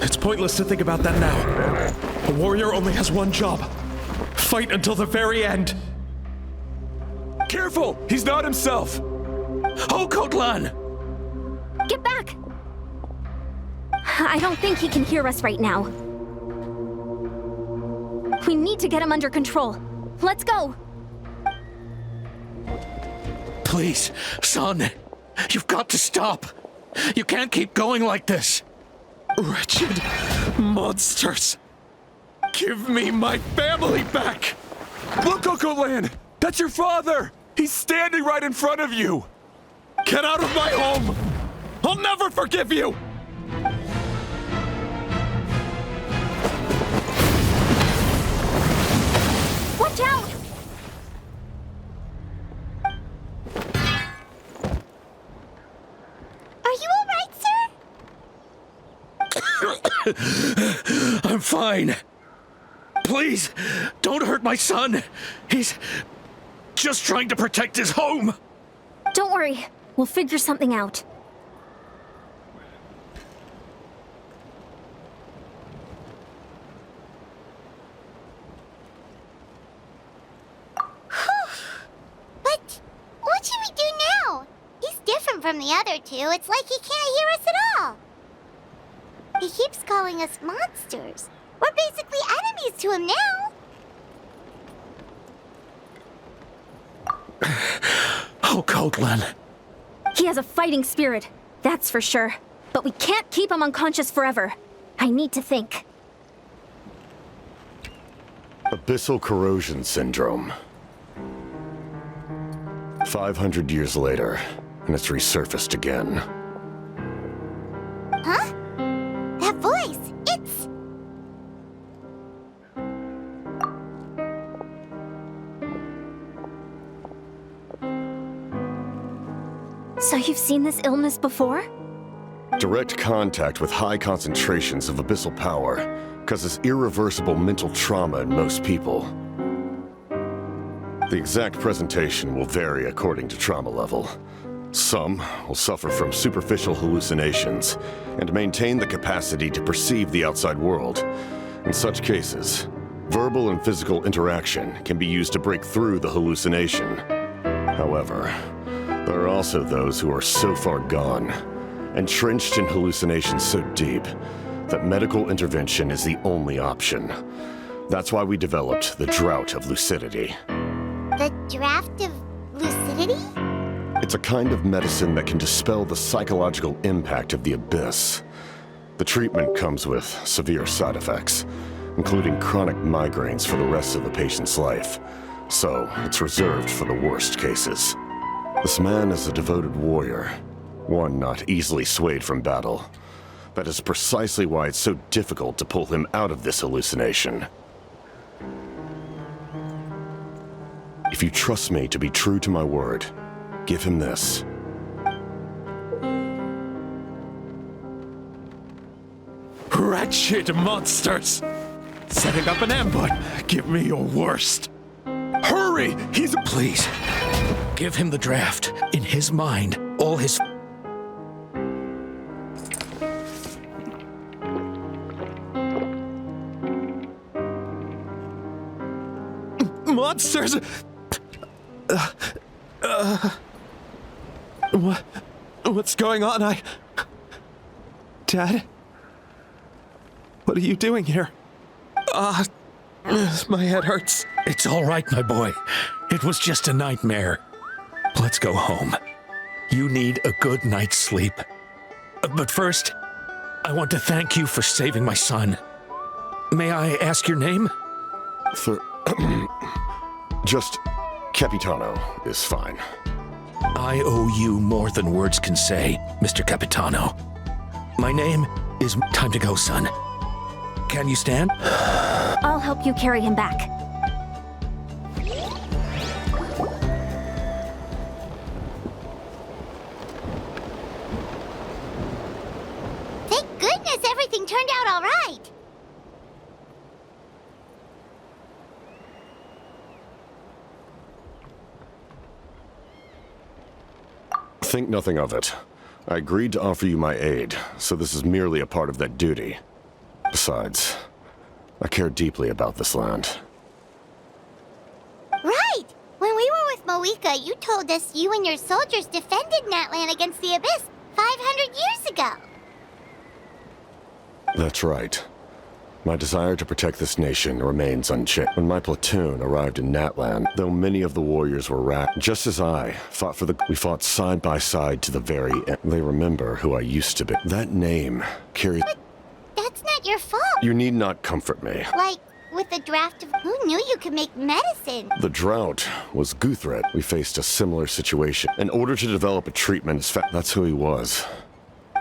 It's pointless to think about that now. A warrior only has one job. Fight until the very end. Careful! He's not himself!
Oh, Kotlan!
Get back! I don't think he can hear us right now. We need to get him under control. Let's go!
Please, son, you've got to stop. You can't keep going like this.
Wretched monsters! Give me my family back! Look, Uncle Lan! That's your father! He's standing right in front of you! Get out of my home! I'll never forgive you!
Watch out!
Are you alright, sir?
I'm fine. Please, don't hurt my son. He's just trying to protect his home.
Don't worry. We'll figure something out.
But what should we do now? He's different from the other two. It's like he can't hear us at all. He keeps calling us monsters. We're basically enemies to him now.
Oh, Natlan.
He has a fighting spirit, that's for sure. But we can't keep him unconscious forever. I need to think.
Abyssal corrosion syndrome. 500 years later, and it's resurfaced again.
Huh? That voice, it's...
So you've seen this illness before?
Direct contact with high concentrations of abyssal power causes irreversible mental trauma in most people. The exact presentation will vary according to trauma level. Some will suffer from superficial hallucinations and maintain the capacity to perceive the outside world. In such cases, verbal and physical interaction can be used to break through the hallucination. However, there are also those who are so far gone, entrenched in hallucinations so deep, that medical intervention is the only option. That's why we developed the Drought of Lucidity.
The Draft of Lucidity?
It's a kind of medicine that can dispel the psychological impact of the abyss. The treatment comes with severe side effects, including chronic migraines for the rest of the patient's life, so it's reserved for the worst cases. This man is a devoted warrior, one not easily swayed from battle. That is precisely why it's so difficult to pull him out of this hallucination. If you trust me to be true to my word, give him this.
Wretched monsters! Setting up an ambush! Give me your worst! Hurry! He's a...
Please, give him the draft. In his mind, all his...
Monsters! What's going on? Dad? What are you doing here? My head hurts.
It's all right, my boy. It was just a nightmare. Let's go home. You need a good night's sleep. But first, I want to thank you for saving my son. May I ask your name?
Just Capitano is fine.
I owe you more than words can say, Mr. Capitano. My name is... Time to go, son. Can you stand?
I'll help you carry him back.
Thank goodness everything turned out all right.
Think nothing of it. I agreed to offer you my aid, so this is merely a part of that duty. Besides, I care deeply about this land.
Right! When we were with Moika, you told us you and your soldiers defended Natlin against the Abyss 500 years ago.
That's right. My desire to protect this nation remains unchanged. When my platoon arrived in Natlin, though many of the warriors were racked, just as I fought we fought side by side to the very end. They remember who I used to be. That name carries...
But that's not your fault.
You need not comfort me.
Like, with the draft of... Who knew you could make medicine?
The drought was Guthred. We faced a similar situation. In order to develop a treatment, that's who he was.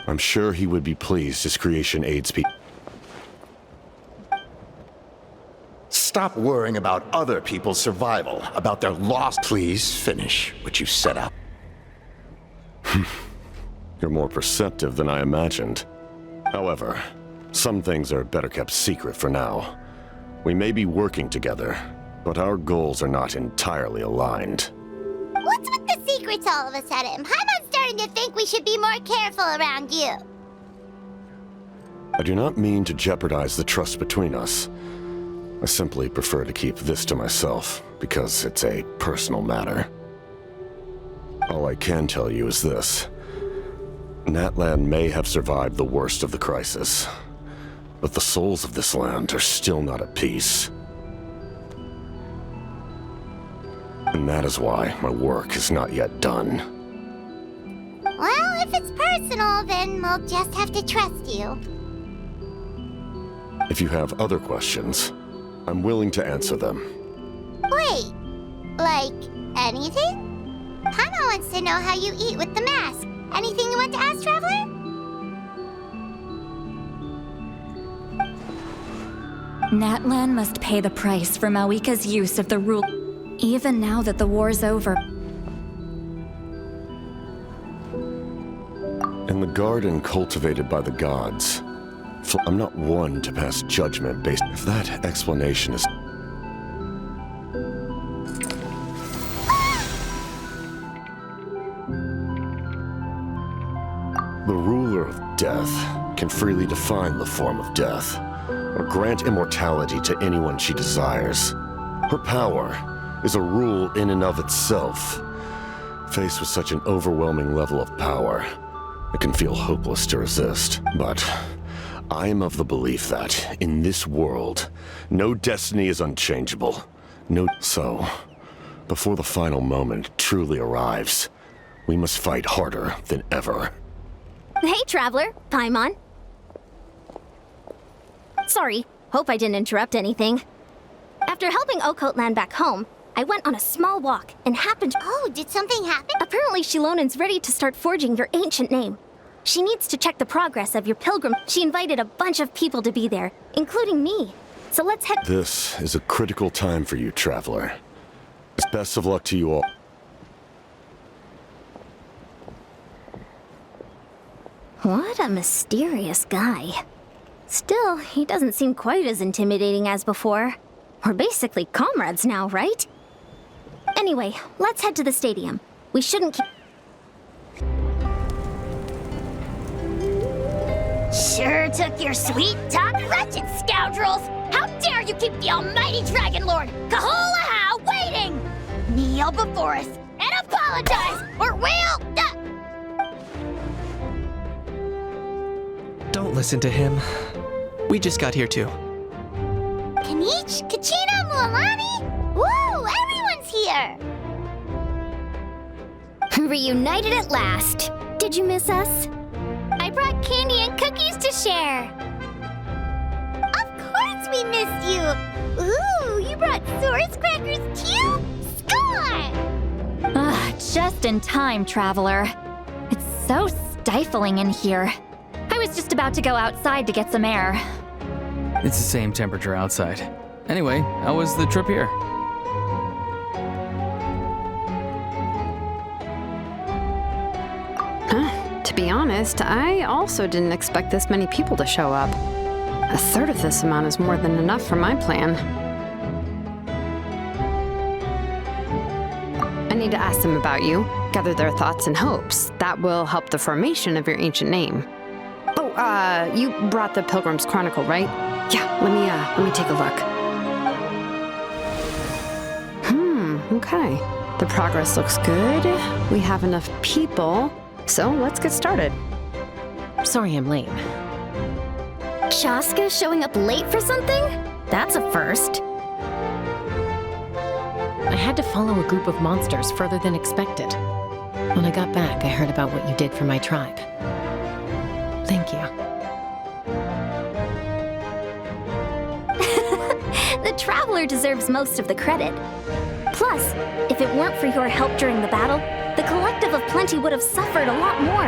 I'm sure he would be pleased his creation aids people.
Stop worrying about other people's survival, about their lost. Please finish what you set out.
You're more perceptive than I imagined. However, some things are better kept secret for now. We may be working together, but our goals are not entirely aligned.
What's with the secrets all of a sudden? Paimon's starting to think we should be more careful around you.
I do not mean to jeopardize the trust between us. I simply prefer to keep this to myself, because it's a personal matter. All I can tell you is this. Natlan may have survived the worst of the crisis, but the souls of this land are still not at peace. And that is why my work is not yet done.
Well, if it's personal, then we'll just have to trust you.
If you have other questions, I'm willing to answer them.
Wait, like anything? Paimon wants to know how you eat with the mask. Anything you want to ask, Traveler?
Natlan must pay the price for Malika's use of the rule, even now that the war's over.
In the garden cultivated by the gods, I'm not one to pass judgment based. If that explanation is. The ruler of death can freely define the form of death, or grant immortality to anyone she desires. Her power is a rule in and of itself. Faced with such an overwhelming level of power, it can feel hopeless to resist. But I am of the belief that, in this world, no destiny is unchangeable. So, before the final moment truly arrives, we must fight harder than ever.
Hey, Traveler. Paimon. Sorry, hope I didn't interrupt anything. After helping Occult land back home, I went on a small walk and happened.
Oh, did something happen?
Apparently, Shilonen's ready to start forging your ancient name. She needs to check the progress of your pilgrim. She invited a bunch of people to be there, including me. So let's head.
This is a critical time for you, Traveler. Best of luck to you all.
What a mysterious guy. Still, he doesn't seem quite as intimidating as before. We're basically comrades now, right? Anyway, let's head to the stadium. We shouldn't keep...
Sure took your sweet talk, wretched scoundrels! How dare you keep the almighty Dragon Lord, Kahulaha, waiting! Kneel before us and apologize, or we'll...
Don't listen to him. We just got here too.
Kanich, Kachina, Mualani? Woo, everyone's here!
Reunited at last. Did you miss us?
I brought candy and cookies to share. Of course we missed you. Ooh, you brought Source crackers too? Score!
Just in time, Traveler. It's so stifling in here. I was just about to go outside to get some air.
It's the same temperature outside. Anyway, how was the trip here?
To be honest, I also didn't expect this many people to show up. A third of this amount is more than enough for my plan. I need to ask them about you, gather their thoughts and hopes. That will help the formation of your ancient name. Oh, you brought the Pilgrim's Chronicle, right? Yeah, let me take a look. Okay. The progress looks good. We have enough people, so let's get started.
Sorry I'm late.
Shaska showing up late for something? That's a first.
I had to follow a group of monsters further than expected. When I got back, I heard about what you did for my tribe. Thank you.
The
Traveler deserves most of the credit. Plus, if it weren't for your help during the battle, the Collective of Plenty would have suffered a lot more.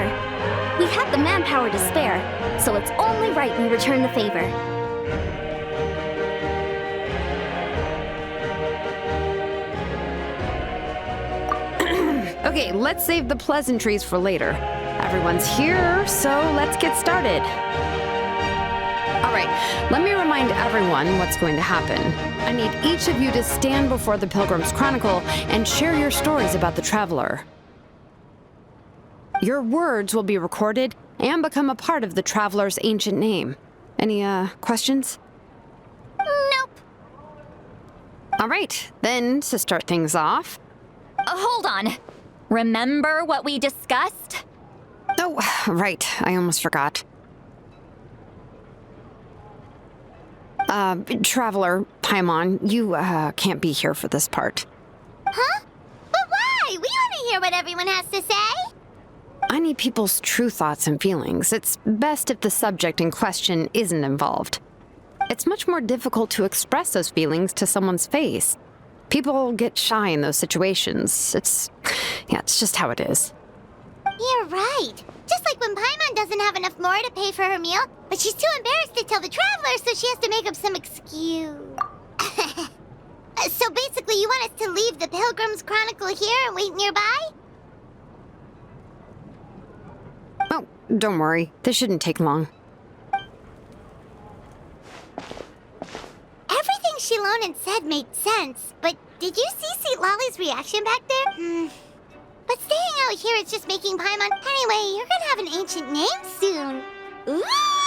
We had the manpower to spare, so it's only right we return the favor.
Okay, let's save the pleasantries for later. Everyone's here, so let's get started. All right, let me remind everyone what's going to happen. I need each of you to stand before the Pilgrim's Chronicle and share your stories about the Traveler. Your words will be recorded and become a part of the Traveler's ancient name. Any, questions?
Nope.
All right, then, to start things off...
Hold on. Remember what we discussed?
Oh, right, I almost forgot. Traveler, Paimon, you, can't be here for this part.
Huh? But why? We want to hear what everyone has to say.
I need people's true thoughts and feelings. It's best if the subject in question isn't involved. It's much more difficult to express those feelings to someone's face. People get shy in those situations. It's just how it is.
You're right. Just like when Paimon doesn't have enough lore to pay for her meal, but she's too embarrassed to tell the Traveler, so she has to make up some excuse. So basically, you want us to leave the Pilgrim's Chronicle here and wait nearby?
Oh, don't worry. This shouldn't take long.
Everything Shilonen said made sense, but did you see Seat Lolly's reaction back there? But staying out here is just making Paimon... Anyway, you're gonna have an ancient name soon. Ooh,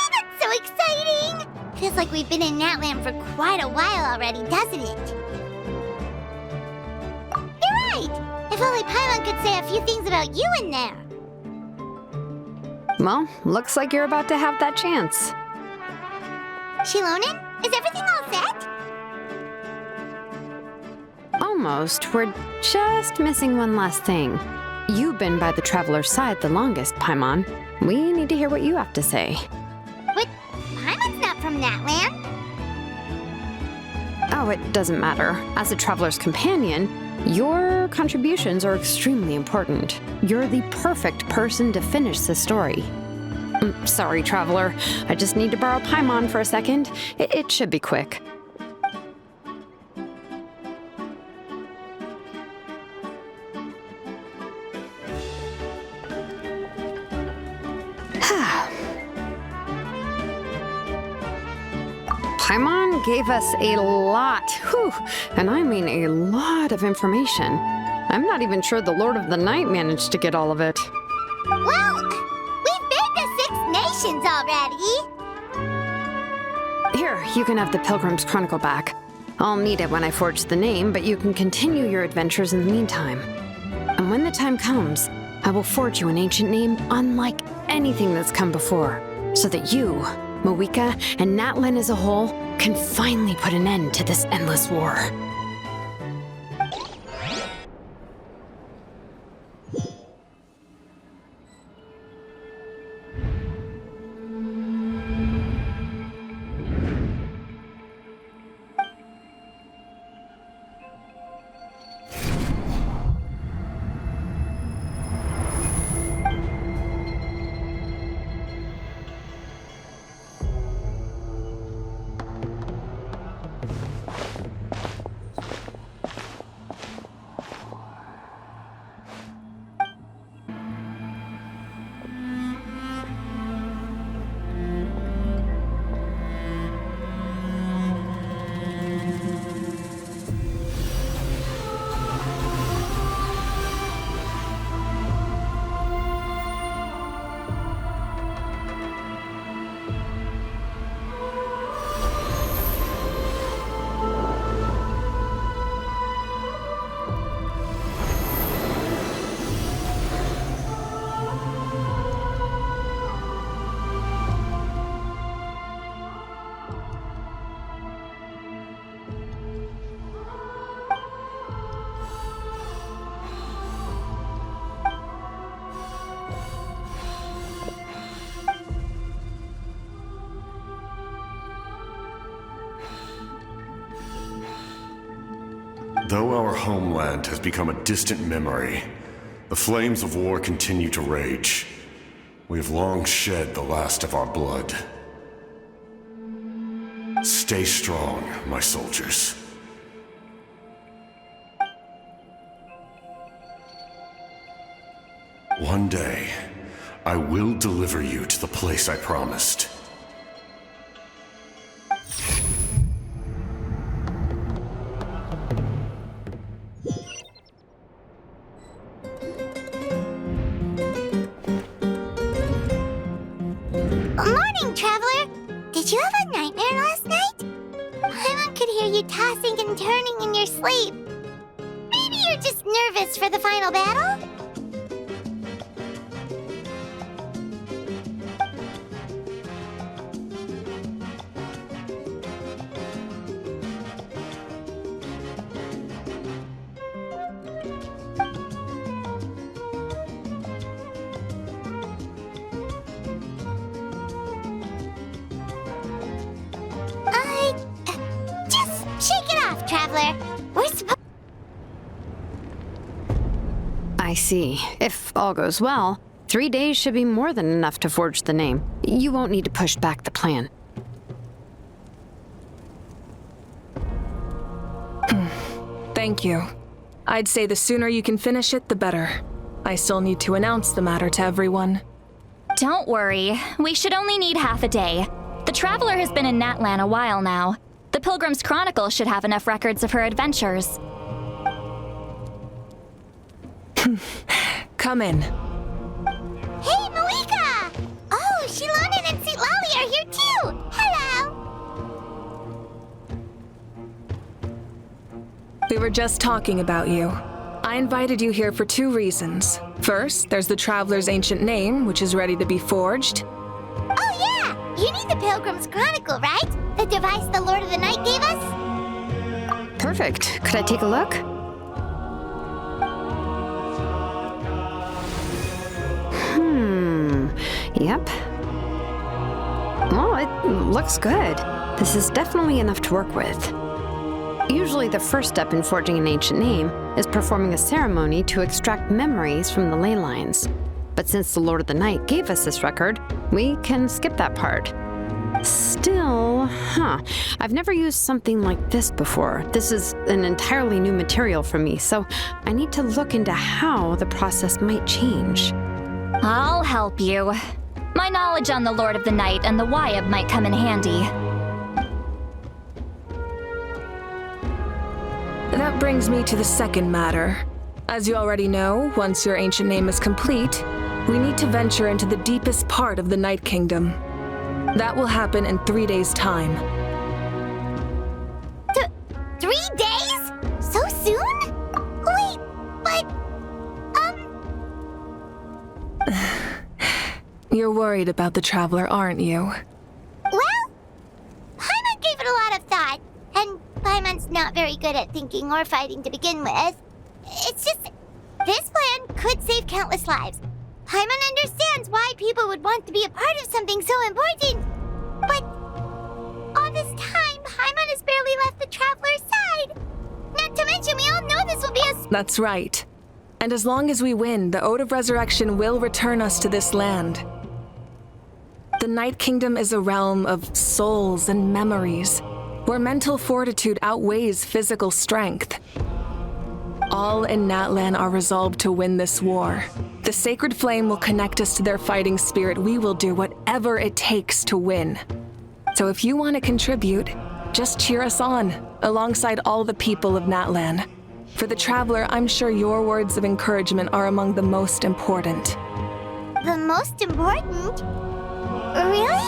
that's so exciting! Feels like we've been in Natlin for quite a while already, doesn't it? You're right! If only Paimon could say a few things about you in there.
Well, looks like you're about to have that chance.
Shilonen, is everything all set?
Almost. We're just missing one last thing. You've been by the Traveler's side the longest, Paimon. We need to hear what you have to say.
But Paimon's not from Natlan.
Oh, it doesn't matter. As a Traveler's companion, your contributions are extremely important. You're the perfect person to finish the story. Sorry, Traveler. I just need to borrow Paimon for a second. It should be quick. Paimon gave us a lot, and I mean a lot of information. I'm not even sure the Lord of the Night managed to get all of it.
Well, we've been to 6 nations already.
Here, you can have the Pilgrim's Chronicle back. I'll need it when I forge the name, but you can continue your adventures in the meantime. And when the time comes, I will forge you an ancient name unlike anything that's come before, so that you, Moeka, and Natlin as a whole can finally put an end to this endless war.
Though our homeland has become a distant memory, the flames of war continue to rage. We have long shed the last of our blood. Stay strong, my soldiers. One day, I will deliver you to the place I promised.
Morning, Traveler! Did you have a nightmare last night? Paimon could hear you tossing and turning in your sleep. Maybe you're just nervous for the final battle? Just shake it off, Traveler. We're supposed.
I see. If all goes well, 3 days should be more than enough to forge the name. You won't need to push back the plan.
Thank you. I'd say the sooner you can finish it, the better. I still need to announce the matter to everyone.
Don't worry. We should only need half a day. The Traveler has been in Natlin a while now. The Pilgrim's Chronicle should have enough records of her adventures.
Come in.
Hey, Malika! Oh, Shilonen and St. Lolly are here too! Hello!
We were just talking about you. I invited you here for 2 reasons. First, there's the Traveler's ancient name, which is ready to be forged.
Oh yeah! You need the Pilgrim's Chronicle, right? The device the Lord of the Night gave us?
Perfect. Could I take a look? Yep. Well, it looks good. This is definitely enough to work with. Usually the first step in forging an ancient name is performing a ceremony to extract memories from the ley lines. But since the Lord of the Night gave us this record, we can skip that part. Still, I've never used something like this before. This is an entirely new material for me, so I need to look into how the process might change.
I'll help you. My knowledge on the Lord of the Night and the Wyab might come in handy.
That brings me to the second matter. As you already know, once your ancient name is complete, we need to venture into the deepest part of the Night Kingdom. That will happen in 3 days' time.
3 days? So soon? Wait, but...
You're worried about the Traveler, aren't you?
Well, Paimon gave it a lot of thought, and Paimon's not very good at thinking or fighting to begin with. It's just, this plan could save countless lives. Paimon understands why people would want to be a part of something so important. But all this time, Paimon has barely left the Traveler's side. Not to mention, we all know this will be a...
That's right. And as long as we win, the Ode of Resurrection will return us to this land. The Night Kingdom is a realm of souls and memories, where mental fortitude outweighs physical strength. All in Natlin are resolved to win this war. The sacred flame will connect us to their fighting spirit. We will do whatever it takes to win. So if you want to contribute, just cheer us on, alongside all the people of Natlin. For the Traveler, I'm sure your words of encouragement are among the most important.
The most important? Really?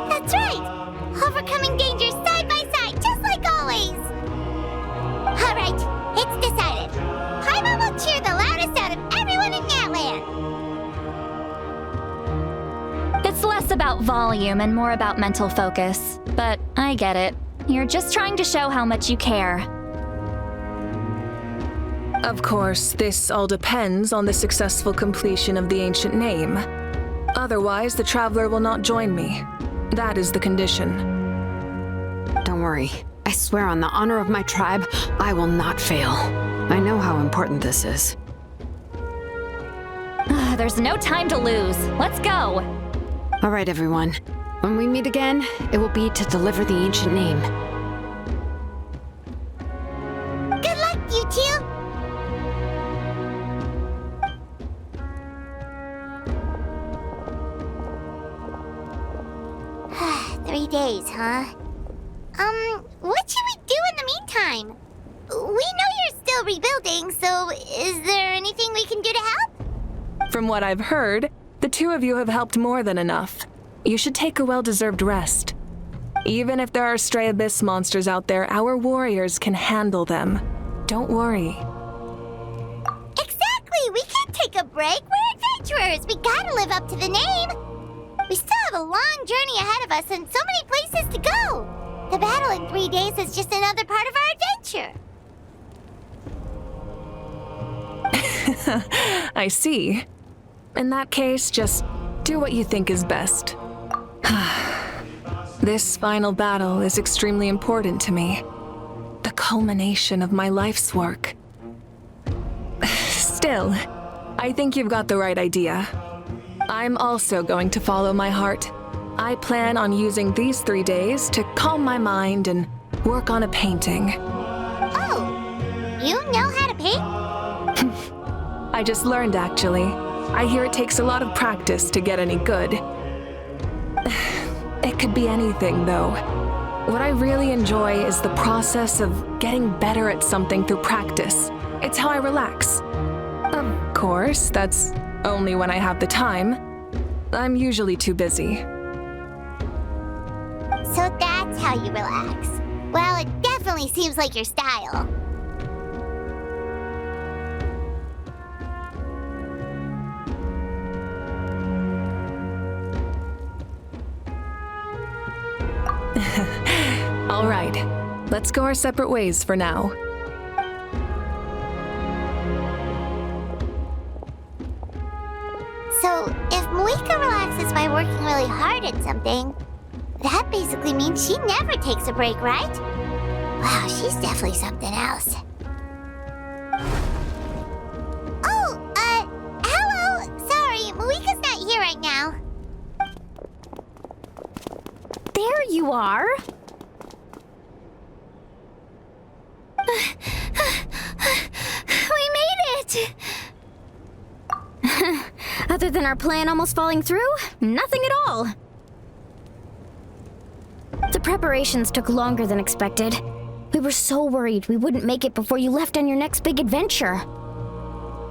That's right! Overcoming dangers side by side, just like always! Alright, it's decided. Paimon will cheer the loudest out of everyone in Natland!
It's less about volume and more about mental focus. But I get it. You're just trying to show how much you care.
Of course, this all depends on the successful completion of the ancient name. Otherwise, the Traveler will not join me. That is the condition.
Don't worry. I swear on the honor of my tribe, I will not fail. I know how important this is.
There's no time to lose. Let's go.
All right, everyone. When we meet again, it will be to deliver the ancient name.
Good luck, you two! 3 days, huh? What should we do in the meantime? We know you're still rebuilding, so is there anything we can do to help?
From what I've heard, the two of you have helped more than enough. You should take a well-deserved rest. Even if there are stray abyss monsters out there, our warriors can handle them. Don't worry.
Exactly! We can't take a break. We're adventurers. We gotta live up to the name. We still have a long journey ahead of us and so many places to go. The battle in 3 days is just another part of our adventure.
I see. In that case, just do what you think is best. This final battle is extremely important to me. The culmination of my life's work. Still, I think you've got the right idea. I'm also going to follow my heart. I plan on using these 3 days to calm my mind and work on a painting.
Oh, you know how to paint?
I just learned, actually. I hear it takes a lot of practice to get any good. It could be anything, though. What I really enjoy is the process of getting better at something through practice. It's how I relax. Of course, that's only when I have the time. I'm usually too busy.
So that's how you relax. Well, it definitely seems like your style.
All right, let's go our separate ways for now.
So, if Moika relaxes by working really hard at something, that basically means she never takes a break, right? Wow, she's definitely something else. Oh, hello! Sorry, Moika's not here right now.
There you are. We made it! Other than our plan almost falling through, nothing at all. The preparations took longer than expected. We were so worried we wouldn't make it before you left on your next big adventure.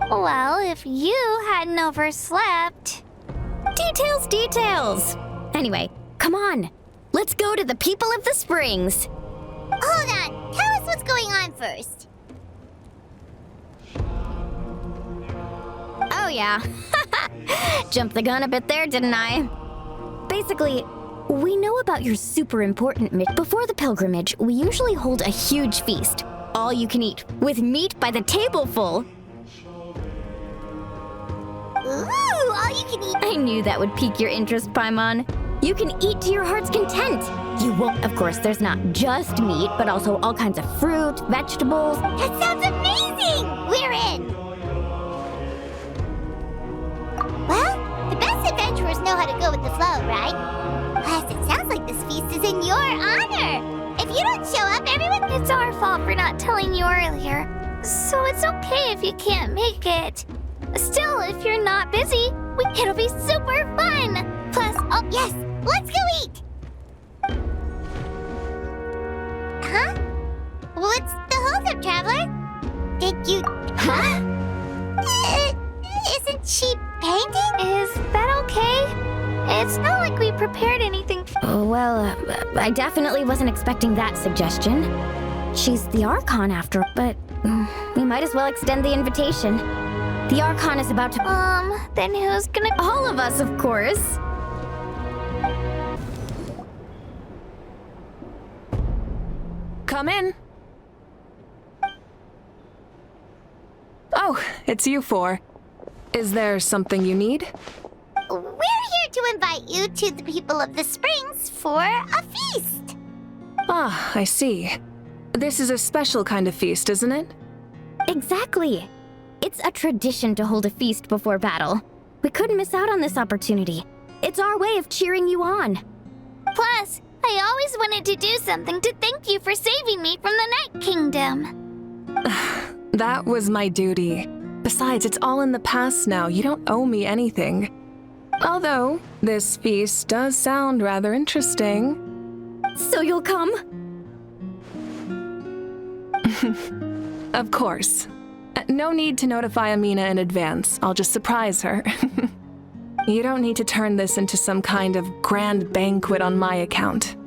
Well, if you hadn't overslept...
Details, details! Anyway, come on. Let's go to the people of the springs.
Hold on. Tell us what's going on first.
Oh, yeah. Jumped the gun a bit there, didn't I? Basically, we know about your super important mission. Before the pilgrimage, we usually hold a huge feast. All you can eat, with meat by the tableful.
Ooh, all you can eat.
I knew that would pique your interest, Paimon. You can eat to your heart's content. You won't, of course, there's not just meat, but also all kinds of fruit, vegetables.
That sounds amazing! We're in! Well, the best adventurers know how to go with the flow, right? Plus, it sounds like this feast is in your honor. If you don't show up, everyone...
It's our fault for not telling you earlier. So it's okay if you can't make it. Still, if you're not busy, it'll be super fun!
Plus, oh, yes! Let's go eat! Huh? What's the holdup, traveler? Did you... Huh? Isn't she painting?
Is that okay? It's not like we prepared anything.
Well, I definitely wasn't expecting that suggestion. She's the Archon after, but we might as well extend the invitation. The Archon is about to...
Then who's gonna...
All of us, of course.
Come in. Oh, it's you four. Is there something you need?
We're here to invite you to the people of the springs for a feast.
Ah, I see. This is a special kind of feast, isn't it?
Exactly. It's a tradition to hold a feast before battle. We couldn't miss out on this opportunity. It's our way of cheering you on.
Plus, I always wanted to do something to thank you for saving me from the Night Kingdom.
That was my duty. Besides, it's all in the past now. You don't owe me anything. Although, this feast does sound rather interesting.
So you'll come?
Of course. No need to notify Amina in advance. I'll just surprise her. You don't need to turn this into some kind of grand banquet on my account.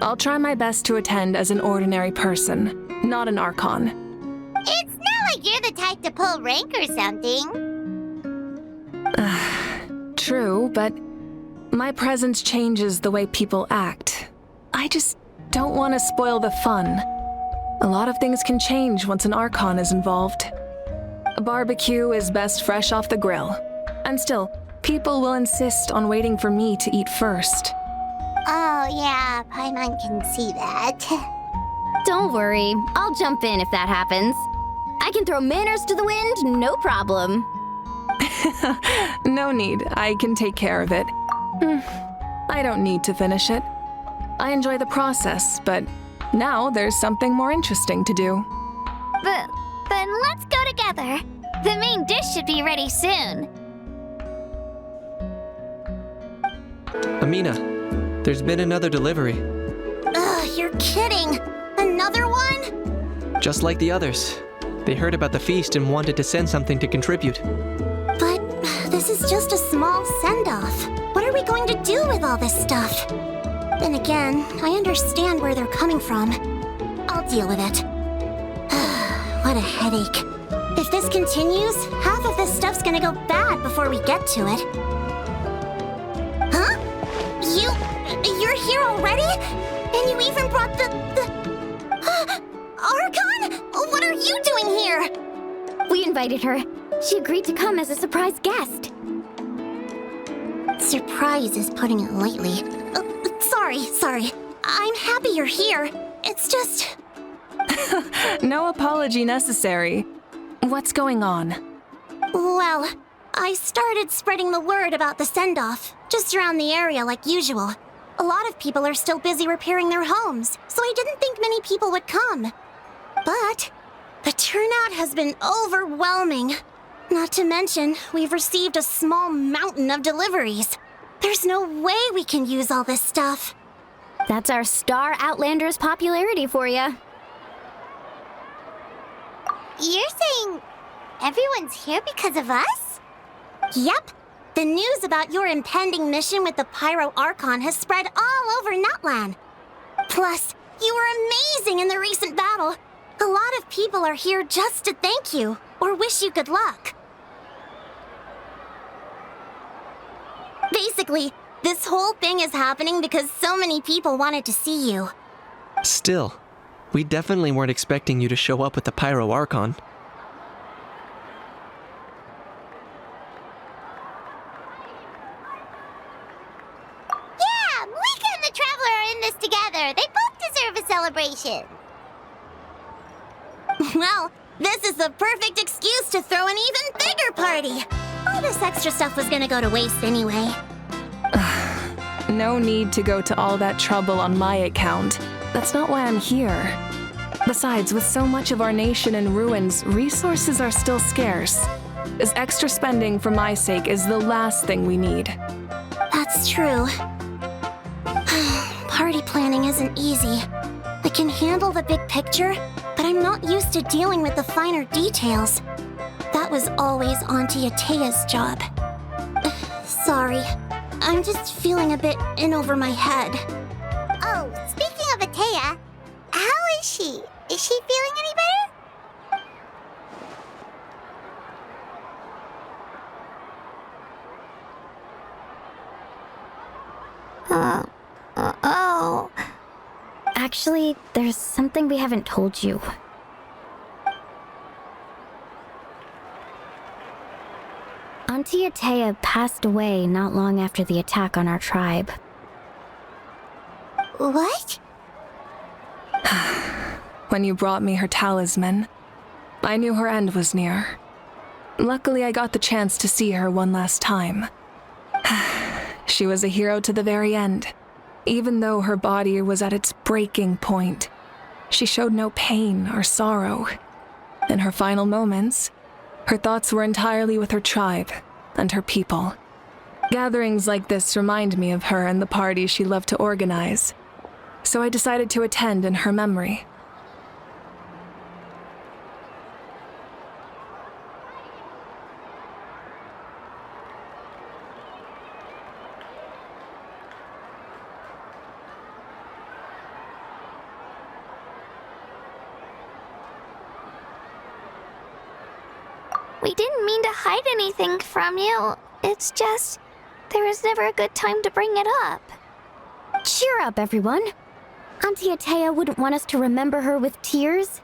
I'll try my best to attend as an ordinary person, not an Archon.
It's not like you're the type to pull rank or something.
True, but my presence changes the way people act. I just don't want to spoil the fun. A lot of things can change once an Archon is involved. A barbecue is best fresh off the grill. And still, people will insist on waiting for me to eat first.
Oh yeah, Paimon can see that.
Don't worry, I'll jump in if that happens. I can throw manners to the wind, no problem.
No need, I can take care of it. I don't need to finish it. I enjoy the process, but now there's something more interesting to do.
Then let's go together. The main dish should be ready soon.
Amina, there's been another delivery.
Ugh, you're kidding. Another one?
Just like the others. They heard about the feast and wanted to send something to contribute.
But this is just a small send-off. What are we going to do with all this stuff? Then again, I understand where they're coming from. I'll deal with it. What a headache. If this continues, half of this stuff's gonna go bad before we get to it. Huh? You're here already? And you even brought the... Archon? What are you doing here?
We invited her. She agreed to come as a surprise guest.
Surprise is putting it lightly. Sorry. I'm happy you're here. It's just...
No apology necessary. What's going on?
Well, I started spreading the word about the send-off, just around the area like usual. A lot of people are still busy repairing their homes, so I didn't think many people would come. But the turnout has been overwhelming. Not to mention, we've received a small mountain of deliveries. There's no way we can use all this stuff.
That's our Star Outlander's popularity for you.
You're saying everyone's here because of us? Yep. The news about your impending mission with the Pyro Archon has spread all over Natlan. Plus, you were amazing in the recent battle. A lot of people are here just to thank you, or wish you good luck. Basically, this whole thing is happening because so many people wanted to see you.
Still, we definitely weren't expecting you to show up with the Pyro Archon.
Yeah, Moika and the Traveler are in this together. They both deserve a celebration. Well, this is the perfect excuse to throw an even bigger party. All this extra stuff was gonna go to waste anyway.
No need to go to all that trouble on my account. That's not why I'm here. Besides, with so much of our nation in ruins, resources are still scarce. This extra spending for my sake is the last thing we need.
That's true. Party planning isn't easy. I can handle the big picture, but I'm not used to dealing with the finer details. That was always Auntie Atea's job. Sorry. I'm just feeling a bit in over my head. Oh, speaking of Atea, how is she? Is she feeling any better?
Oh. Actually, there's something we haven't told you.
Auntie Atea passed away not long after the attack on our tribe. What?
When you brought me her talisman, I knew her end was near. Luckily, I got the chance to see her one last time. She was a hero to the very end. Even though her body was at its breaking point, she showed no pain or sorrow. In her final moments, her thoughts were entirely with her tribe and her people. Gatherings like this remind me of her and the parties she loved to organize, so I decided to attend in her memory.
We didn't mean to hide anything from you. It's just, there was never a good time to bring it up.
Cheer up, everyone. Auntie Atea wouldn't want us to remember her with tears.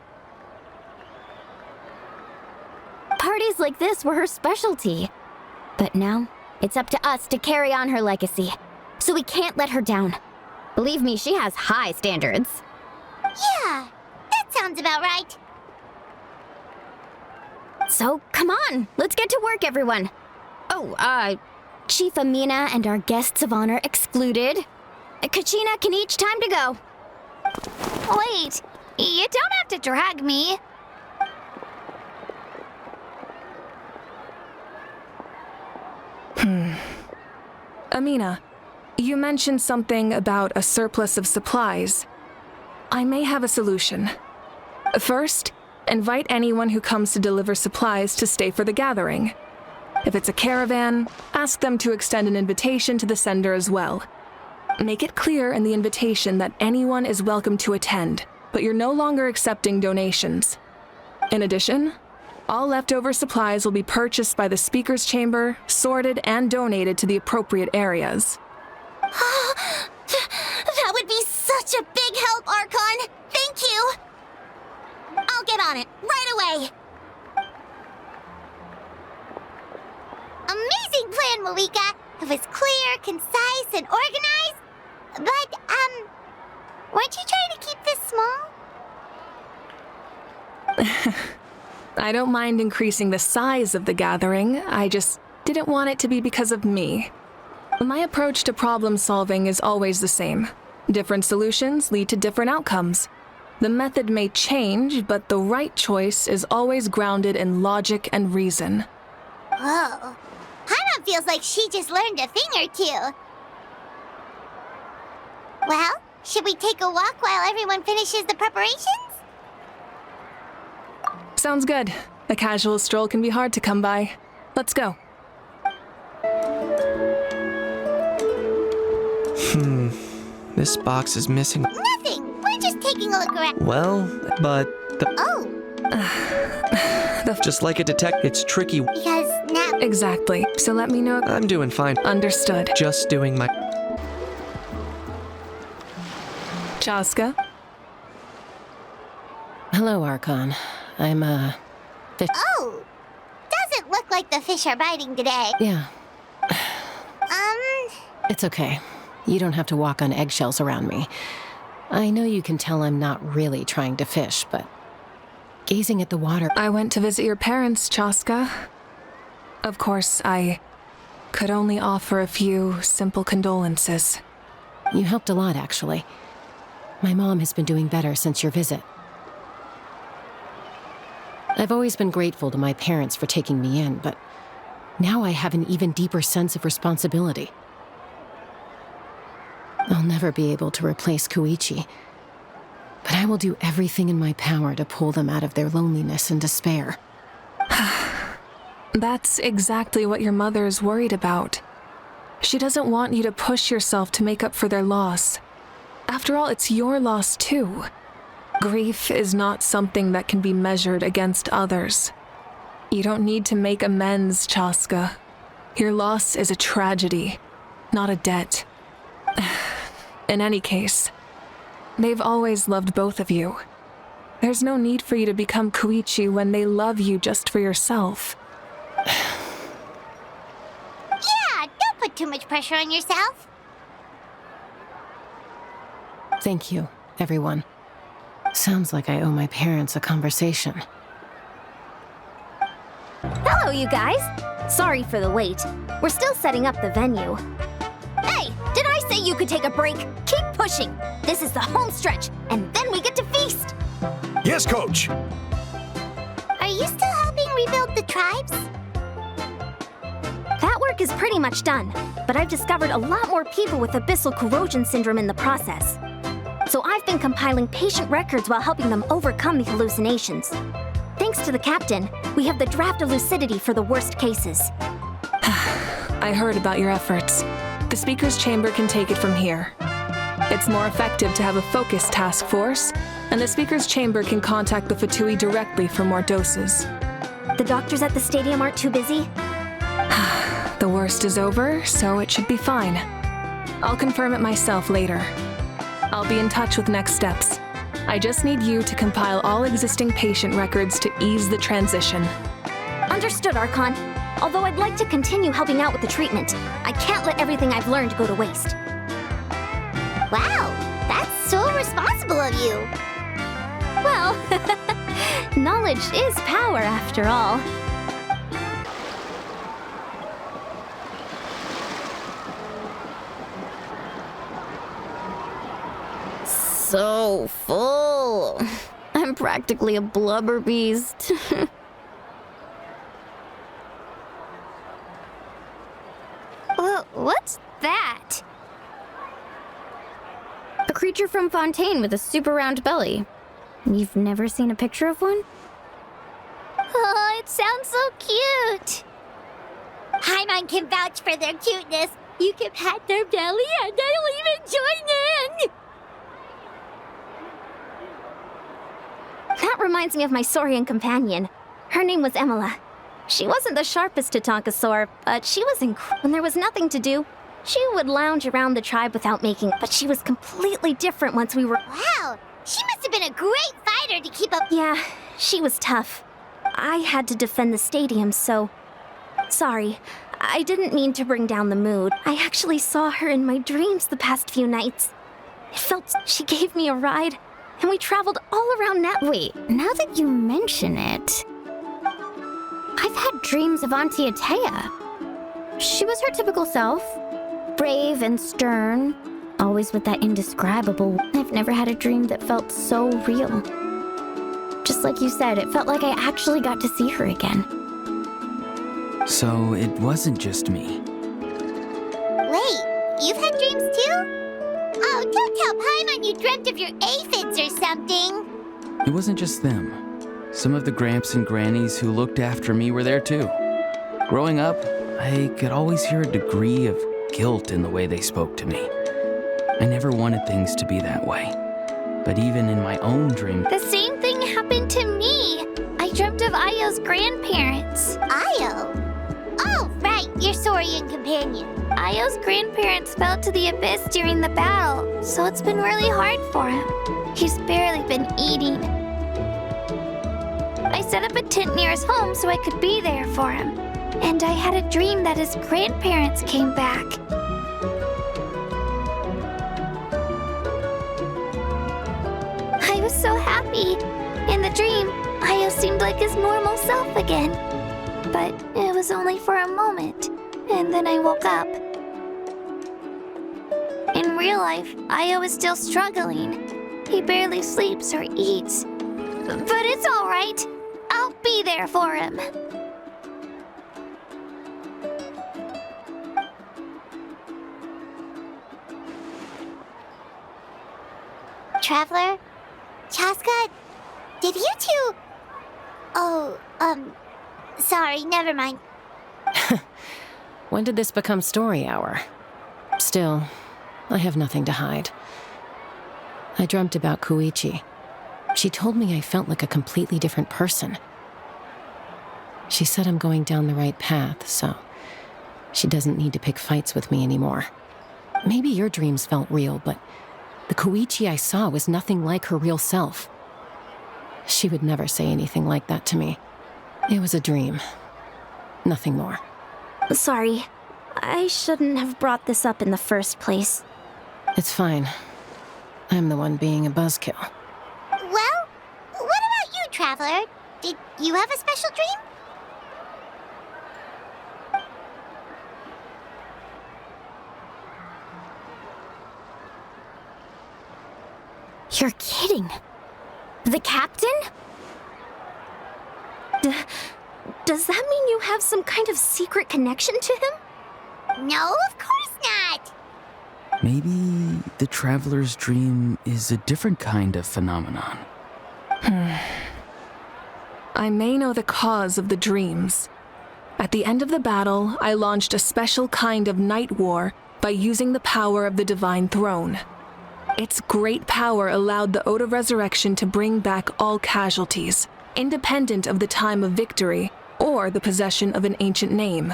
Parties like this were her specialty. But now, it's up to us to carry on her legacy. So we can't let her down. Believe me, she has high standards. Yeah, that sounds about right. So, come on, let's get to work, everyone. Oh, Chief Amina and our guests of honor excluded. Kachina can each time to go.
Wait, you don't have to drag me.
Amina, you mentioned something about a surplus of supplies. I may have a solution. First, invite anyone who comes to deliver supplies to stay for the gathering. If it's a caravan, ask them to extend an invitation to the sender as well. Make it clear in the invitation that anyone is welcome to attend, but you're no longer accepting donations. In addition, all leftover supplies will be purchased by the speaker's chamber, sorted, and donated to the appropriate areas.
That would be such a big help, Archon! Thank you! I'll get on it, right away! Amazing plan, Malika! It was clear, concise, and organized. But, weren't you trying to keep this small?
I don't mind increasing the size of the gathering, I just didn't want it to be because of me. My approach to problem solving is always the same. Different solutions lead to different outcomes. The method may change, but the right choice is always grounded in logic and reason.
Whoa. Hana feels like she just learned a thing or two. Well, should we take a walk while everyone finishes the preparations?
Sounds good. A casual stroll can be hard to come by. Let's go.
This box is missing.
Nothing. We're just taking a look around.
Well, but
Oh.
just like a detective, it's tricky.
Because now...
Exactly. So let me know.
I'm doing fine.
Understood.
Just doing my...
Chaska?
Hello, Archon. I'm,
Oh! Doesn't look like the fish are biting today.
Yeah. It's okay. You don't have to walk on eggshells around me. I know you can tell I'm not really trying to fish, but gazing at the water...
I went to visit your parents, Chaska. Of course, I could only offer a few simple condolences.
You helped a lot, actually. My mom has been doing better since your visit. I've always been grateful to my parents for taking me in, but now I have an even deeper sense of responsibility. I'll never be able to replace Koichi, but I will do everything in my power to pull them out of their loneliness and despair.
That's exactly what your mother is worried about. She doesn't want you to push yourself to make up for their loss. After all, it's your loss too. Grief is not something that can be measured against others. You don't need to make amends, Chaska. Your loss is a tragedy, not a debt. In any case, they've always loved both of you. There's no need for you to become Koichi when they love you just for yourself.
too much pressure on yourself.
Thank you, everyone. Sounds like I owe my parents a conversation.
Hello, you guys. Sorry for the wait. We're still setting up the venue. Hey, did I say you could take a break? Keep pushing. This is the home stretch, and then we get to feast.
Yes, Coach.
Are you still helping rebuild the tribes?
That work is pretty much done, but I've discovered a lot more people with abyssal corrosion syndrome in the process. So I've been compiling patient records while helping them overcome the hallucinations. Thanks to the captain, we have the draft of lucidity for the worst cases.
I heard about your efforts. The speaker's chamber can take it from here. It's more effective to have a focused task force, and the speaker's chamber can contact the Fatui directly for more doses.
The doctors at the stadium aren't too busy?
The worst is over, so it should be fine. I'll confirm it myself later. I'll be in touch with next steps. I just need you to compile all existing patient records to ease the transition.
Understood, Archon. Although I'd like to continue helping out with the treatment, I can't let everything I've learned go to waste.
Wow, that's so responsible of you.
Well, knowledge is power after all.
So full. I'm practically a blubber beast.
What's that?
A creature from Fontaine with a super round belly. You've never seen a picture of one?
Oh, it sounds so cute. Paimon can vouch for their cuteness. You can pat their belly and they'll even join in.
That reminds me of my Saurian companion. Her name was Emila. She wasn't the sharpest Tatankasaur, but she was incredible. When there was nothing to do, she would lounge around the tribe without making. But she was completely different once we were.
Wow, she must have been a great fighter to keep up.
Yeah, she was tough. I had to defend the stadium, so. Sorry, I didn't mean to bring down the mood. I actually saw her in my dreams the past few nights. It felt she gave me a ride, and we traveled all around
Wait, now that you mention it, I've had dreams of Auntie Atea. She was her typical self, brave and stern, always with that indescribable. I've never had a dream that felt so real. Just like you said, it felt like I actually got to see her again.
So it wasn't just me.
Wait, you've had dreams too? Oh, don't tell Paimon you dreamt of your aphids or something.
It wasn't just them. Some of the Gramps and Grannies who looked after me were there too. Growing up, I could always hear a degree of guilt in the way they spoke to me. I never wanted things to be that way. But even in my own dream...
The same thing happened to me. I dreamt of Io's grandparents.
Io? Oh, right, your Saurian companion.
Io's grandparents fell to the abyss during the battle, so it's been really hard for him. He's barely been eating. I set up a tent near his home so I could be there for him. And I had a dream that his grandparents came back. I was so happy. In the dream, Io seemed like his normal self again. But it was only for a moment, and then I woke up. In real life, Io is still struggling. He barely sleeps or eats. But it's all right. I'll be there for him.
Traveler? Chaska? Did you two... Oh, sorry, never mind.
When did this become story hour? Still, I have nothing to hide. I dreamt about Koichi. She told me I felt like a completely different person. She said I'm going down the right path, so she doesn't need to pick fights with me anymore. Maybe your dreams felt real, but the Koichi I saw was nothing like her real self. She would never say anything like that to me. It was a dream. Nothing more.
Sorry. I shouldn't have brought this up in the first place.
It's fine. I'm the one being a buzzkill.
Well, what about you, Traveler? Did you have a special dream?
You're kidding. The captain? Does that mean you have some kind of secret connection to him?
No, of course not.
Maybe the Traveler's Dream is a different kind of phenomenon.
I may know the cause of the dreams. At the end of the battle, I launched a special kind of night war by using the power of the Divine Throne. Its great power allowed the Ode of Resurrection to bring back all casualties, independent of the time of victory or the possession of an ancient name.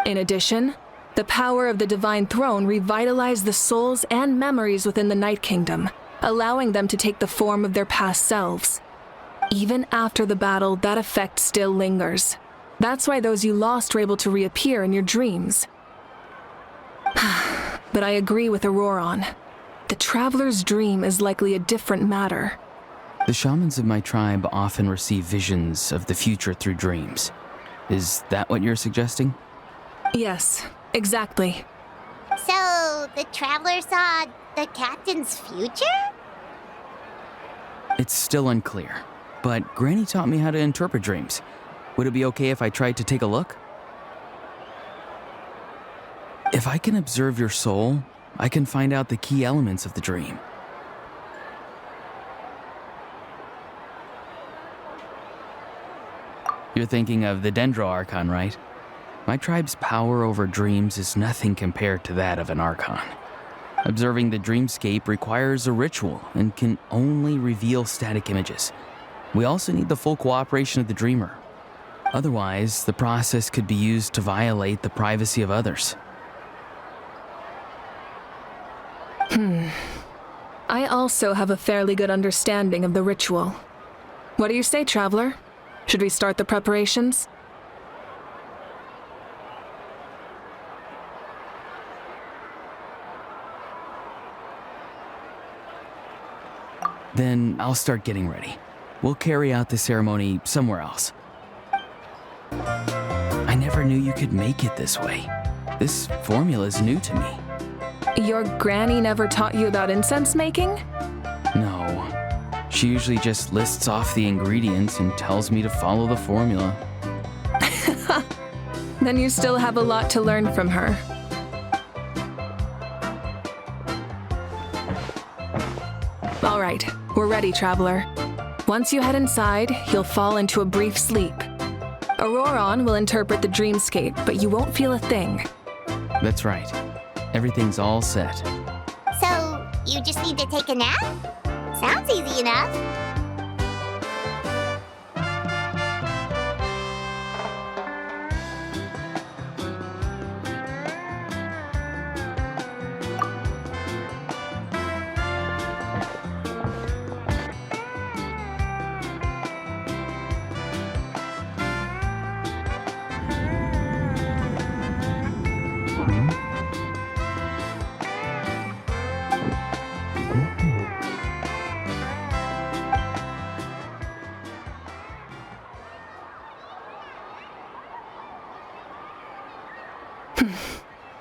In addition, the power of the Divine Throne revitalized the souls and memories within the Night Kingdom, allowing them to take the form of their past selves. Even after the battle, that effect still lingers. That's why those you lost were able to reappear in your dreams. But I agree with Auroron. The Traveler's Dream is likely a different matter.
The shamans of my tribe often receive visions of the future through dreams. Is that what you're suggesting?
Yes, exactly.
So, the Traveler saw the captain's future?
It's still unclear, but Granny taught me how to interpret dreams. Would it be okay if I tried to take a look? If I can observe your soul, I can find out the key elements of the dream. You're thinking of the Dendro Archon, right? My tribe's power over dreams is nothing compared to that of an Archon. Observing the dreamscape requires a ritual and can only reveal static images. We also need the full cooperation of the dreamer. Otherwise, the process could be used to violate the privacy of others.
I also have a fairly good understanding of the ritual. What do you say, Traveler? Should we start the preparations?
Then I'll start getting ready. We'll carry out the ceremony somewhere else. I never knew you could make it this way. This formula is new to me.
Your granny never taught you about incense making?
No. She usually just lists off the ingredients and tells me to follow the formula.
Then you still have a lot to learn from her. All right, we're ready, Traveler. Once you head inside, you'll fall into a brief sleep. Auroron will interpret the dreamscape, but you won't feel a thing.
That's right. Everything's all set.
So, you just need to take a nap? Sounds easy enough.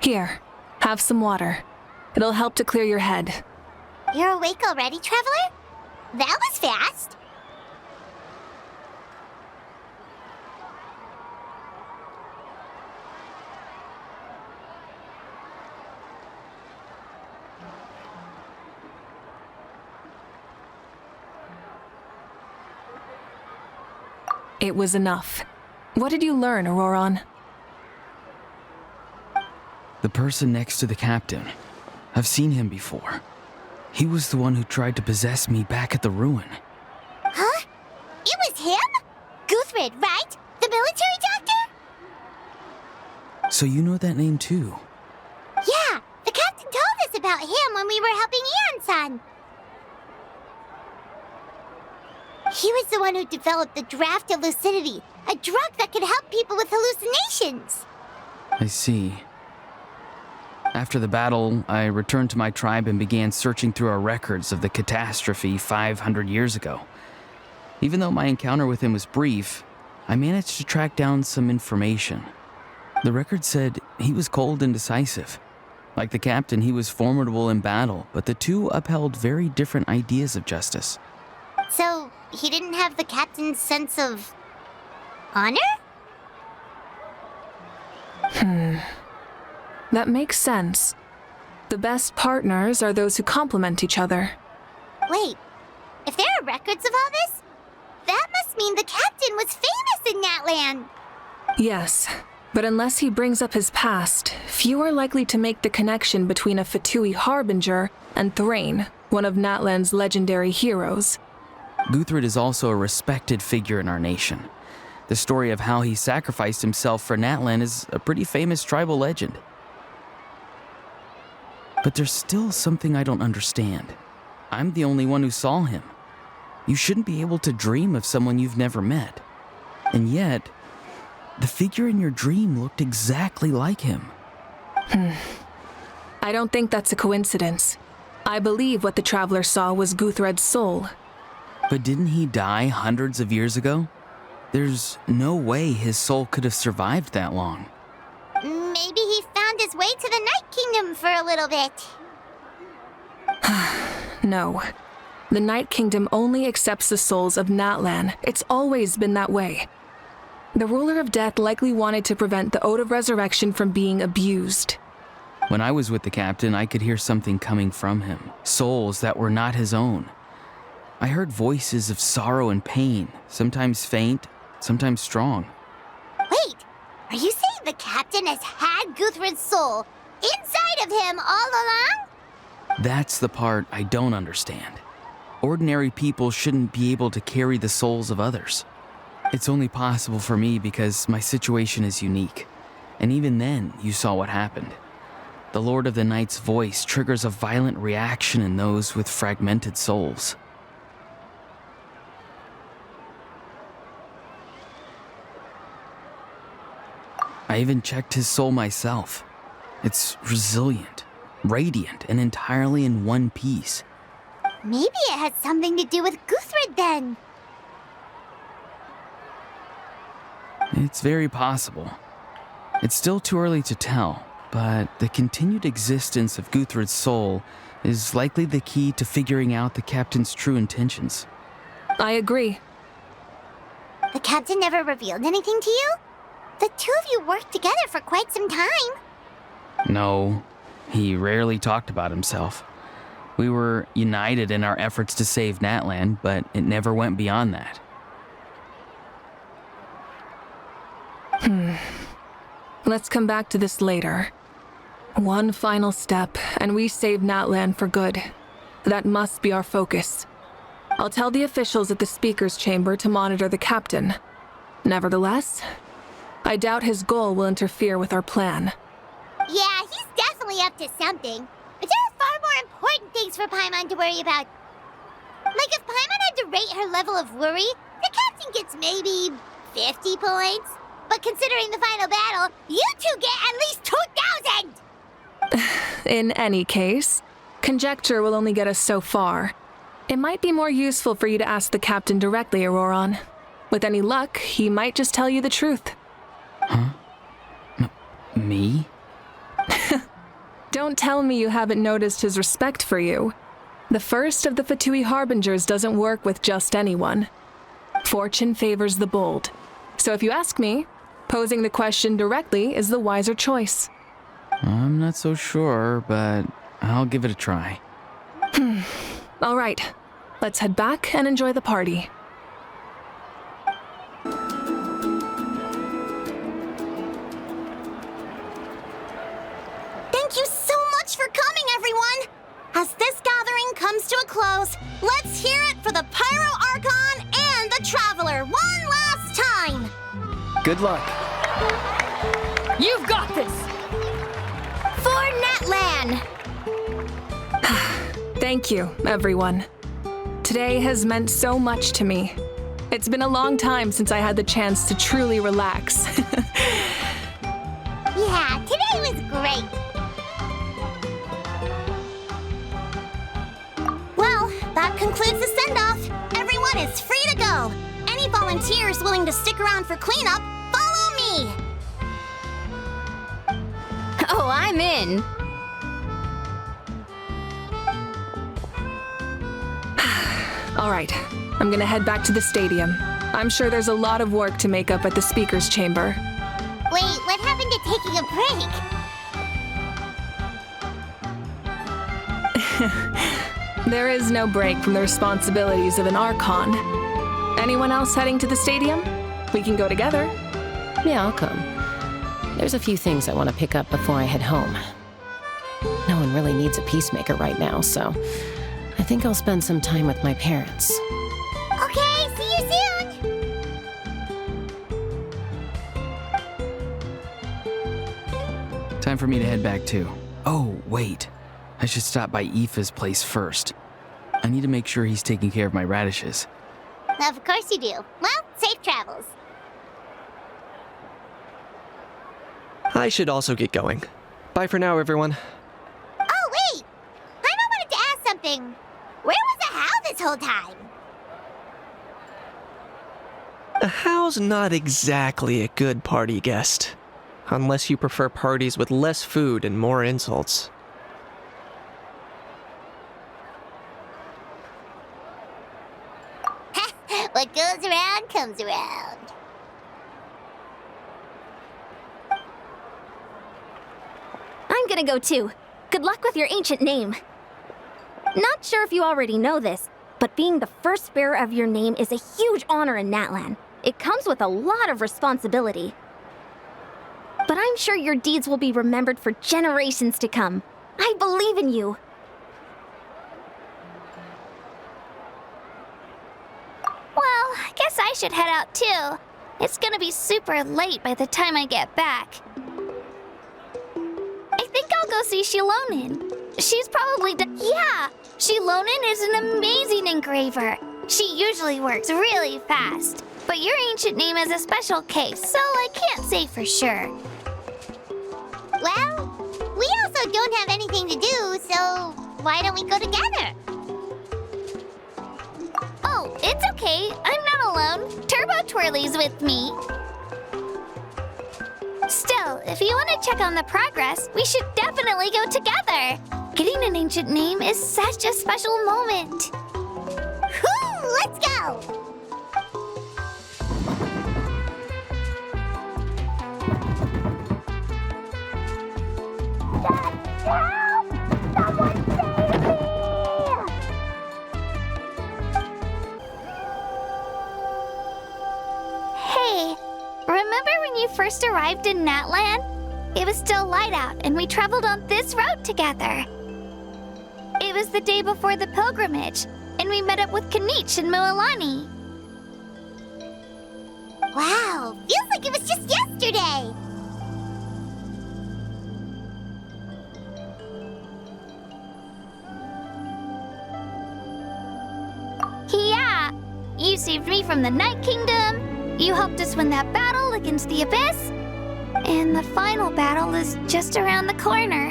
Here, have some water. It'll help to clear your head.
You're awake already, Traveler? That was fast.
It was enough. What did you learn, Auroron?
The person next to the captain. I've seen him before. He was the one who tried to possess me back at the ruin.
Huh? It was him? Guthrid, right? The military doctor?
So you know that name too?
Yeah, the captain told us about him when we were helping Eon-san. He was the one who developed the draft of lucidity, a drug that could help people with hallucinations.
I see.
After the battle, I returned to my tribe and began searching through our records of the catastrophe 500 years ago. Even though my encounter with him was brief, I managed to track down some information. The record said he was cold and decisive. Like the captain, he was formidable in battle, but the two upheld very different ideas of justice.
So, he didn't have the captain's sense of honor?
That makes sense. The best partners are those who complement each other.
Wait, if there are records of all this, that must mean the captain was famous in Natlan.
Yes, but unless he brings up his past, few are likely to make the connection between a Fatui harbinger and Thrain, one of Natlan's legendary heroes.
Guthred is also a respected figure in our nation. The story of how he sacrificed himself for Natlan is a pretty famous tribal legend. But there's still something I don't understand. I'm the only one who saw him. You shouldn't be able to dream of someone you've never met. And yet, the figure in your dream looked exactly like him.
I don't think that's a coincidence. I believe what the traveler saw was Guthred's soul.
But didn't he die hundreds of years ago? There's no way his soul could have survived that long.
Maybe he found his way to the Night Kingdom for a little bit.
No. The Night Kingdom only accepts the souls of Natlan. It's always been that way. The ruler of death likely wanted to prevent the Ode of Resurrection from being abused.
When I was with the captain, I could hear something coming from him. Souls that were not his own. I heard voices of sorrow and pain, sometimes faint, sometimes strong.
Wait, are you saying the captain has had Guthred's soul inside of him all along?
That's the part I don't understand. Ordinary people shouldn't be able to carry the souls of others. It's only possible for me because my situation is unique. And even then, you saw what happened. The Lord of the Night's voice triggers a violent reaction in those with fragmented souls. I even checked his soul myself. It's resilient, radiant, and entirely in one piece.
Maybe it had something to do with Guthred then.
It's very possible. It's still too early to tell, but the continued existence of Guthred's soul is likely the key to figuring out the captain's true intentions.
I agree.
The captain never revealed anything to you? The two of you worked together for quite some time.
No, he rarely talked about himself. We were united in our efforts to save Natlan, but it never went beyond that.
Let's come back to this later. One final step, and we save Natlan for good. That must be our focus. I'll tell the officials at the speaker's chamber to monitor the captain. Nevertheless, I doubt his goal will interfere with our plan.
Yeah, he's definitely up to something. But there are far more important things for Paimon to worry about. Like if Paimon had to rate her level of worry, the captain gets maybe 50 points. But considering the final battle, you two get at least 2,000!
In any case, conjecture will only get us so far. It might be more useful for you to ask the captain directly, Auroron. With any luck, he might just tell you the truth.
Huh? Me?
Don't tell me you haven't noticed his respect for you. The first of the Fatui Harbingers doesn't work with just anyone. Fortune favors the bold. So if you ask me, posing the question directly is the wiser choice.
I'm not so sure, but I'll give it a try.
All right, let's head back and enjoy the party.
Thank you so much for coming, everyone! As this gathering comes to a close, let's hear it for the Pyro Archon and the Traveler one last time!
Good luck.
You've got this!
For Natlan!
Thank you, everyone. Today has meant so much to me. It's been a long time since I had the chance to truly relax.
Yeah, today was great. concludes the send-off. Everyone is free to go. Any volunteers willing to stick around for cleanup, follow me.
Oh, I'm in.
All right, I'm gonna head back to the stadium. I'm sure there's a lot of work to make up at the speaker's chamber.
Wait, what happened to taking a break?
There is no break from the responsibilities of an Archon. Anyone else heading to the stadium? We can go together.
Yeah, I'll come. There's a few things I want to pick up before I head home. No one really needs a peacemaker right now, so I think I'll spend some time with my parents.
Okay, see you soon!
Time for me to head back too. Oh, wait. I should stop by Aoife's place first. I need to make sure he's taking care of my radishes.
Of course you do. Well, safe travels.
I should also get going. Bye for now, everyone.
Oh, wait! I wanted to ask something. Where was the How this whole time?
A How's not exactly a good party guest. Unless you prefer parties with less food and more insults.
What goes around comes around.
I'm gonna go too. Good luck with your ancient name. Not sure if you already know this, but being the first bearer of your name is a huge honor in Natlan. It comes with a lot of responsibility. But I'm sure your deeds will be remembered for generations to come. I believe in you.
Well, I guess I should head out too. It's gonna be super late by the time I get back. I think I'll go see Shilonin. She's probably yeah! Shilonin is an amazing engraver. She usually works really fast. But your ancient name is a special case, so I can't say for sure.
Well, we also don't have anything to do, so why don't we go together?
Oh, it's okay. I'm not alone. Turbo Twirly's with me. Still, if you want to check on the progress, we should definitely go together. Getting an ancient name is such a special moment.
Whoo! Let's go!
Hey, remember when you first arrived in Natlan? It was still light out, and we traveled on this road together. It was the day before the pilgrimage, and we met up with Kanich and Mualani.
Wow, feels like it was just yesterday!
Yeah, you saved me from the Night Kingdom, you helped us win that battle against the Abyss, and the final battle is just around the corner.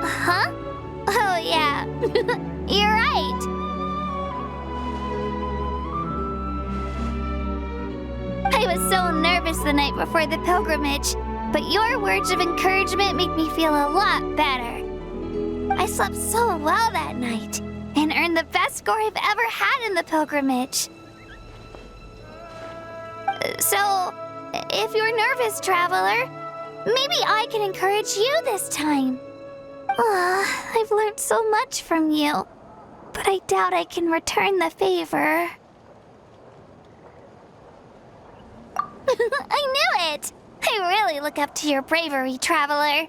Huh? Oh yeah, you're right. I was so nervous the night before the pilgrimage, but your words of encouragement make me feel a lot better. I slept so well that night, and earned the best score I've ever had in the pilgrimage. So, if you're nervous, traveler, maybe I can encourage you this time. I've learned so much from you, but I doubt I can return the favor. I knew it! I really look up to your bravery, traveler.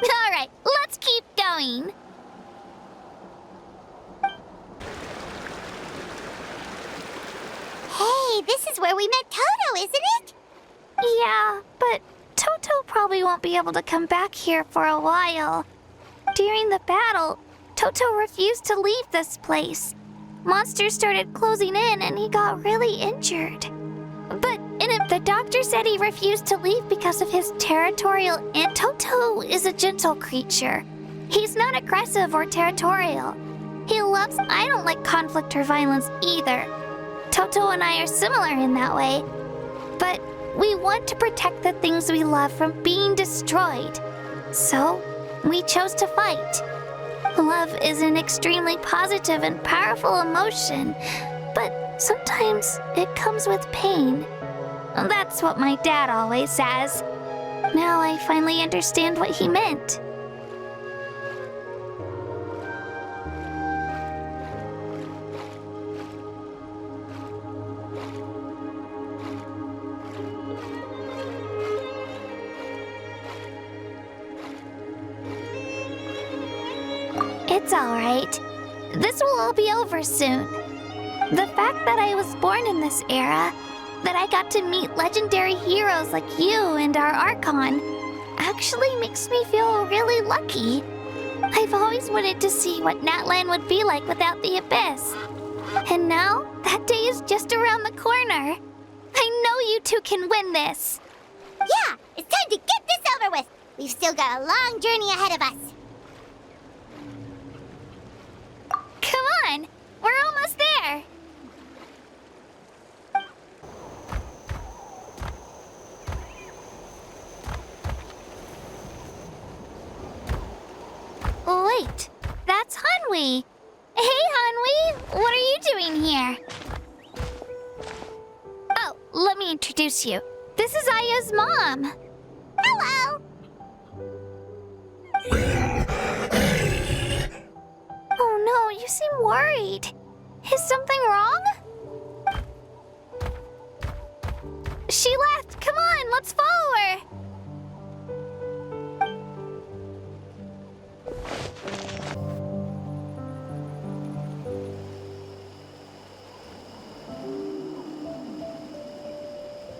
All right, let's keep going.
Hey, this is where we met Toto, isn't it?
Yeah, but Toto probably won't be able to come back here for a while. During the battle, Toto refused to leave this place. Monsters started closing in and he got really injured. But an The doctor said he refused to leave because of his territorial, and Toto is a gentle creature. He's not aggressive or territorial. I don't like conflict or violence either. Toto and I are similar in that way. But we want to protect the things we love from being destroyed. So, we chose to fight. Love is an extremely positive and powerful emotion, but sometimes it comes with pain. That's what my dad always says. Now I finally understand what he meant. It's alright. This will all be over soon. The fact that I was born in this era, that I got to meet legendary heroes like you and our Archon, actually makes me feel really lucky. I've always wanted to see what Natlin would be like without the Abyss. And now, that day is just around the corner. I know you two can win this.
Yeah, it's time to get this over with. We've still got a long journey ahead of us.
Come on, we're almost there. Wait, that's Hanwi. Hey, Hanwi, what are you doing here? Oh, let me introduce you. This is Aya's mom.
Hello.
Oh no, you seem worried. Is something wrong? She left. Come on, let's follow her.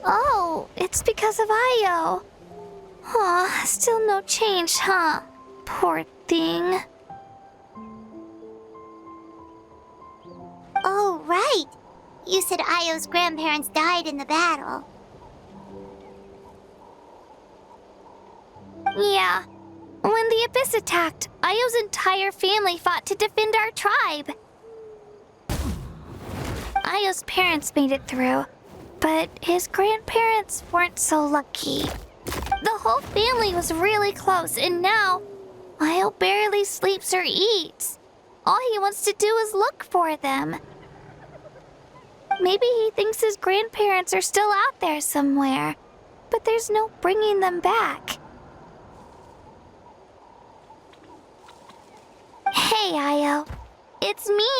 Oh, it's because of Ayo. Aw, still no change, huh? Poor thing.
Oh, right. You said Ayo's grandparents died in the battle.
Yeah. When the Abyss attacked, Ayo's entire family fought to defend our tribe. Ayo's parents made it through, but his grandparents weren't so lucky. The whole family was really close, and now Ayo barely sleeps or eats. All he wants to do is look for them. Maybe he thinks his grandparents are still out there somewhere, but there's no bringing them back. Hey, Ayo. It's me.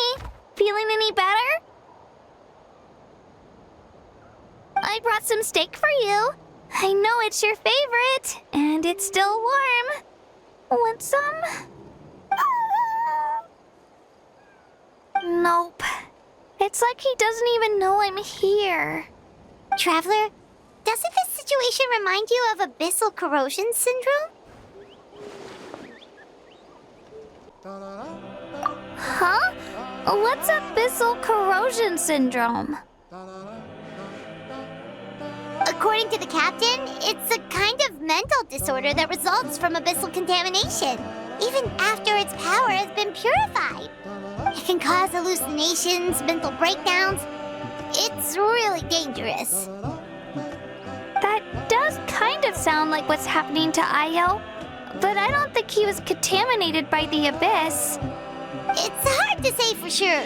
Feeling any better? I brought some steak for you. I know it's your favorite, and it's still warm. Want some? Nope. It's like he doesn't even know I'm here.
Traveler, doesn't this situation remind you of abyssal corrosion syndrome?
Huh? What's abyssal corrosion syndrome?
According to the captain, it's a kind of mental disorder that results from abyssal contamination, even after its power has been purified. It can cause hallucinations, mental breakdowns. It's really dangerous.
That does kind of sound like what's happening to Ayo, but I don't think he was contaminated by the Abyss.
It's hard to say for sure.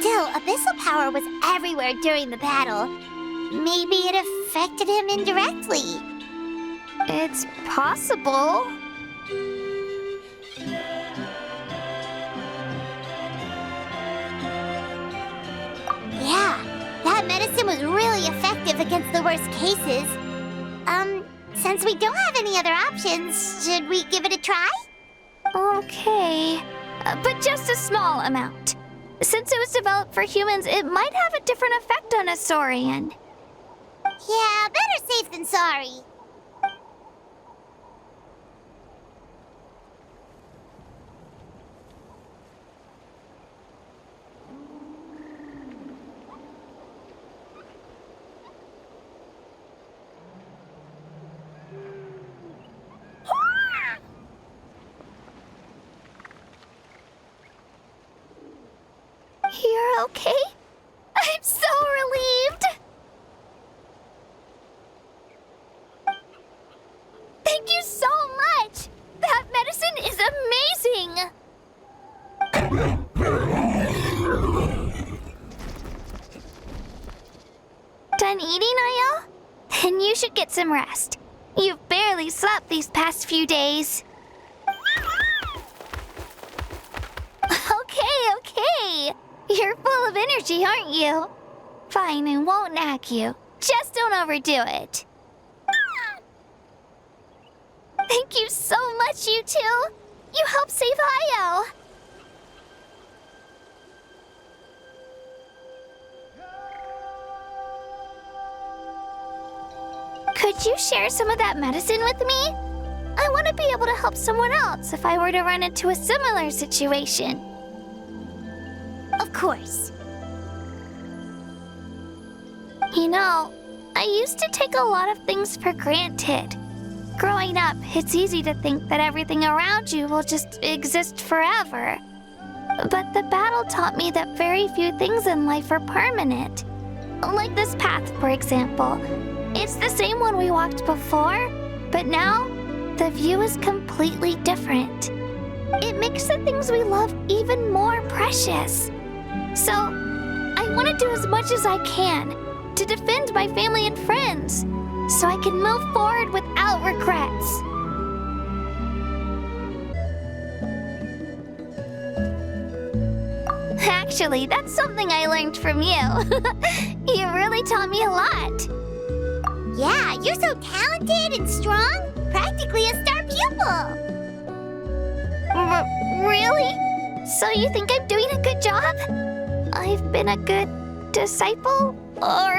Still, abyssal power was everywhere during the battle. Maybe it affected him indirectly.
It's possible.
Yeah, that medicine was really effective against the worst cases. Since we don't have any other options, should we give it a try?
Okay, but just a small amount. Since it was developed for humans, it might have a different effect on a Saurian.
Yeah, better safe than sorry.
amazing! Done eating, are y'all? Then you should get some rest. You've barely slept these past few days. Okay. You're full of energy, aren't you? Fine, I won't nag you. Just don't overdo it. Thank you so much, you two. You helped save Io. Could you share some of that medicine with me? I want to be able to help someone else if I were to run into a similar situation.
Of course.
You know, I used to take a lot of things for granted. Growing up, it's easy to think that everything around you will just exist forever. But the battle taught me that very few things in life are permanent. Like this path, for example. It's the same one we walked before, but now the view is completely different. It makes the things we love even more precious. So, I want to do as much as I can to defend my family and friends, so I can move forward without regrets. Actually, that's something I learned from you. You really taught me a lot.
Yeah, you're so talented and strong. Practically a star pupil.
Really? So you think I'm doing a good job? I've been a good disciple? Or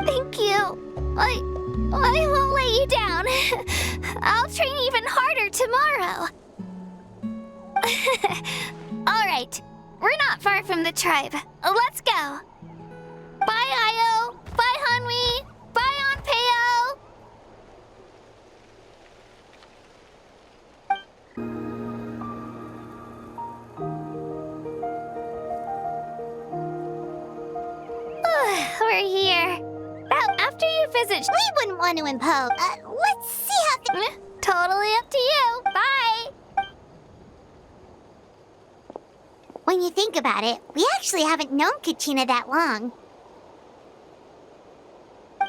Thank you. I won't let you down. I'll train even harder tomorrow. All right. We're not far from the tribe. Let's go. Bye, Io. Bye, Hanwi. Bye, Anpeo. We're here. Now, after you visit...
We wouldn't want to impose. Let's see how...
Totally up to you. Bye.
When you think about it, we actually haven't known Kachina that long.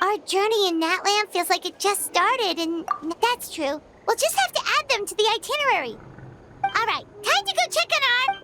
Our journey in Natlан feels like it just started, and that's true. We'll just have to add them to the itinerary. All right, time to go check on our...